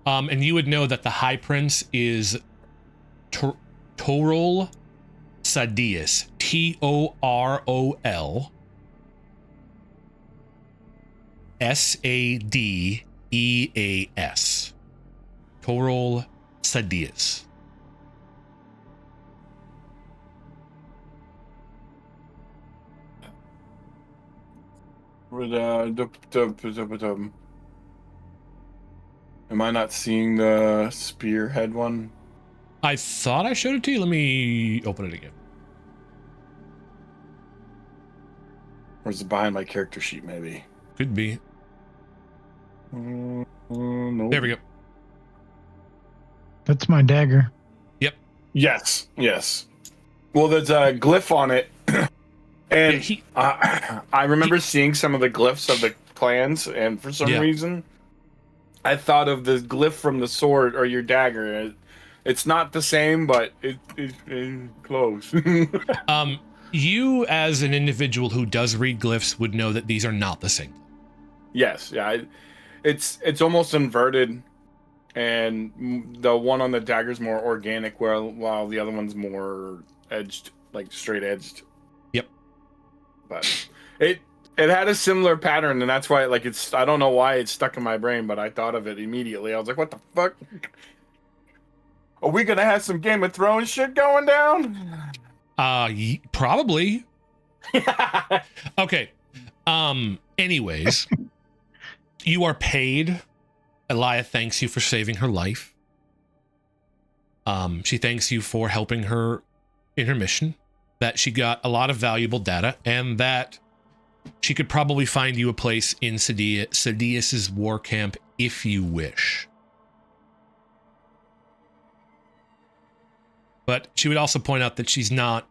And you would know that the High Prince is Torol Sidious. Torol Sadeas. Torol Sidious. With am I not seeing the spearhead one? I thought I showed it to you. Let me open it again. Or is it behind my character sheet, maybe? Could be. No. There we go. That's my dagger. Yes. Well, there's a glyph on it. And I remember seeing some of the glyphs of the clans, and for some reason, I thought of the glyph from the sword or your dagger. It's not the same, but it's close. You, as an individual who does read glyphs, would know that these are not the same. Yes, yeah. It's almost inverted, and the one on the dagger is more organic, while the other one's more edged, like straight edged. Yep. But it had a similar pattern, and that's why it's I don't know why it's stuck in my brain, but I thought of it immediately. I was like, what the fuck? Are we gonna have some Game of Thrones shit going down? Probably. Okay. Anyways, You are paid. Elia thanks you for saving her life. She thanks you for helping her in her mission, that she got a lot of valuable data, and that she could probably find you a place in Sidious' war camp if you wish. But she would also point out that she's not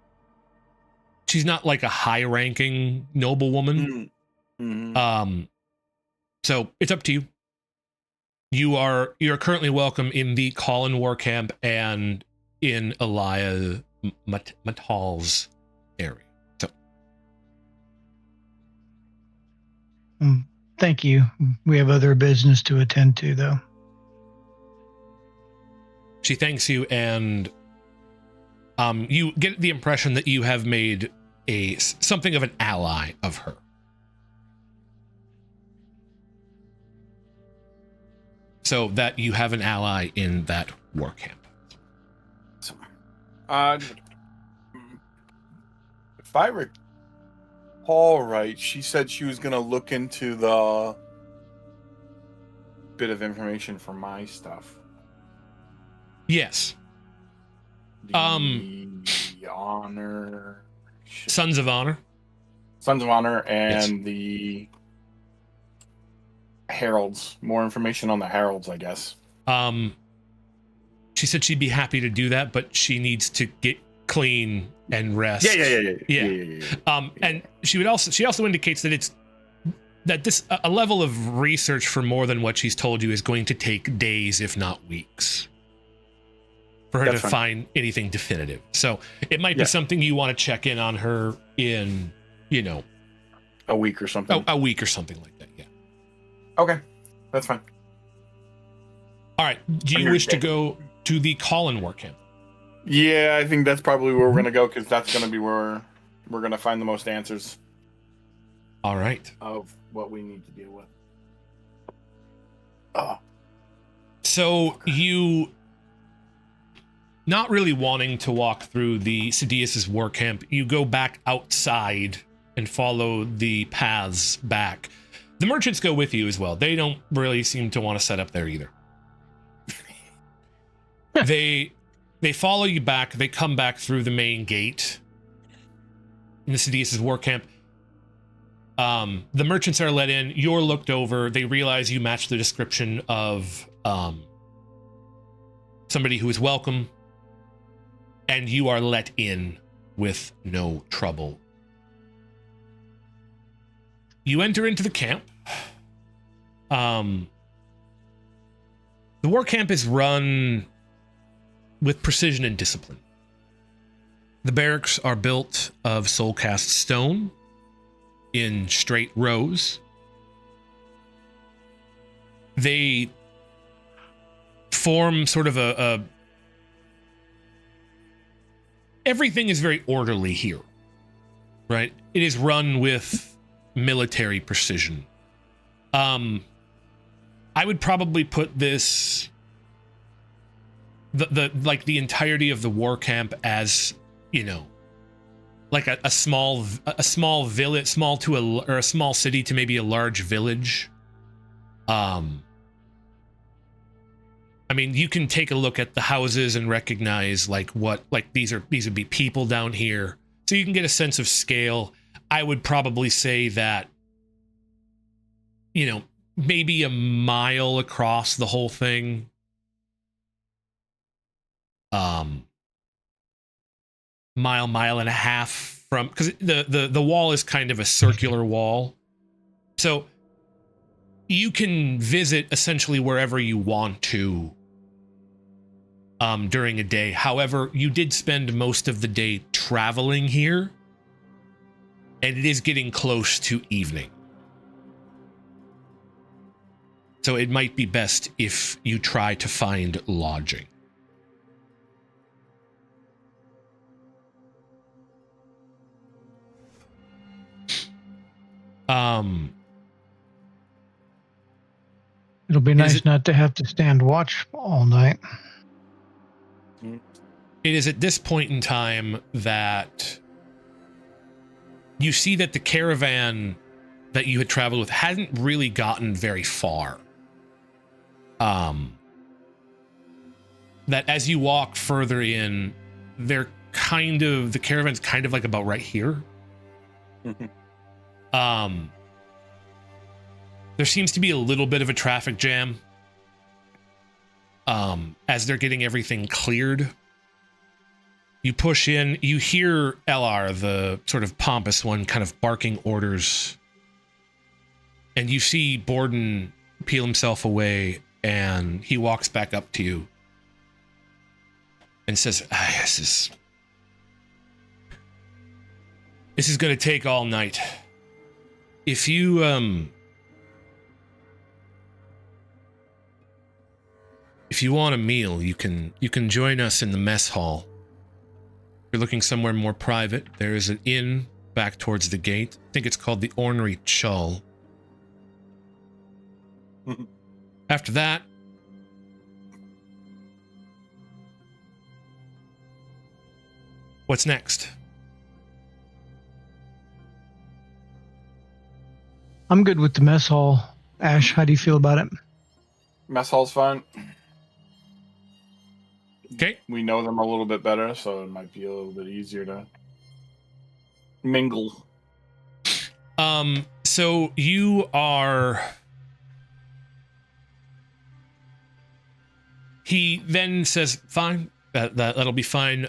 like a high-ranking noblewoman. Mm-hmm. So it's up to you. You're currently welcome in the Colin War Camp and in Elia Matal's area. So Thank you. We have other business to attend to, though. she thanks you, and you get the impression that you have made something of an ally of her. So that you have an ally in that war camp. If I recall right, she said she was going to look into the bit of information for my stuff. Yes. The honor... Sons of Honor. Sons of Honor and Yes. the heralds. More information on the heralds, I guess. She said she'd be happy to do that, but she needs to get clean and rest. Yeah. And she also indicates that a level of research for more than what she's told you is going to take days, if not weeks, for her That's to fine. find anything definitive. So it might be something you want to check in on her in, a week or something. a week or something like that. Yeah. Okay, that's fine. All right. Do you wish to go to the Colin War Camp? Yeah, I think that's probably where we're going to go, because that's going to be where we're going to find the most answers All right. of what we need to deal with. So you, not really wanting to walk through the Sidious' war camp, you go back outside and follow the paths back. The merchants go with you as well. They don't really seem to want to set up there either. They follow you back. They come back through the main gate in the Sidious' war camp. The merchants are let in. You're looked over. They realize you match the description of somebody who is welcome, and you are let in with no trouble. You enter into the camp. The war camp is run with precision and discipline. The barracks are built of soul-cast stone in straight rows. They form sort of everything is very orderly here, right? It is run with military precision. I would probably put this the entirety of the war camp as, like a small village, a small city to maybe a large village. I mean, you can take a look at the houses and recognize these would be people down here, so you can get a sense of scale. I would probably say that, maybe a mile across the whole thing. Mile and a half from, because the wall is kind of a circular wall, so you can visit essentially wherever you want to during a day. However, you did spend most of the day traveling here, and it is getting close to evening. So it might be best if you try to find lodging. It'll be nice not to have to stand watch all night. It is at this point in time that you see that the caravan that you had traveled with hadn't really gotten very far. That as you walk further in, the caravan's kind of like about right here. There seems to be a little bit of a traffic jam as they're getting everything cleared. You push in, you hear LR, the sort of pompous one, kind of barking orders. And you see Borden peel himself away, and he walks back up to you and says, this is going to take all night. If you, if you want a meal, you can join us in the mess hall. If you're looking somewhere more private, there is an inn back towards the gate. I think it's called the Ornery Chull. After that, what's next? I'm good with the mess hall. Ash, how do you feel about it? Mess hall's fine. Okay. We know them a little bit better, so it might be a little bit easier to mingle. So you are... He then says, fine, that'll be fine.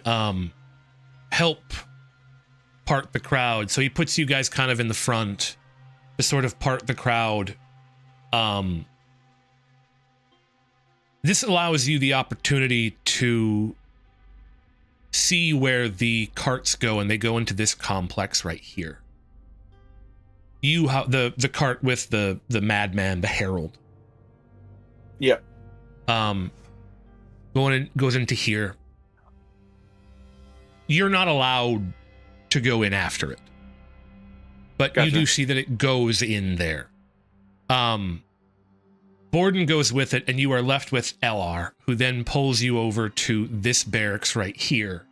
Help part the crowd. So he puts you guys kind of in the front to sort of part the crowd. This allows you the opportunity to see where the carts go, and they go into this complex right here. You have the cart with the madman, the herald. Yep. Goes into here. You're not allowed to go in after it, but Gotcha. you do see that it goes in there. Borden goes with it, and you are left with LR, who then pulls you over to this barracks right here.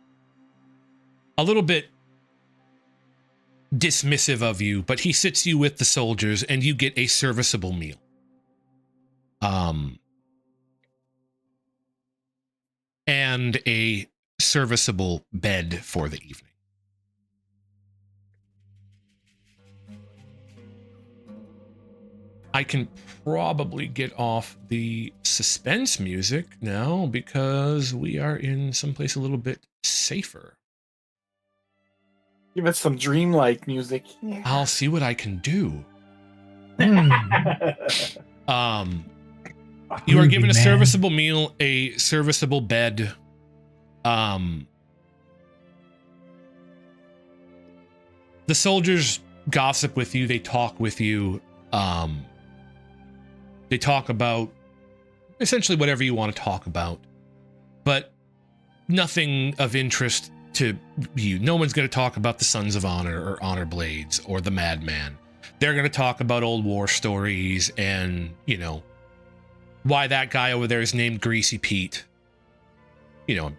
A little bit dismissive of you, but he sits you with the soldiers, and you get a serviceable meal. And a serviceable bed for the evening. I can probably get off the suspense music now because we are in someplace a little bit safer. Give us some dreamlike music. I'll see what I can do. You are given a serviceable meal, a serviceable bed. The soldiers gossip with you. They talk with you. They talk about essentially whatever you want to talk about, but nothing of interest to you. No one's going to talk about the Sons of Honor or Honor Blades or the Madman. They're going to talk about old war stories and, you know, why that guy over there is named Greasy Pete. You know.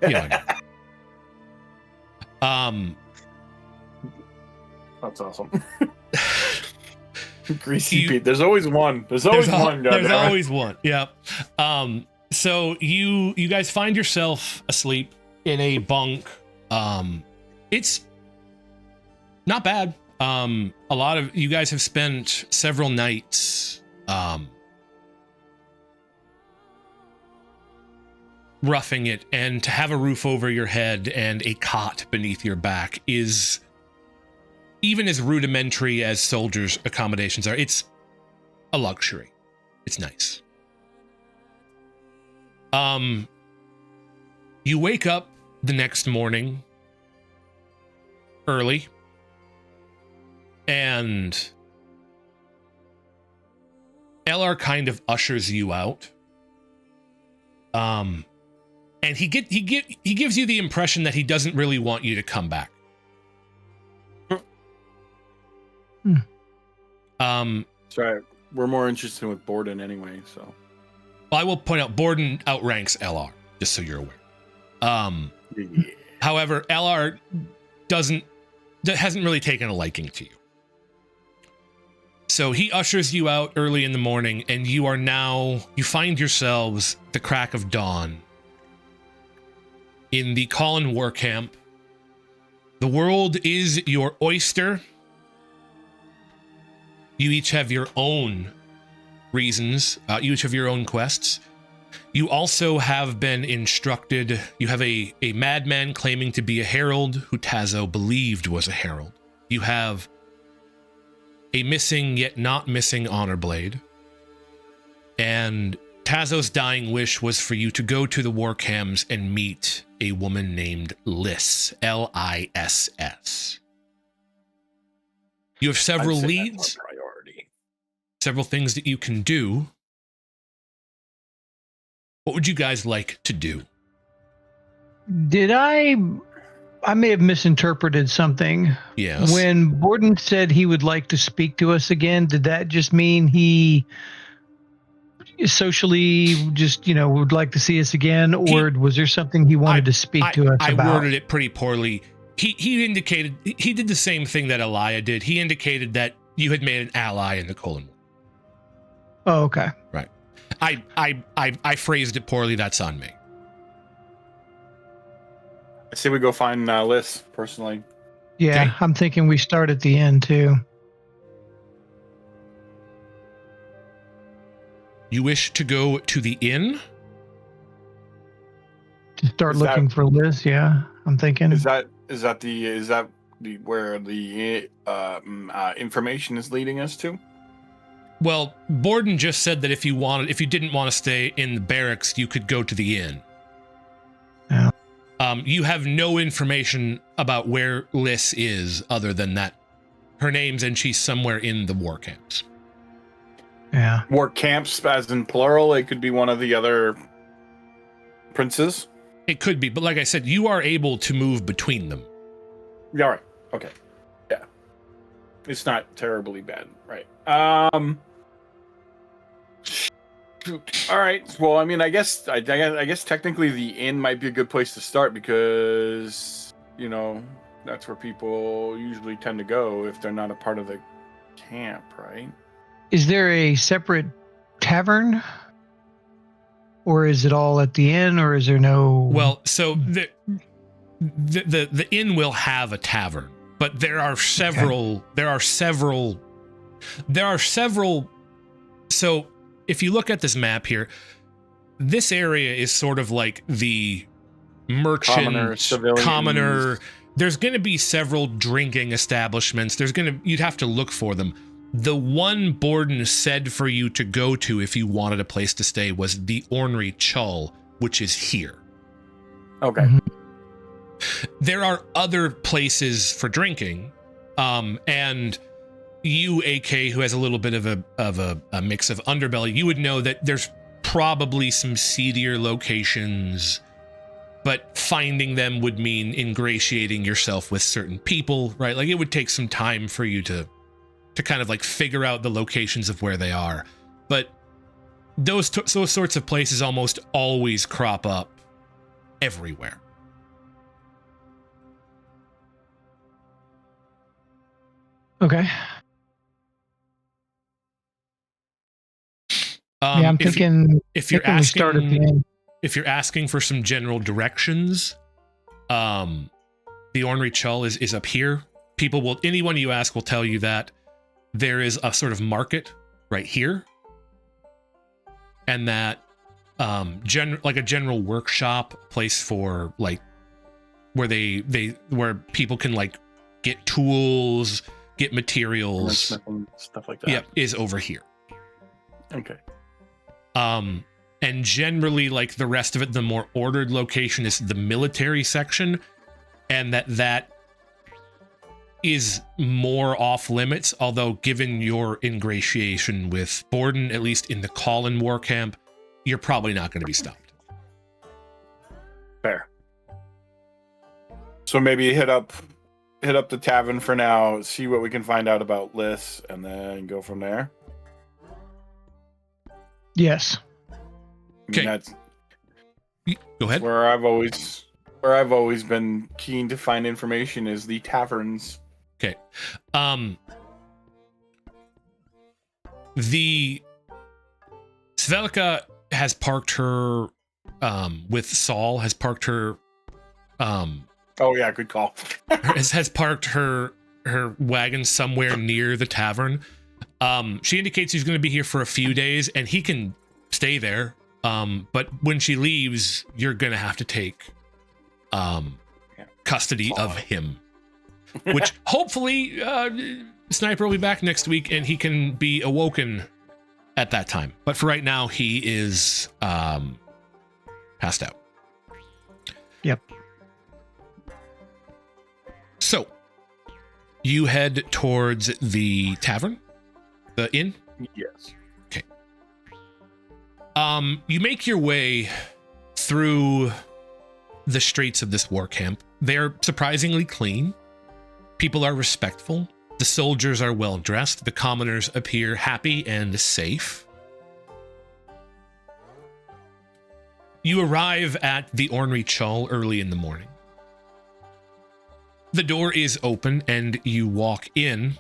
That's awesome. Greasy Pete. There's always one. There's always one. There's always one. Yeah. So you guys find yourself asleep in a bunk. It's not bad. A lot of you guys have spent several nights roughing it, and to have a roof over your head and a cot beneath your back is, even as rudimentary as soldiers' accommodations are, it's a luxury. It's nice. You wake up the next morning early, and LR kind of ushers you out. And he gives you the impression that he doesn't really want you to come back. That's right. We're more interested with Borden anyway, so. Well, I will point out Borden outranks LR, just so you're aware. Yeah. However, LR hasn't really taken a liking to you. So he ushers you out early in the morning, and you find yourselves the crack of dawn in the Colin War Camp. The world is your oyster. You each have your own reasons. You each have your own quests. You also have been instructed. You have a madman claiming to be a herald who Tazo believed was a herald. You have a missing yet not missing honor blade. And Tazo's dying wish was for you to go to the Warcamps and meet a woman named Liss, Liss. You have several leads, several things that you can do. What would you guys like to do? Did I may have misinterpreted something. Yes. When Borden said he would like to speak to us again, did that just mean he socially just, would like to see us again, or was there something he wanted to speak to us about? I worded it pretty poorly. He indicated he did the same thing that Elia did. He indicated that you had made an ally in the Colon War. Oh, okay. Right. I phrased it poorly. That's on me. I say we go find Liss, personally. Yeah, Okay. I'm thinking we start at the end, too. You wish to go to the inn? To start looking for Liz, yeah, I'm thinking. Is that the where the information is leading us to? Well, Borden just said that if you didn't want to stay in the barracks, you could go to the inn. Yeah. You have no information about where Liss is other than that her name's and she's somewhere in the war camps. Yeah. War camps, as in plural. It could be one of the other princes. It could be, but like I said, you are able to move between them. Yeah, right. Okay. Yeah. It's not terribly bad, right? Shoot. All right. Well, I mean, I guess technically the inn might be a good place to start because that's where people usually tend to go if they're not a part of the camp, right? Is there a separate tavern? Or is it all at the inn, or is there no... Well, so the inn will have a tavern, but there are several. Okay. There are several. So if you look at this map here, this area is sort of like the merchant, commoner. There's going to be several drinking establishments. You'd have to look for them. The one Borden said for you to go to if you wanted a place to stay was the Ornery Chull, which is here. Okay. Mm-hmm. There are other places for drinking, and you, AK, who has a little bit of a mix of underbelly, you would know that there's probably some seedier locations, but finding them would mean ingratiating yourself with certain people, right? Like it would take some time for you to kind of like figure out the locations of where they are. But those sorts of places almost always crop up everywhere. Okay. Yeah, I'm thinking if you're asking, start at the end. If you're asking for some general directions, the Ornery Chull is up here. Anyone you ask will tell you that there is a sort of market right here, and that like a general workshop place for like where people can like get tools, get materials, stuff like that. Yep, is over here. Okay. And generally, like the rest of it, the more ordered location is the military section, and that is more off limits, although given your ingratiation with Borden, at least in the Colin War Camp, you're probably not going to be stopped. Fair. So maybe hit up the tavern for now, see what we can find out about Liss, and then go from there. Yes. Okay. That's Go ahead. where I've always been keen to find information is the taverns. Okay. The Svelka has parked her with Saul has parked her Oh yeah, good call. has parked her wagon somewhere near the tavern. She indicates he's going to be here for a few days and he can stay there. But when she leaves, you're going to have to take custody of him, which hopefully Sniper will be back next week and he can be awoken at that time. But for right now, he is passed out. Yep. So you head towards the tavern, the inn. Yes. Okay. You make your way through the streets of this war camp. They're surprisingly clean. People are respectful. The soldiers are well dressed. The commoners appear happy and safe. You arrive at the Ornery Chul early in the morning. The door is open and you walk in.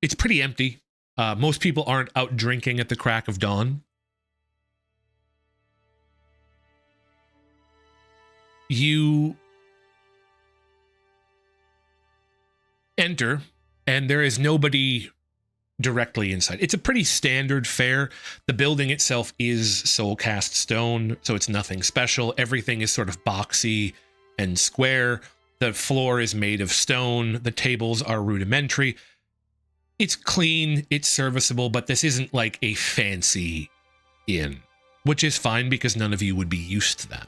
It's pretty empty. Most people aren't out drinking at the crack of dawn. You enter and there is nobody directly inside. It's a pretty standard fare. The building itself is soul cast stone, so it's nothing special. Everything is sort of boxy and square. The floor is made of stone. The tables are rudimentary. It's clean, it's serviceable, but this isn't like a fancy inn, which is fine because none of you would be used to that.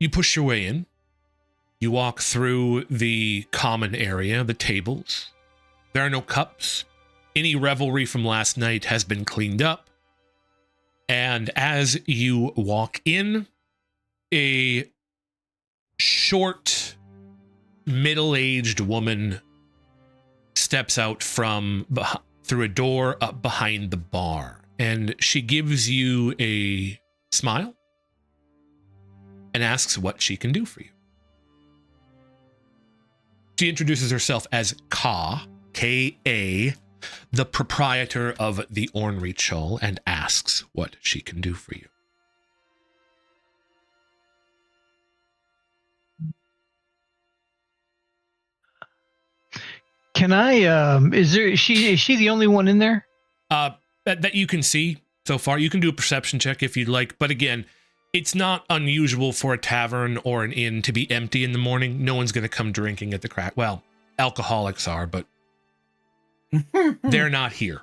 You push your way in. You walk through the common area, the tables. There are no cups. Any revelry from last night has been cleaned up. And as you walk in, a short, middle-aged woman steps out from through a door up behind the bar. And she gives you a smile and asks what she can do for you. She introduces herself as Ka, K-A, the proprietor of the Ornery Chul, and asks what she can do for you. Can I, is she the only one in there? That you can see so far. You can do a perception check if you'd like, but again, it's not unusual for a tavern or an inn to be empty in the morning. No one's going to come drinking at the crack. Well, alcoholics are, but they're not here.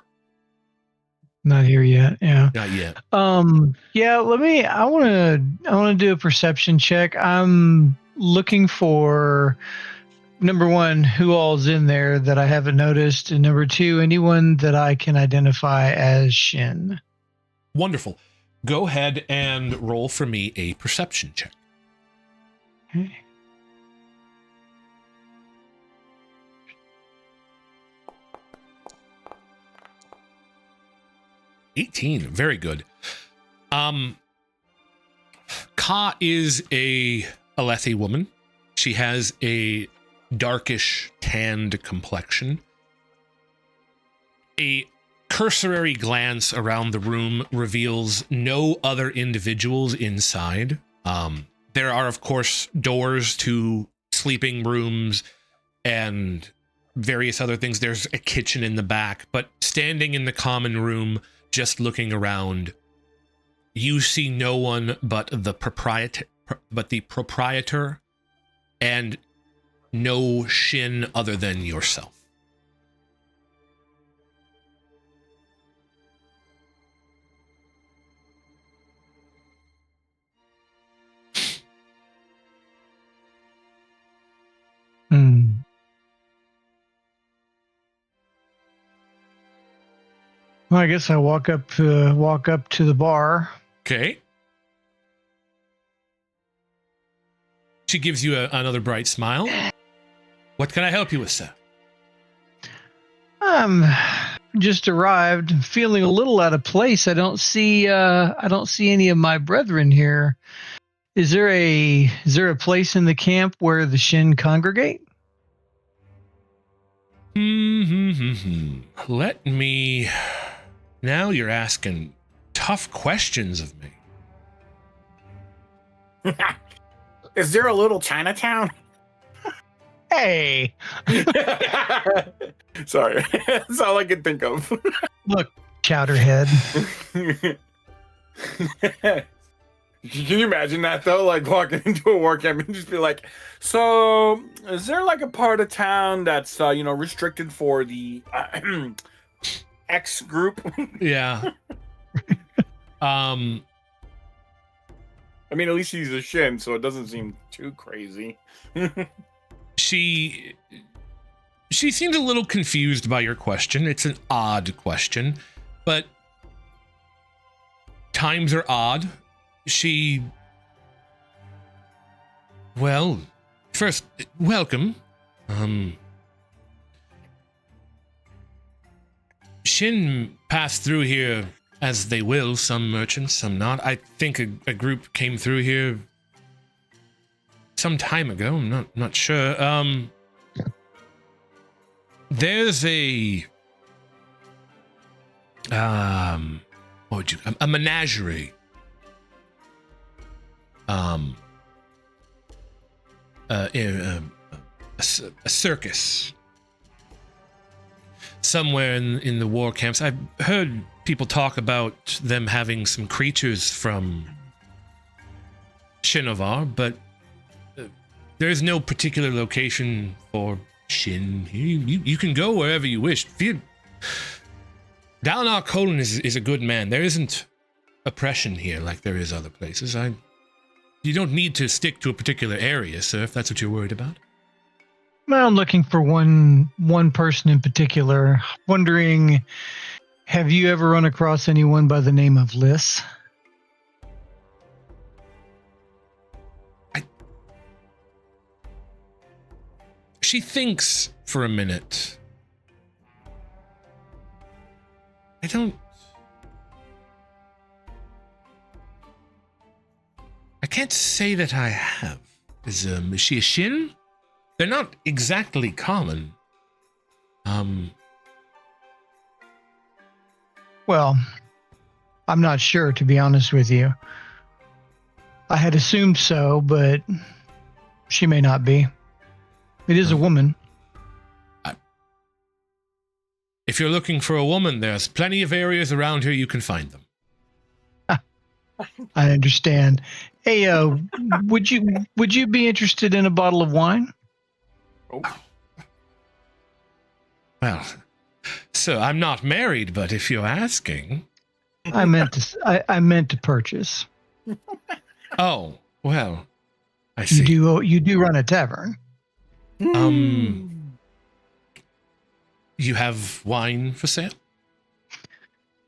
Not here yet. Yeah. Not yet. Yeah, I want to do a perception check. I'm looking for, number one, who all's in there that I haven't noticed, and number two, anyone that I can identify as Shin. Wonderful. Go ahead and roll for me a perception check. Okay. $18. Very good. Ka is a Alethi woman. She has a darkish tanned complexion. A cursory glance around the room reveals no other individuals inside. There are, of course, doors to sleeping rooms and various other things. There's a kitchen in the back, but standing in the common room, just looking around, you see no one but the proprietor and no Shin other than yourself. Well, I guess I walk up to the bar. Okay. She gives you another bright smile. What can I help you with, sir? Just arrived, feeling a little out of place. I don't see any of my brethren here. Is there a place in the camp where the Shin congregate? Let me. Now you're asking tough questions of me. Is there a little Chinatown? Hey, Sorry, that's all I can think of. look, Chowderhead. Can you imagine that though? Like walking into a war camp and just be like, "So, is there like a part of town that's restricted for the X group?" Yeah. I mean, at least he's a Shin, so it doesn't seem too crazy. She seemed a little confused by your question. It's an odd question, but times are odd. Well, first, welcome. Shin passed through here as they will, some merchants, some not. I think a group came through here some time ago. I'm not sure. There's a menagerie. A circus somewhere in the war camps. I've heard people talk about them having some creatures from Shinovar, but there's no particular location for Shin. You can go wherever you wish. Dalinar Colin is a good man. There isn't oppression here like there is other places. You don't need to stick to a particular area, sir, if that's what you're worried about. Well, I'm looking for one person in particular. Wondering, have you ever run across anyone by the name of Liss? She thinks for a minute. I can't say that I have. Is she a Shin? They're not exactly common. Well, I'm not sure, to be honest with you. I had assumed so, but she may not be. It is a woman. If you're looking for a woman, there's plenty of areas around here you can find them. I understand. Hey, would you be interested in a bottle of wine? Oh. Well, so I'm not married, but if you're asking, I meant to purchase. Oh, well, I see. You do run a tavern. You have wine for sale?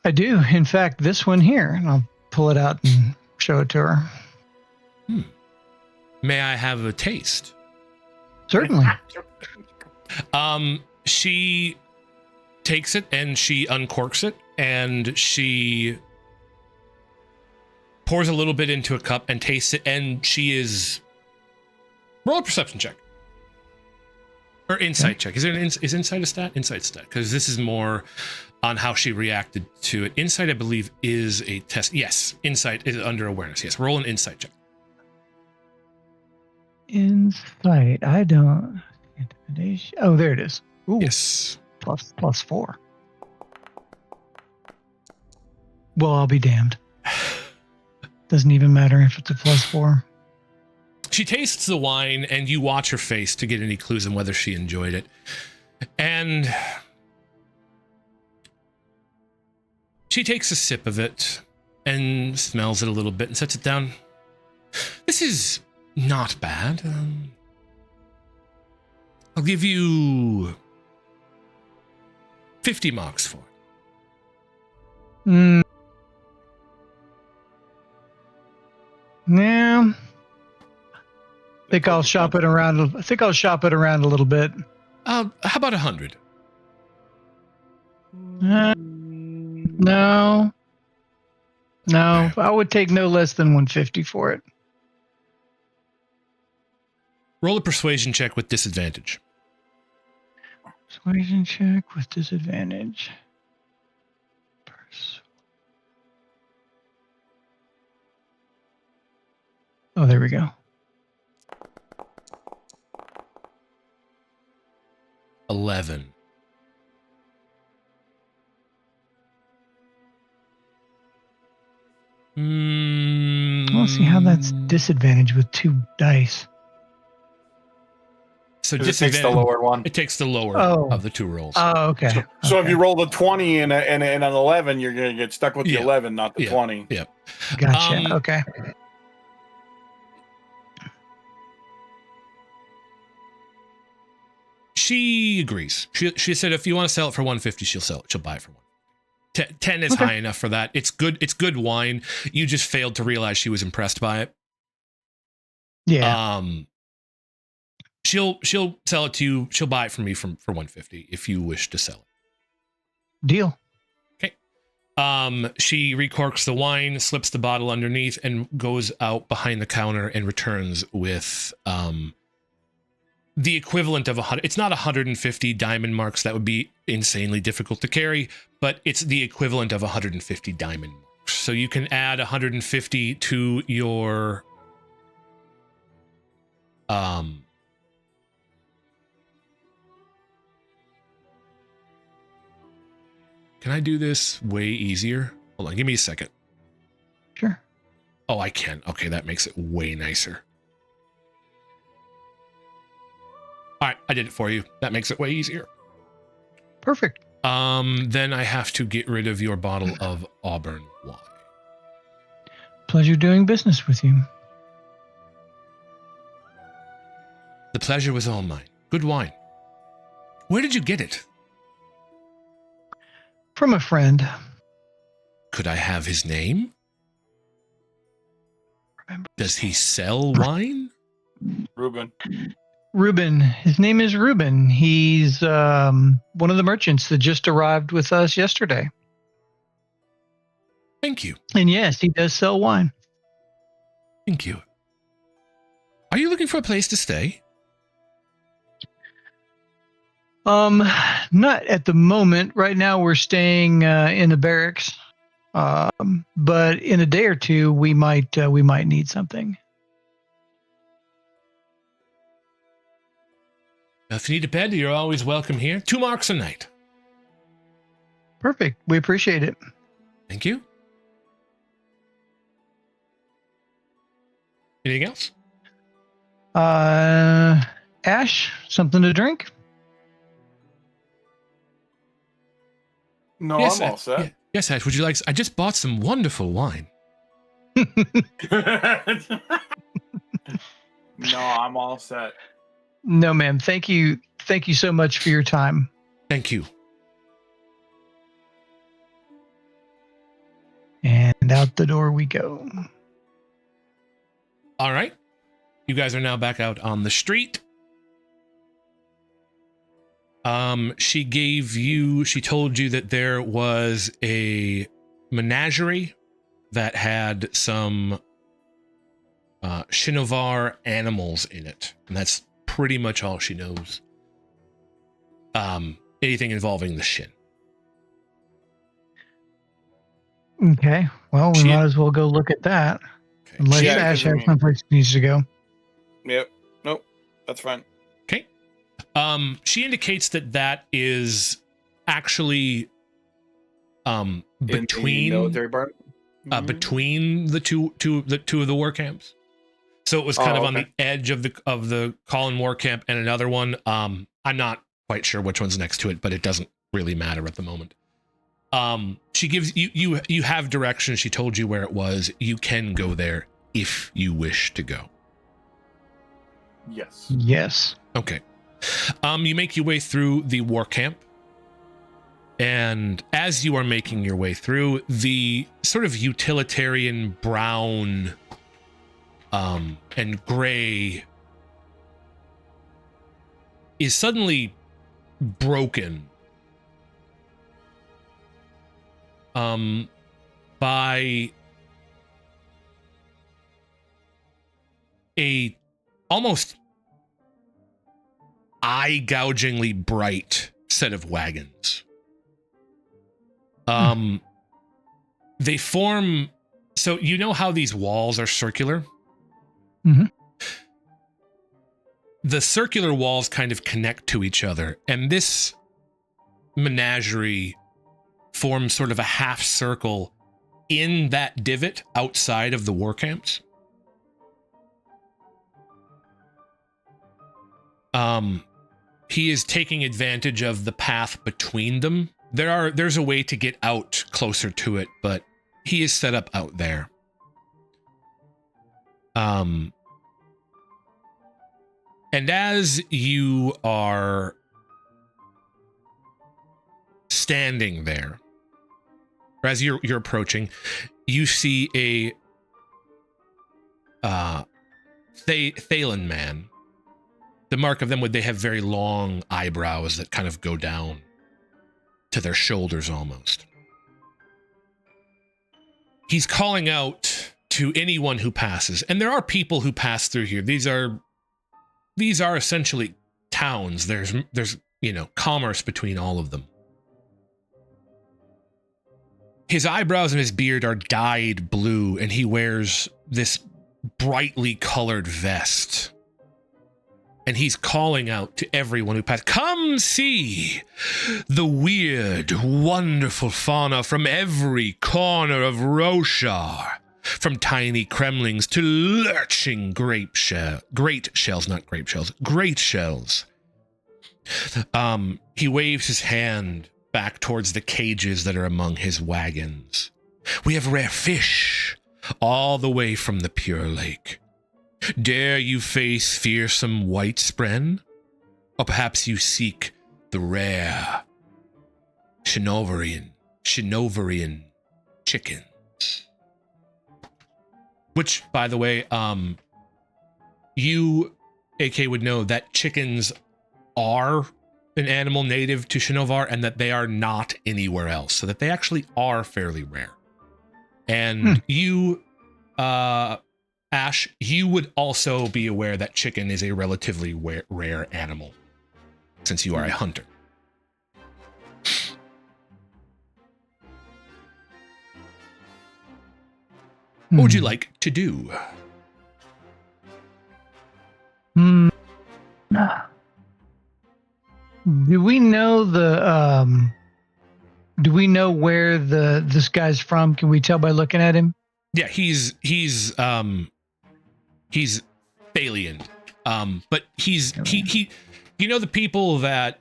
I do. In fact, this one here, and I'll pull it out and show it to her. May I have a taste? Certainly. She takes it and she uncorks it and she pours a little bit into a cup and tastes it, and she is... Roll a perception check. Or insight check. Is insight a stat? Insight stat. Because this is more on how she reacted to it. Insight, I believe, is a test. Yes, insight is under awareness. Yes, roll an insight check. Insight. I don't... Intimidation. Oh, there it is. Ooh. Yes. Plus 4. Well, I'll be damned. Doesn't even matter if it's a plus 4. She tastes the wine, and you watch her face to get any clues on whether she enjoyed it. And she takes a sip of it and smells it a little bit and sets it down. This is not bad. I'll give you 50 marks for it. Yeah. I think I'll shop it around a little bit. How about 100? No. I would take no less than 150 for it. Roll a persuasion check with disadvantage. Persuasion check with disadvantage. Oh, there we go. 11. Let's see how that's disadvantage with 2 dice. So It takes the lower one. It takes the lower of the 2 rolls. Oh, okay. So if you roll the 20 and an 11, you're going to get stuck with the 11, not the 20. Yeah. Gotcha. Okay. She agrees. She said if you want to sell it for 150, she'll sell it. She'll buy it for 150. 10 is high enough for that. It's good. It's good wine. You just failed to realize she was impressed by it. Yeah. She'll sell it to you. She'll buy it from me for 150 if you wish to sell it. Deal. Okay. She recorks the wine, slips the bottle underneath, and goes out behind the counter and returns with the equivalent of it's not 150 diamond marks. That would be insanely difficult to carry, but it's the equivalent of 150 diamond marks. So you can add 150 to your Can I do this way easier? Hold on, give me a second. Sure. Oh, I can. Okay, that makes it way nicer. All right, I did it for you. That makes it way easier. Perfect. Then I have to get rid of your bottle of Auburn wine. Pleasure doing business with you. The pleasure was all mine. Good wine. Where did you get it? From a friend. Could I have his name? Does he sell wine? Ruben. His name is Ruben. He's one of the merchants that just arrived with us yesterday. Thank you. And yes, he does sell wine. Thank you. Are you looking for a place to stay? Not at the moment. Right now we're staying in the barracks. But in a day or two we might need something. If you need a bed, you're always welcome here. 2 marks a night. Perfect. We appreciate it. Thank you. Anything else? Ash, something to drink? No, Yes, I'm all set. Yes, Ash, would you like... I just bought some wonderful wine. No, I'm all set. No, ma'am. Thank you. Thank you so much for your time. Thank you. And out the door we go. All right. You guys are now back out on the street. She told you that there was a menagerie that had some Shinovar animals in it. And that's pretty much all she knows. Anything involving the Shin. Okay. Well, we might as well go look at that. Okay. Unless Ash has someplace he needs to go. Yep. Nope. That's fine. Okay. She indicates that is actually between the military part? Between the two of the war camps. So it was kind of on the edge of the Colin war camp and another one. I'm not quite sure which one's next to it, but it doesn't really matter at the moment. She gives you have directions. She told you where it was. You can go there if you wish to go. Yes. Yes. Okay. You make your way through the war camp. And as you are making your way through, the sort of utilitarian brown and gray is suddenly broken by a almost eye-gougingly bright set of wagons. They form, so you know how these walls are circular? Mm-hmm. The circular walls kind of connect to each other, and this menagerie forms sort of a half circle in that divot outside of the war camps. He is taking advantage of the path between them. There's a way to get out closer to it, but he is set up out there. And as you are standing there, or as you're approaching, you see a Thalen man. The mark of them would they have very long eyebrows that kind of go down to their shoulders almost. He's calling out to anyone who passes, and there are people who pass through here. These are essentially towns. There's commerce between all of them. His eyebrows and his beard are dyed blue, and he wears this brightly colored vest. And he's calling out to everyone who passes, "Come see the weird, wonderful fauna from every corner of Roshar, from tiny cremlings to lurching great shells. He waves his hand back towards the cages that are among his wagons. We have rare fish, all the way from the Pure Lake. Dare you face fearsome white spren? Or perhaps you seek the rare Shinovarian chickens. Which, by the way, you, AK, would know that chickens are an animal native to Shinovar and that they are not anywhere else. So that they actually are fairly rare. And you, Ash, you would also be aware that chicken is a relatively rare animal, since you are a hunter. What would you like to do? Do we know do we know where this guy's from? Can we tell by looking at him? Yeah, he's Thalian. But he you know the people that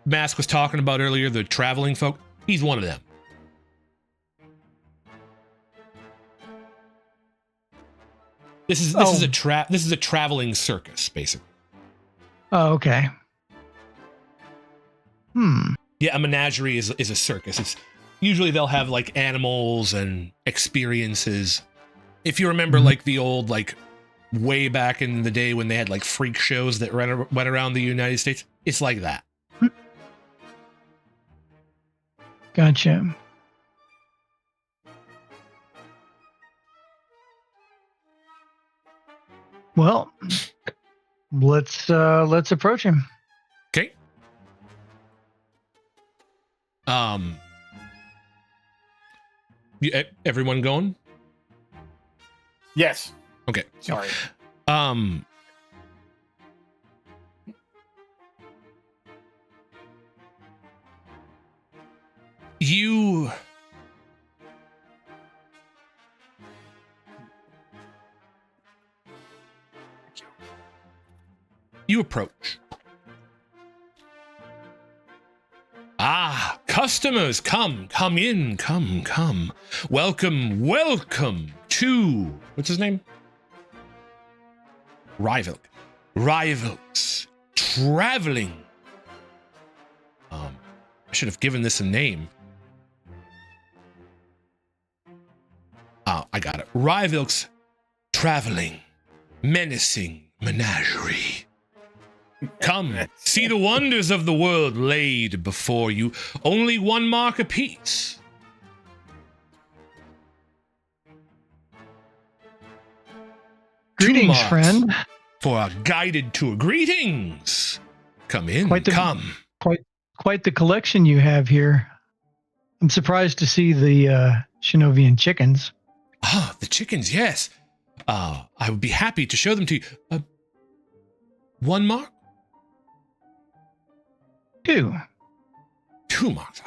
Mask was talking about earlier, the traveling folk? He's one of them. This is a traveling circus, basically. Oh, okay. Yeah, a menagerie is a circus. It's usually they'll have like animals and experiences. If you remember like the old way back in the day when they had like freak shows that went around the United States, it's like that. Gotcha. Well, let's approach him. Okay. Everyone going? Yes. Okay. Sorry. You approach. Ah, customers, come in, come. Welcome to, what's his name? Rivalks traveling. I should have given this a name. I got it. Rivalks traveling, menacing menagerie. Come, see the wonders of the world laid before you. Only one mark apiece. Greetings, friend. For a guided tour. Greetings. Come in. Quite the- Come. Quite the collection you have here. I'm surprised to see the Shinovian chickens. Ah, the chickens, yes. I would be happy to show them to you. One mark? 2. 2 marks.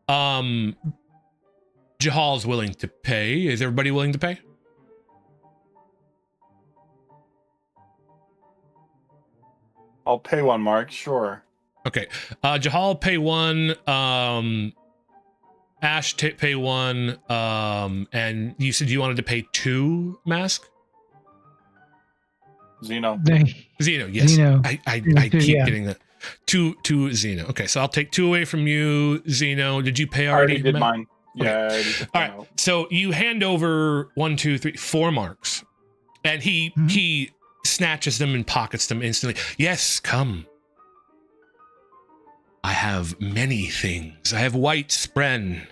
Oh. Jahal's willing to pay. Is everybody willing to pay? I'll pay 1 mark, sure. Okay. Jahal, pay 1. Ash, pay 1. And you said you wanted to pay 2, Mask? Zeno. Zeno, yes. Zeno. I Two, keep yeah. getting that. 2 Zeno. Okay, so I'll take 2 away from you, Zeno. Did you pay I already did Matt? mine. Okay. Yeah. I already did All mine right. out. So you hand over 1, 2, 3, 4 marks, and he snatches them and pockets them instantly. Yes, come. I have many things. I have white spren.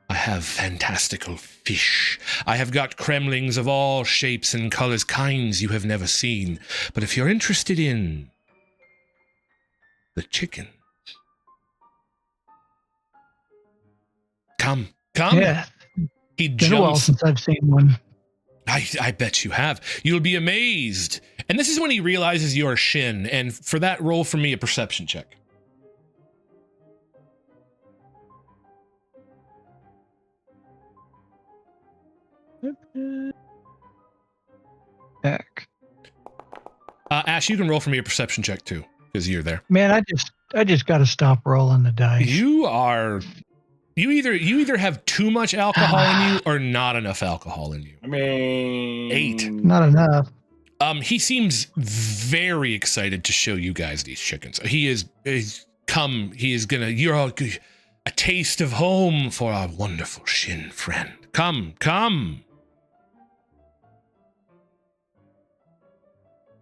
I have fantastical fish. I have got cremlings of all shapes and colors, kinds you have never seen. But if you're interested in the chicken, come. Yeah. He Been a while jumps. since I've seen one. I bet you have. You'll be amazed. And this is when he realizes you're Shin. And for that, roll for me a perception check. Heck. Ash, you can roll for me a perception check too, because you're there. Man, I just got to stop rolling the dice. You either have too much alcohol in you or not enough alcohol in you. I mean, 8. Not enough. He seems very excited to show you guys these chickens. You're all a taste of home for our wonderful Shin friend. Come.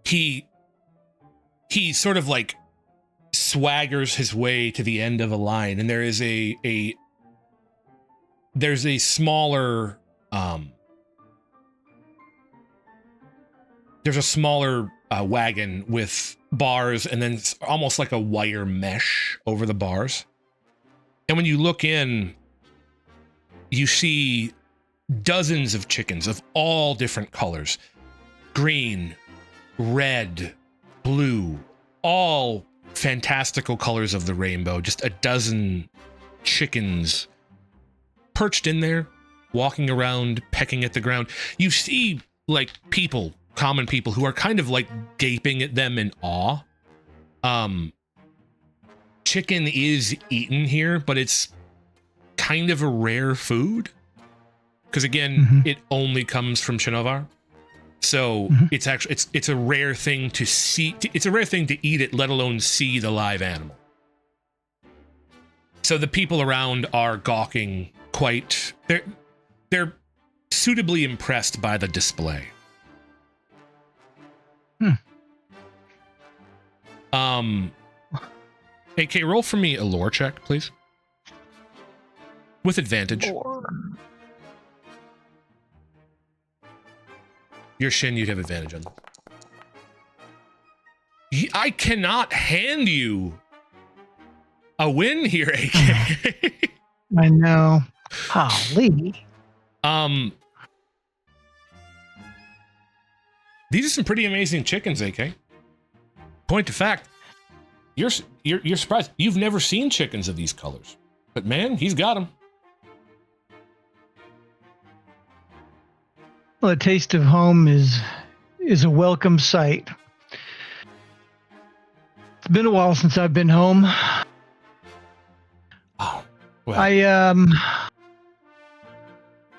He sort of like swaggers his way to the end of a line, and there is there's a smaller wagon with bars, and then it's almost like a wire mesh over the bars. And when you look in, you see dozens of chickens of all different colors. Green, red, blue, all fantastical colors of the rainbow. Just a dozen chickens perched in there, walking around, pecking at the ground. You see, like, common people who are kind of like gaping at them in awe. Chicken is eaten here, but it's kind of a rare food. Because again, it only comes from Shinovar. So it's actually it's a rare thing to see. It's a rare thing to eat it, let alone see the live animal. So the people around are gawking quite. They're suitably impressed by the display. AK, roll for me a lore check, please. With advantage. Your Shin, you'd have advantage on them. I cannot hand you a win here, AK. I know. Golly. These are some pretty amazing chickens, AK. Point of fact, you're surprised. You've never seen chickens of these colors. But man, he's got them. Well, a taste of home is a welcome sight. It's been a while since I've been home. Oh, well. I'm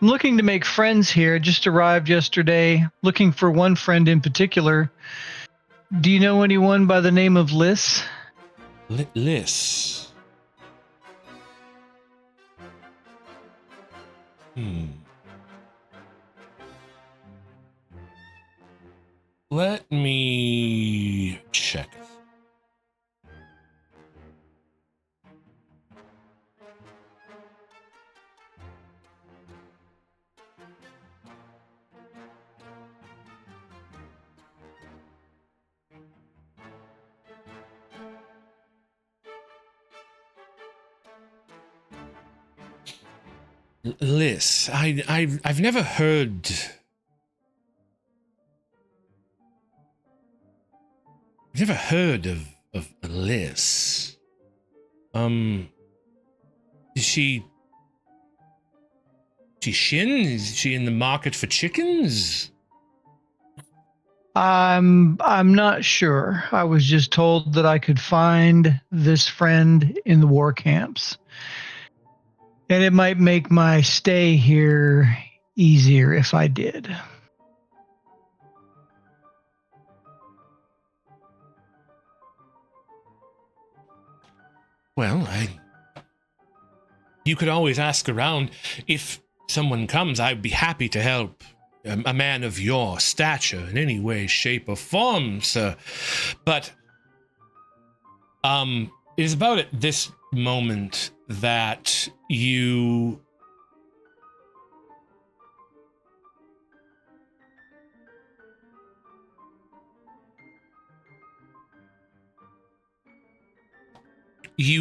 looking to make friends here. Just arrived yesterday, looking for one friend in particular. Do you know anyone by the name of Liz? Liz. Let me check. Liz, I've never heard. I've never heard of Liz. Is she Shin? Is she in the market for chickens? I'm not sure. I was just told that I could find this friend in the war camps. And it might make my stay here easier if I did. Well, you could always ask around. If someone comes, I'd be happy to help. A man of your stature in any way, shape, or form, sir. But it is about at this moment that you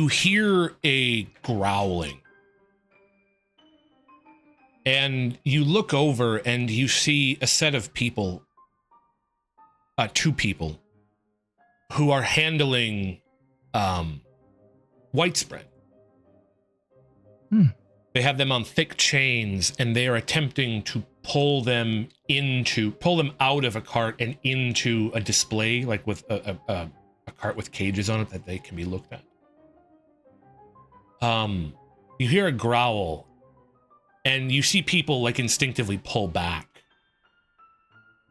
hear a growling. And you look over and you see a set of people, two people, who are handling white spread. They have them on thick chains, and they are attempting to pull them out of a cart and into a display, like with a cart with cages on it that they can be looked at. You hear a growl. And you see people like instinctively pull back.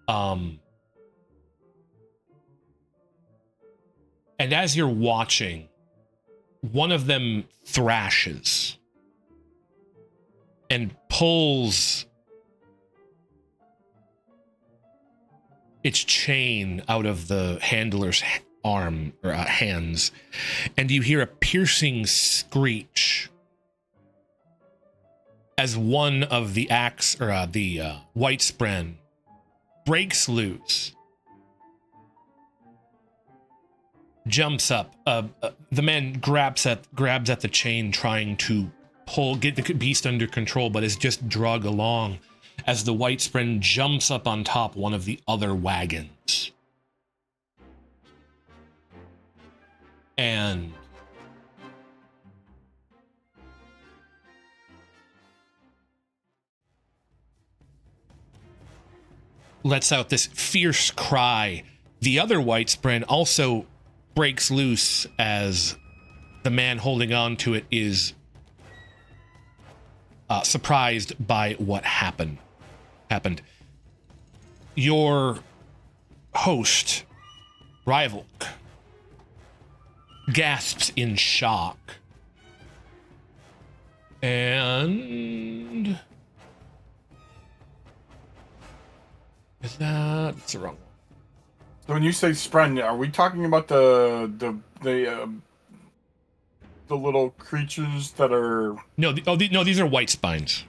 And as you're watching, one of them thrashes and pulls its chain out of the handler's arm or hands, and you hear a piercing screech as one of the axe or the white spren breaks loose, jumps up. The man grabs at the chain, trying to get the beast under control, but is just drug along as the white spren jumps up on top one of the other wagons. And lets out this fierce cry. The other white spren also breaks loose as the man holding on to it is surprised by what happened. Your host, Rivalk, gasps in shock. And that's the wrong one. So when you say spren, are we talking about the little creatures that are No, these are white spines.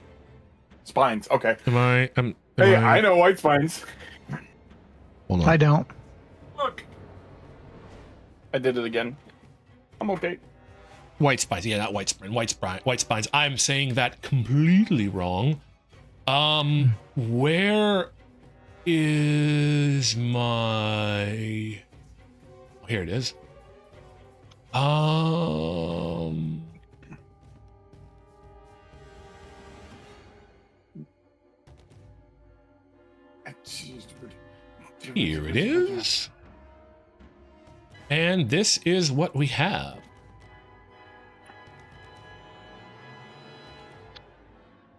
Spines? Okay. I know white spines. Hold on. I don't. Look, I did it again. I'm okay. White spines, yeah, not white spine. White spines. I'm saying that completely wrong. Where is my? Oh, here it is. Here it is. And this is what we have.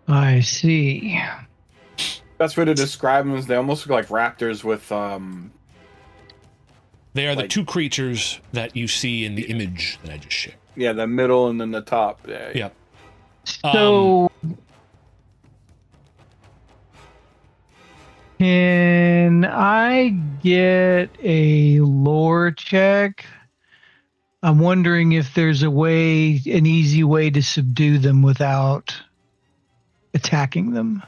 I see. Best way to describe them is they almost look like raptors with They are the two creatures that you see in the image that I just shared. Yeah, the middle and then the top. Yeah. Yep. So, can I get a lore check? I'm wondering if there's an easy way to subdue them without attacking them.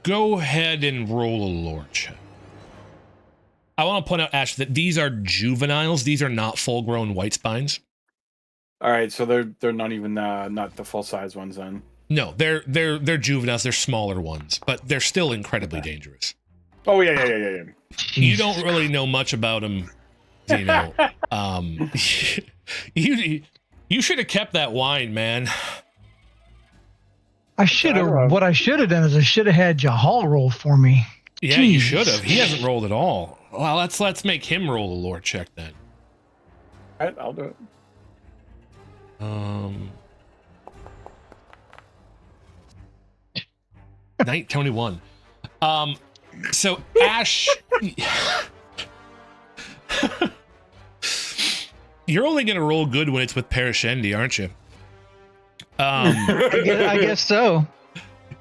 Go ahead and roll a lore check. I want to point out, Ash, that these are juveniles. These are not full-grown white spines. All right, so they're not even not the full size ones then. No, they're juveniles. They're smaller ones, but they're still incredibly dangerous. Oh yeah. You don't really know much about them, Zeno. You should have kept that wine, man. I should have. What I should have done is I should have had Jahal roll for me. Yeah, Jeez. you should have. He hasn't rolled at all. Well, let's make him roll a lore check then. All right, I'll do it. 21. So Ash, you're only gonna roll good when it's with Parashendi, aren't you? I guess so.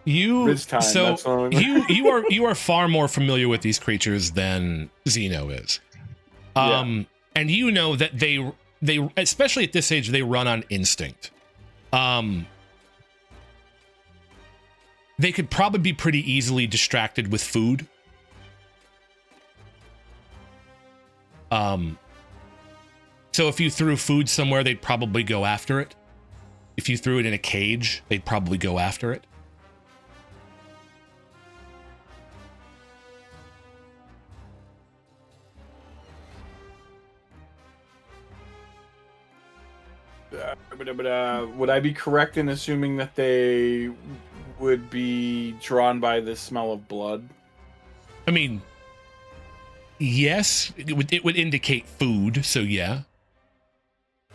You are far more familiar with these creatures than Zeno is. And you know that they especially at this age, they run on instinct. They could probably be pretty easily distracted with food. So if you threw food somewhere, they'd probably go after it. If you threw it in a cage, they'd probably go after it. Would I be correct in assuming that they would be drawn by the smell of blood? I mean, yes, it would indicate food, so yeah.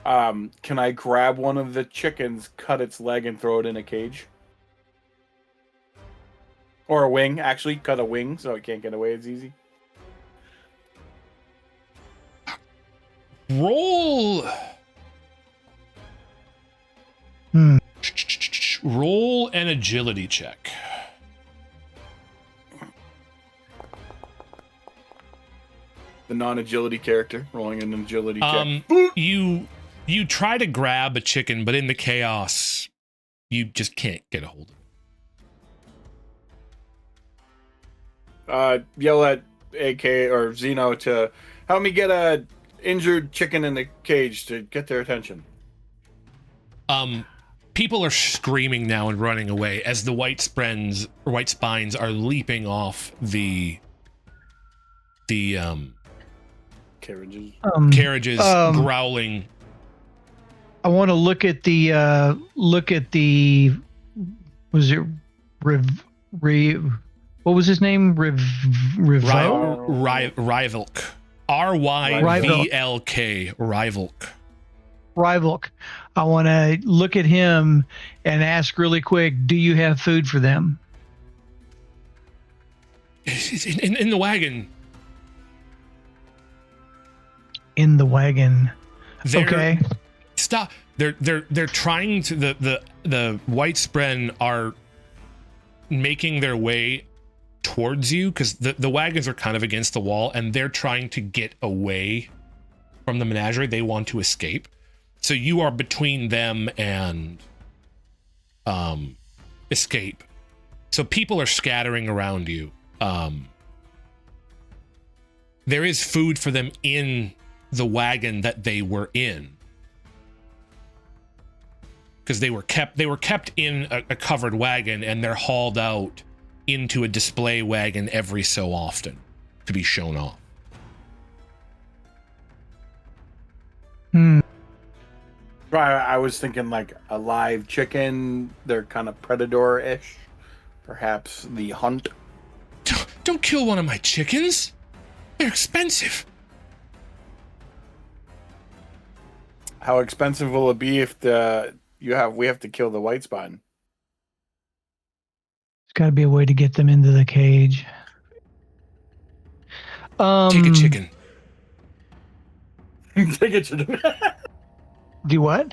Can I grab one of the chickens, cut its leg, and throw it in a cage? Or a wing, actually. Cut a wing so it can't get away as easy. Roll... Roll an agility check. The non-agility character rolling an agility check. You try to grab a chicken, but in the chaos, you just can't get a hold of it. Yell at AK or Zeno to help me get a injured chicken in the cage to get their attention. People are screaming now and running away as the white spines are leaping off the carriages, growling. I want to look at the was it what was his name? Ryvilk. RYVLK. Ryvilk. I want to look at him and ask really quick, do you have food for them? In the wagon. In the wagon. Okay. Stop. They're trying to the white spren are making their way towards you because the wagons are kind of against the wall and they're trying to get away from the menagerie. They want to escape. So you are between them and escape. So people are scattering around you. There is food for them in the wagon that they were in. Because they were kept in a covered wagon and they're hauled out into a display wagon every so often to be shown off. I was thinking like a live chicken. They're kind of predator-ish. Perhaps the hunt. Don't kill one of my chickens. They're expensive. How expensive will it be if we have to kill the white spine? There's got to be a way to get them into the cage. Take a chicken. Take a chicken. Do what?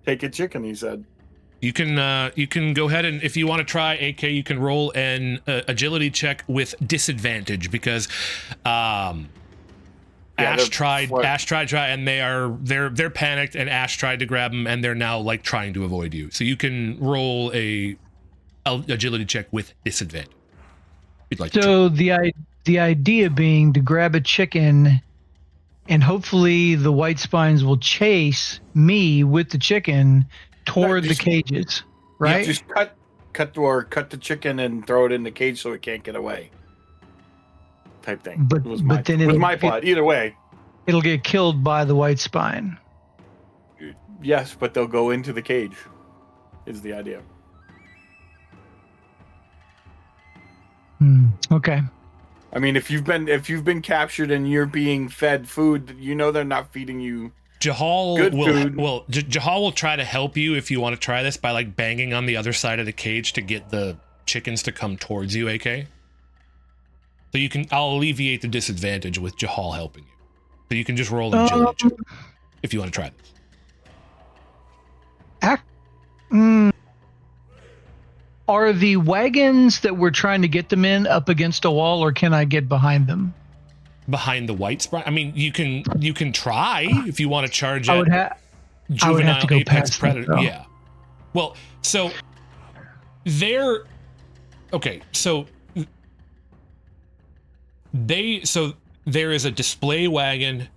Take a chicken, he said. You can go ahead and if you want to try AK, you can roll an agility check with disadvantage because Ash tried and they're panicked and Ash tried to grab them and they're now like trying to avoid you. So you can roll a agility check with disadvantage. If you'd like so the idea being to grab a chicken and hopefully the white spines will chase me with the chicken toward the cages, right? Just cut the chicken and throw it in the cage so it can't get away. Type thing. But then with my plot. Either way, it'll get killed by the white spine. Yes, but they'll go into the cage. Is the idea. Okay. I mean, if you've been captured and you're being fed food, you know they're not feeding you Jahal good food. Jahal will try to help you if you want to try this by like banging on the other side of the cage to get the chickens to come towards you, AK. So I'll alleviate the disadvantage with Jahal helping you. So you can just roll an agility check if you want to try this. Are the wagons that we're trying to get them in up against a wall, or can I get behind them? Behind the white spine? I mean, you can try if you want to charge at juvenile apex predator. Yeah. Well, so there is a display wagon,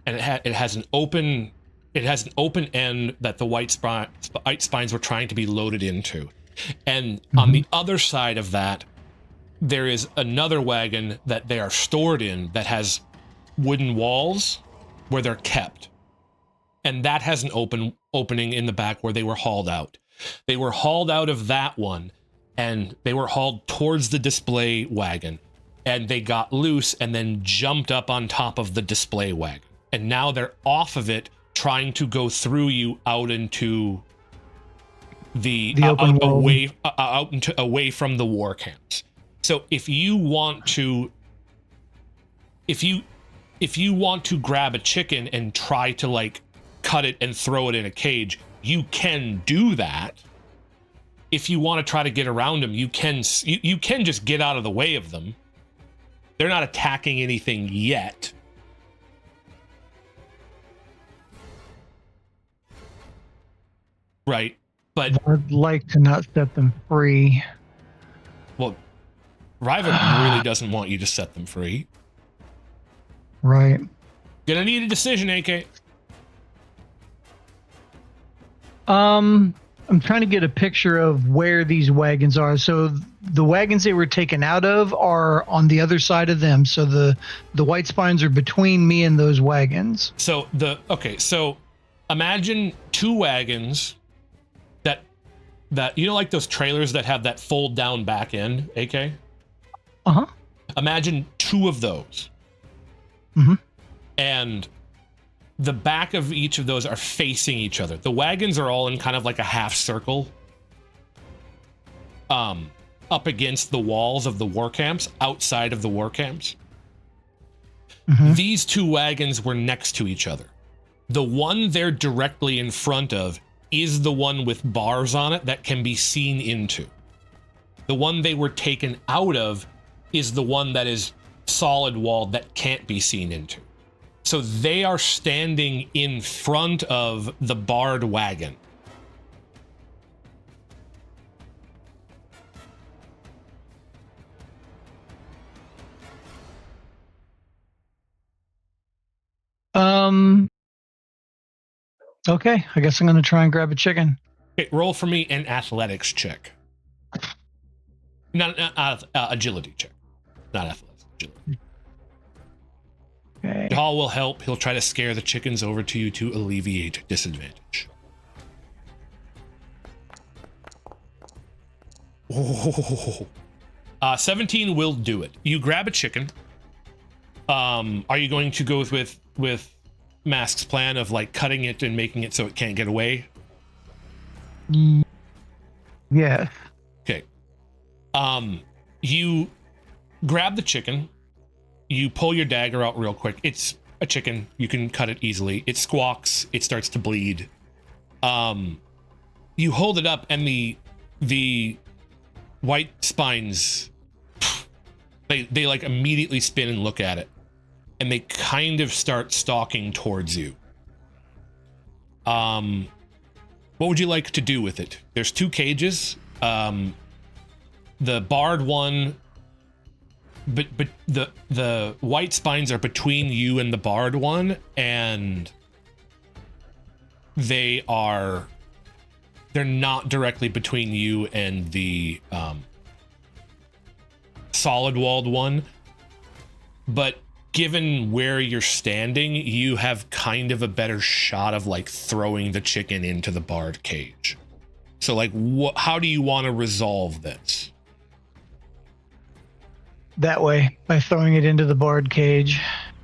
and it has an open end that the white spines were trying to be loaded into. And on the other side of that, there is another wagon that they are stored in that has wooden walls where they're kept. And that has an opening in the back where they were hauled out. They were hauled out of that one, and they were hauled towards the display wagon. And they got loose and then jumped up on top of the display wagon. And now they're off of it, trying to go through you out into the open away from the war camps. So if you want to grab a chicken and try to like cut it and throw it in a cage, you can do that. If you want to try to get around them, you can just get out of the way of them. They're not attacking anything yet. Right. But I'd like to not set them free. Well, Riva really doesn't want you to set them free. Right. Gonna need a decision, AK. I'm trying to get a picture of where these wagons are. So the wagons they were taken out of are on the other side of them. So the white spines are between me and those wagons. So imagine two wagons that you know, like those trailers that have that fold down back end, AK? Uh-huh. Imagine two of those. Mm-hmm. And the back of each of those are facing each other. The wagons are all in kind of like a half circle, up against the walls of the war camps, outside of the war camps. Mm-hmm. These two wagons were next to each other. The one they're directly in front of is the one with bars on it that can be seen into. The one they were taken out of is the one that is solid walled that can't be seen into. So they are standing in front of the barred wagon. Okay, I guess I'm going to try and grab a chicken. Okay, roll for me an athletics check. Not agility check. Not athletics, agility. Okay. Jahal will help. He'll try to scare the chickens over to you to alleviate disadvantage. Oh. 17 will do it. You grab a chicken. Are you going to go with Mask's plan of like cutting it and making it so it can't get away? Yeah. Okay. You grab the chicken. You pull your dagger out real quick. It's a chicken. You can cut it easily. It squawks. It starts to bleed. You hold it up, and the white spines, they like immediately spin and look at it, and they kind of start stalking towards you. What would you like to do with it? There's two cages. The barred one but the white spines are between you and the barred one, and they're not directly between you and the solid walled one, but given where you're standing, you have kind of a better shot of like throwing the chicken into the barred cage. So like, how do you want to resolve this? That way, by throwing it into the barred cage.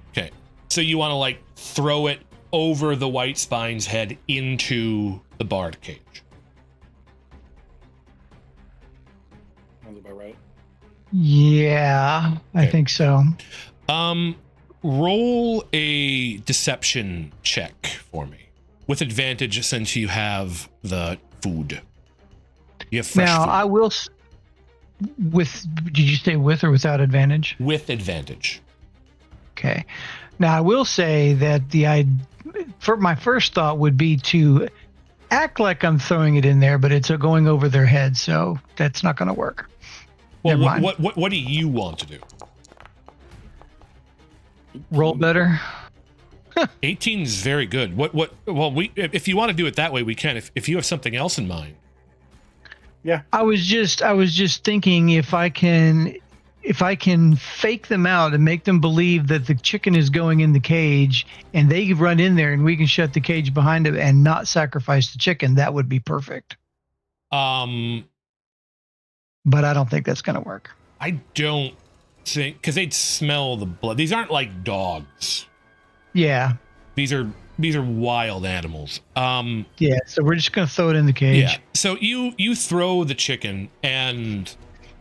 Okay, so you want to like throw it over the white spine's head into the barred cage. Sounds about right. Yeah, I think so. Roll a deception check for me with advantage since you have the food. You have fresh Now, food. I will. Did you say with or without advantage? With advantage. Okay. Now, I will say that for my first thought would be to act like I'm throwing it in there, but it's going over their head, so that's not going to work. Well, Never mind. what do you want to do? Roll better. 18 is very good. If you want to do it that way, we can. If you have something else in mind. Yeah. I was just thinking if I can fake them out and make them believe that the chicken is going in the cage and they run in there and we can shut the cage behind them and not sacrifice the chicken, that would be perfect. But I don't think that's going to work. I don't think, because they'd smell the blood. These aren't like dogs. Yeah. These are wild animals. Yeah, so we're just going to throw it in the cage. Yeah. So you throw the chicken and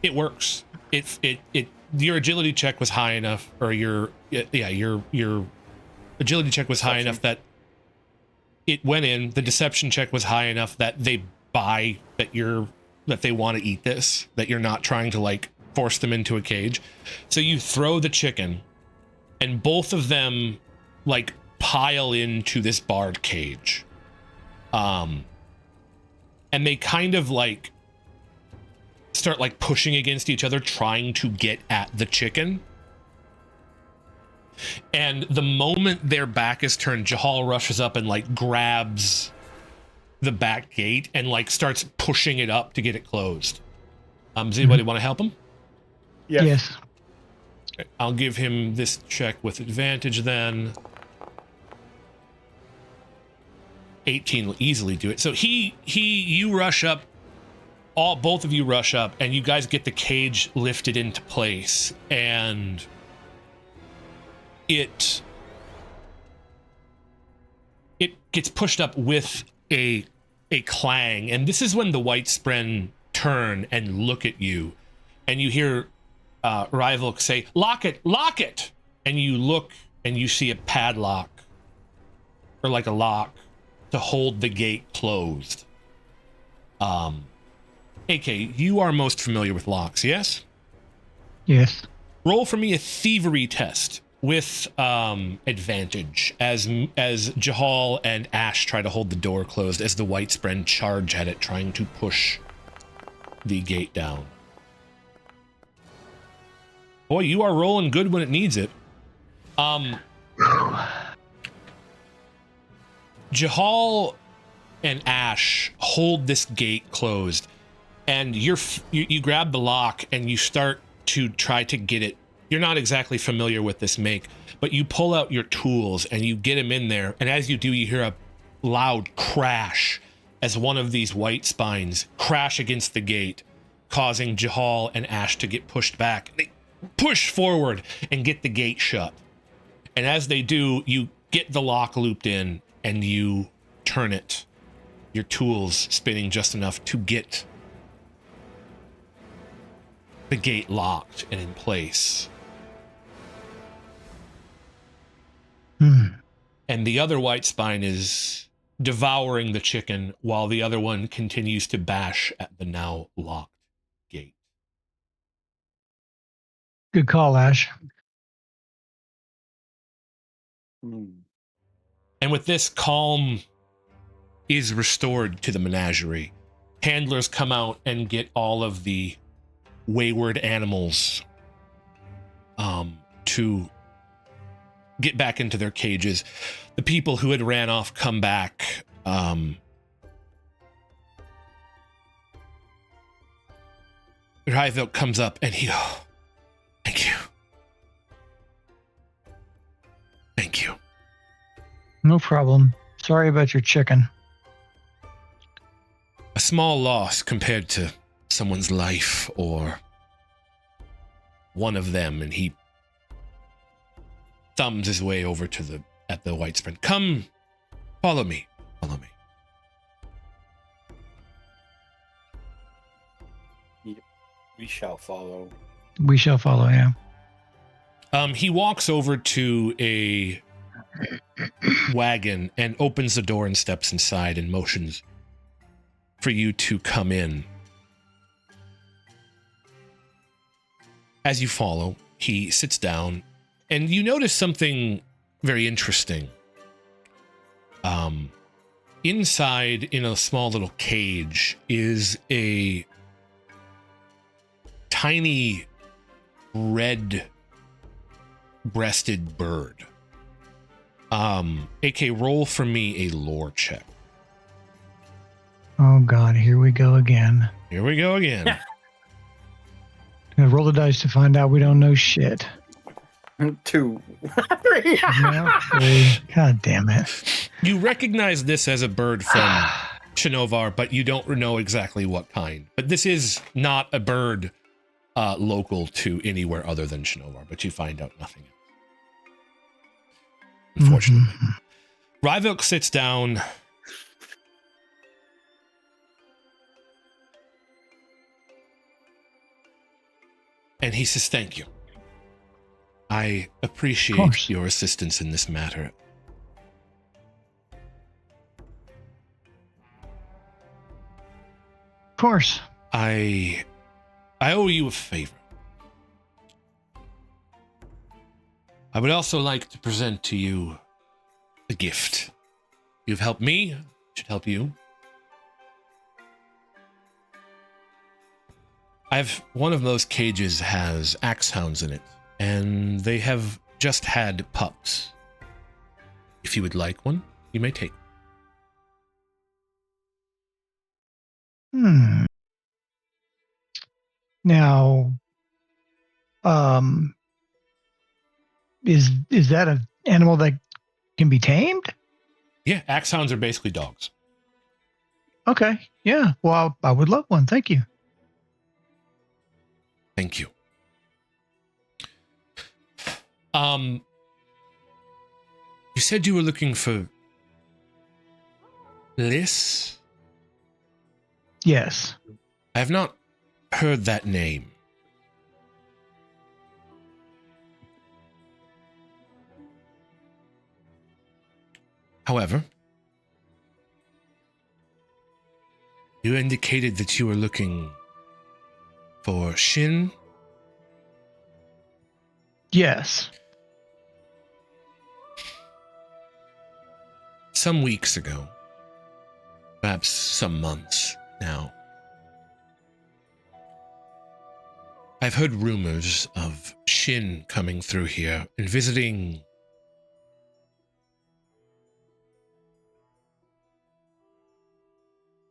it works. Your agility check was high enough, or your agility check was high enough that it went in. The deception check was high enough that they buy that they want to eat this, that you're not trying to like force them into a cage. So you throw the chicken and both of them like pile into this barred cage. And they kind of like start like pushing against each other, trying to get at the chicken. And the moment their back is turned, Jahal rushes up and like grabs the back gate and like starts pushing it up to get it closed. Does anybody want to help him? Yes. Okay, I'll give him this check with advantage then. 18 will easily do it. So you rush up, both of you rush up, and you guys get the cage lifted into place, and it gets pushed up with a clang, and this is when the white spren turn and look at you, and you hear Rival say, lock it, and you look and you see a padlock, or like a lock, to hold the gate closed. AK, you are most familiar with locks, yes? Yes. Roll for me a thievery test with advantage as Jahal and Ash try to hold the door closed as the white spren charge at it, trying to push the gate down. Boy, you are rolling good when it needs it. Jahal and Ash hold this gate closed, and you grab the lock and you start to try to get it. You're not exactly familiar with this make, but you pull out your tools and you get them in there, and as you do, you hear a loud crash as one of these white spines crash against the gate, causing Jahal and Ash to get pushed back. They push forward and get the gate shut, and as they do, you get the lock looped in and you turn it, your tools spinning just enough to get the gate locked and in place. And the other white spine is devouring the chicken while the other one continues to bash at the now locked gate. Good call, Ash. And with this, calm is restored to the menagerie. Handlers come out and get all of the wayward animals to get back into their cages. The people who had ran off come back. Ryville comes up and he, oh, thank you. Thank you. No problem. Sorry about your chicken. A small loss compared to someone's life or one of them, and he thumbs his way over to the white sprint. Come, follow me. Follow me. We shall follow. We shall follow, yeah. He walks over to a wagon and opens the door and steps inside and motions for you to come in. As you follow, he sits down and you notice something very interesting. Inside, in a small little cage, is a tiny red-breasted bird. AK, roll for me a lore check. Oh God, here we go again. Here we go again. Gonna roll the dice to find out we don't know shit. 2. 3. God damn it. You recognize this as a bird from Shinovar, but you don't know exactly what kind. But this is not a bird local to anywhere other than Shinovar, but you find out nothing else. Unfortunately. Ryville sits down. And he says, thank you. I appreciate your assistance in this matter. Of course. I owe you a favor. I would also like to present to you a gift. You've helped me, I should help you. One of those cages has axe hounds in it, and they have just had pups. If you would like one, you may take one. Now, is that an animal that can be tamed? Yeah, axe hounds are basically dogs. Okay, yeah. Well, I would love one. Thank you. Thank you. You said you were looking for Liz? Yes. I have not heard that name. However, you indicated that you were looking for Shin? Yes. Some weeks ago, perhaps some months now, I've heard rumors of Shin coming through here and visiting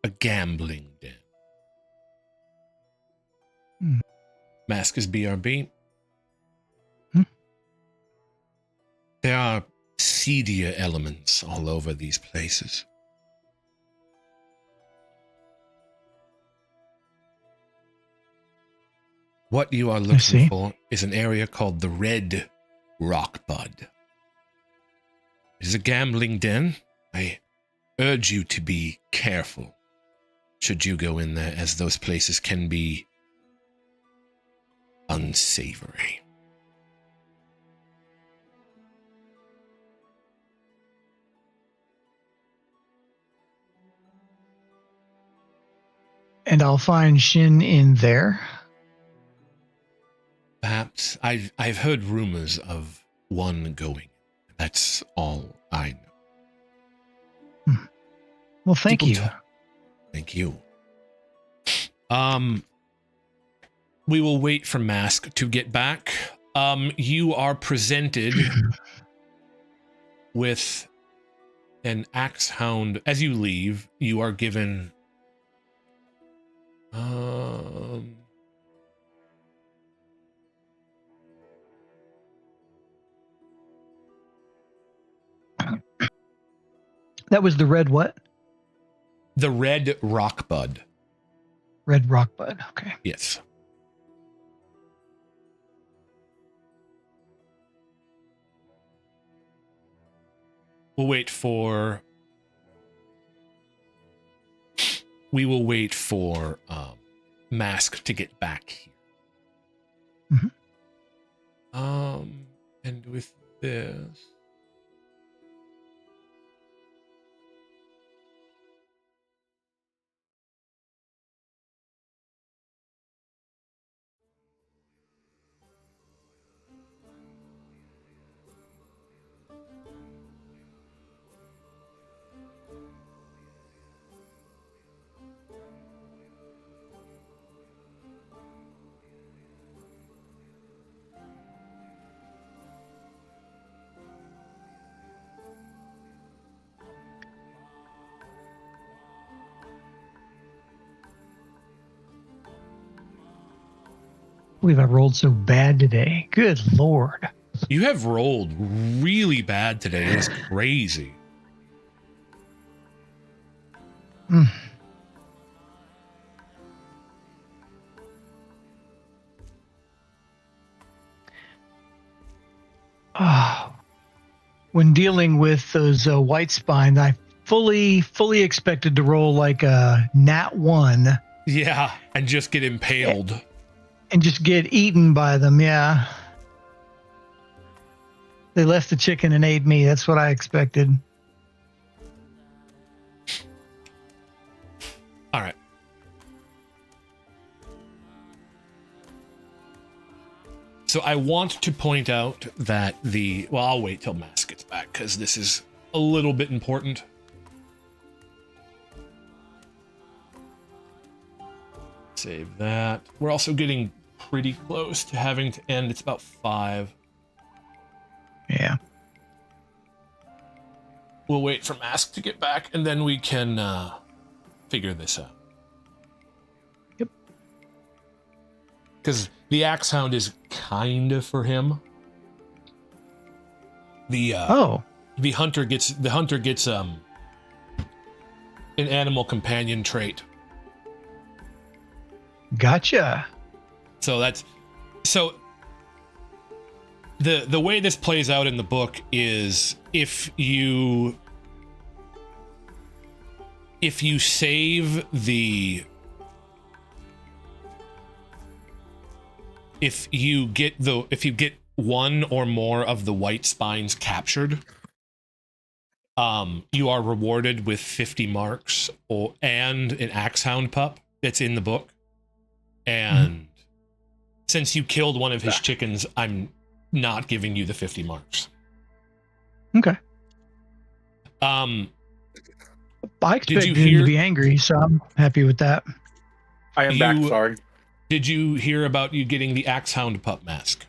a gambling den. Mask is BRB. There are seedier elements all over these places. What you are looking for is an area called the Red Rock Bud. It is a gambling den. I urge you to be careful should you go in there, as those places can be unsavory. And I'll find Shin in there. Perhaps. I've heard rumors of one going. That's all I know. Well, thank you. Thank you. We will wait for Mask to get back. You are presented with an axe hound. As you leave, you are given That was the red what? the red rock bud. Red rock bud. Okay. Yes. We'll wait for. We will wait for Mask to get back here. And with this. We've rolled so bad today. Good Lord. You have rolled really bad today. It's crazy. Mm. Oh. When dealing with those white spines, I fully expected to roll like a nat 1. Yeah, and just get impaled. And just get eaten by them, yeah. They left the chicken and ate me. That's what I expected. All right. So I want to point out that well, I'll wait till Mask gets back because this is a little bit important. Save that. We're also getting pretty close to having to end. It's about 5. Yeah. We'll wait for Mask to get back and then we can figure this out. Yep. Because the Axe Hound is kind of for him. The hunter gets an animal companion trait. Gotcha. So the way this plays out in the book is if you save if you get one or more of the white spines captured, you are rewarded with 50 marks and an axe hound pup that's in the book. And since you killed one of his chickens, I'm not giving you the 50 marks. Okay. I expected him to be angry, so I'm happy with that. I am back, sorry. Did you hear about you getting the axe hound pup mask?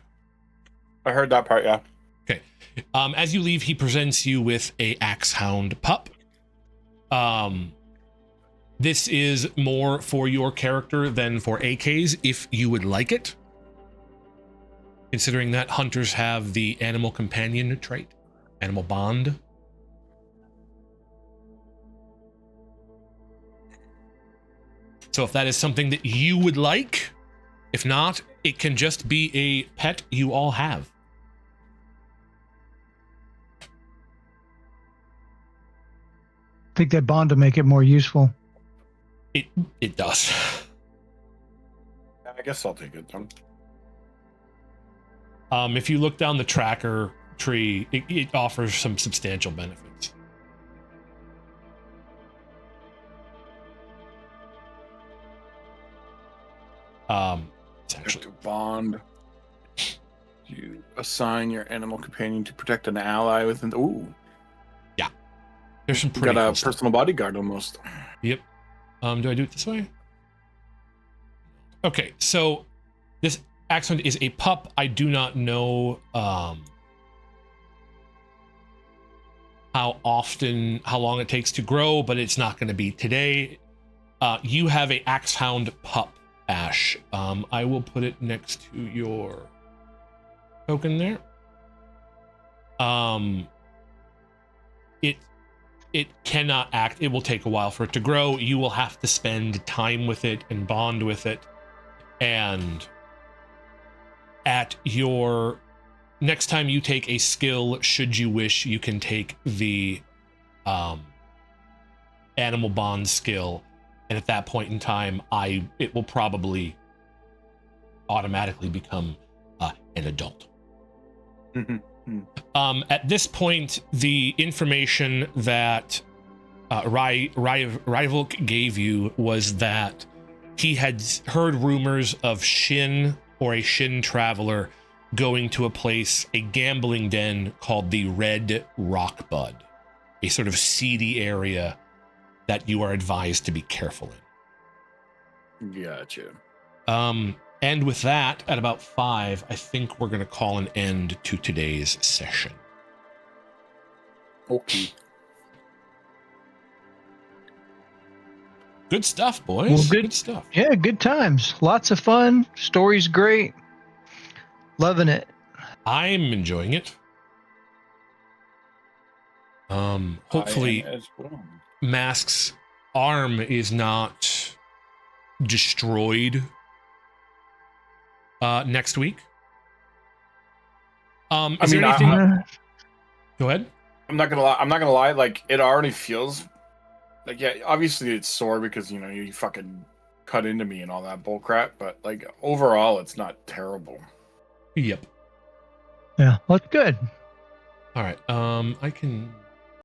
I heard that part, yeah. Okay. As you leave, he presents you with a axe hound pup. This is more for your character than for AK's, if you would like it. Considering that hunters have the animal companion trait, animal bond. So if that is something that you would like, if not, it can just be a pet you all have. I think that bond to make it more useful. It does. I guess I'll take it then. If you look down the tracker tree, it offers some substantial benefits. It's actually bond. You assign your animal companion to protect an ally within. Ooh. Yeah. There's some pretty. Got a personal bodyguard almost. Yep. Do I do it this way? Okay, so Axehound is a pup. I do not know how long it takes to grow, but it's not going to be today. You have a Axehound pup, Ash. I will put it next to your token there. It cannot act. It will take a while for it to grow. You will have to spend time with it and bond with it. And at your next time you take a skill, should you wish, you can take the animal bond skill. And at that point in time, it will probably automatically become an adult. At this point, the information that Rivalk gave you was that he had heard rumors of Shin or a Shin traveler going to a gambling den called the Red Rockbud, a sort of seedy area that you are advised to be careful in. Gotcha. And with that, at about 5, I think we're going to call an end to today's session. Okay. Good stuff, boys. Well, good stuff. Yeah, good times. Lots of fun. Story's great. Loving it. I'm enjoying it. Hopefully, as well. Mask's arm is not destroyed next week. Is there anything? Go ahead. I'm not gonna lie. Like, it already feels like, yeah, obviously it's sore because you fucking cut into me and all that bull crap. But like, overall, it's not terrible. Yep. Yeah, well, that's good. All right. I can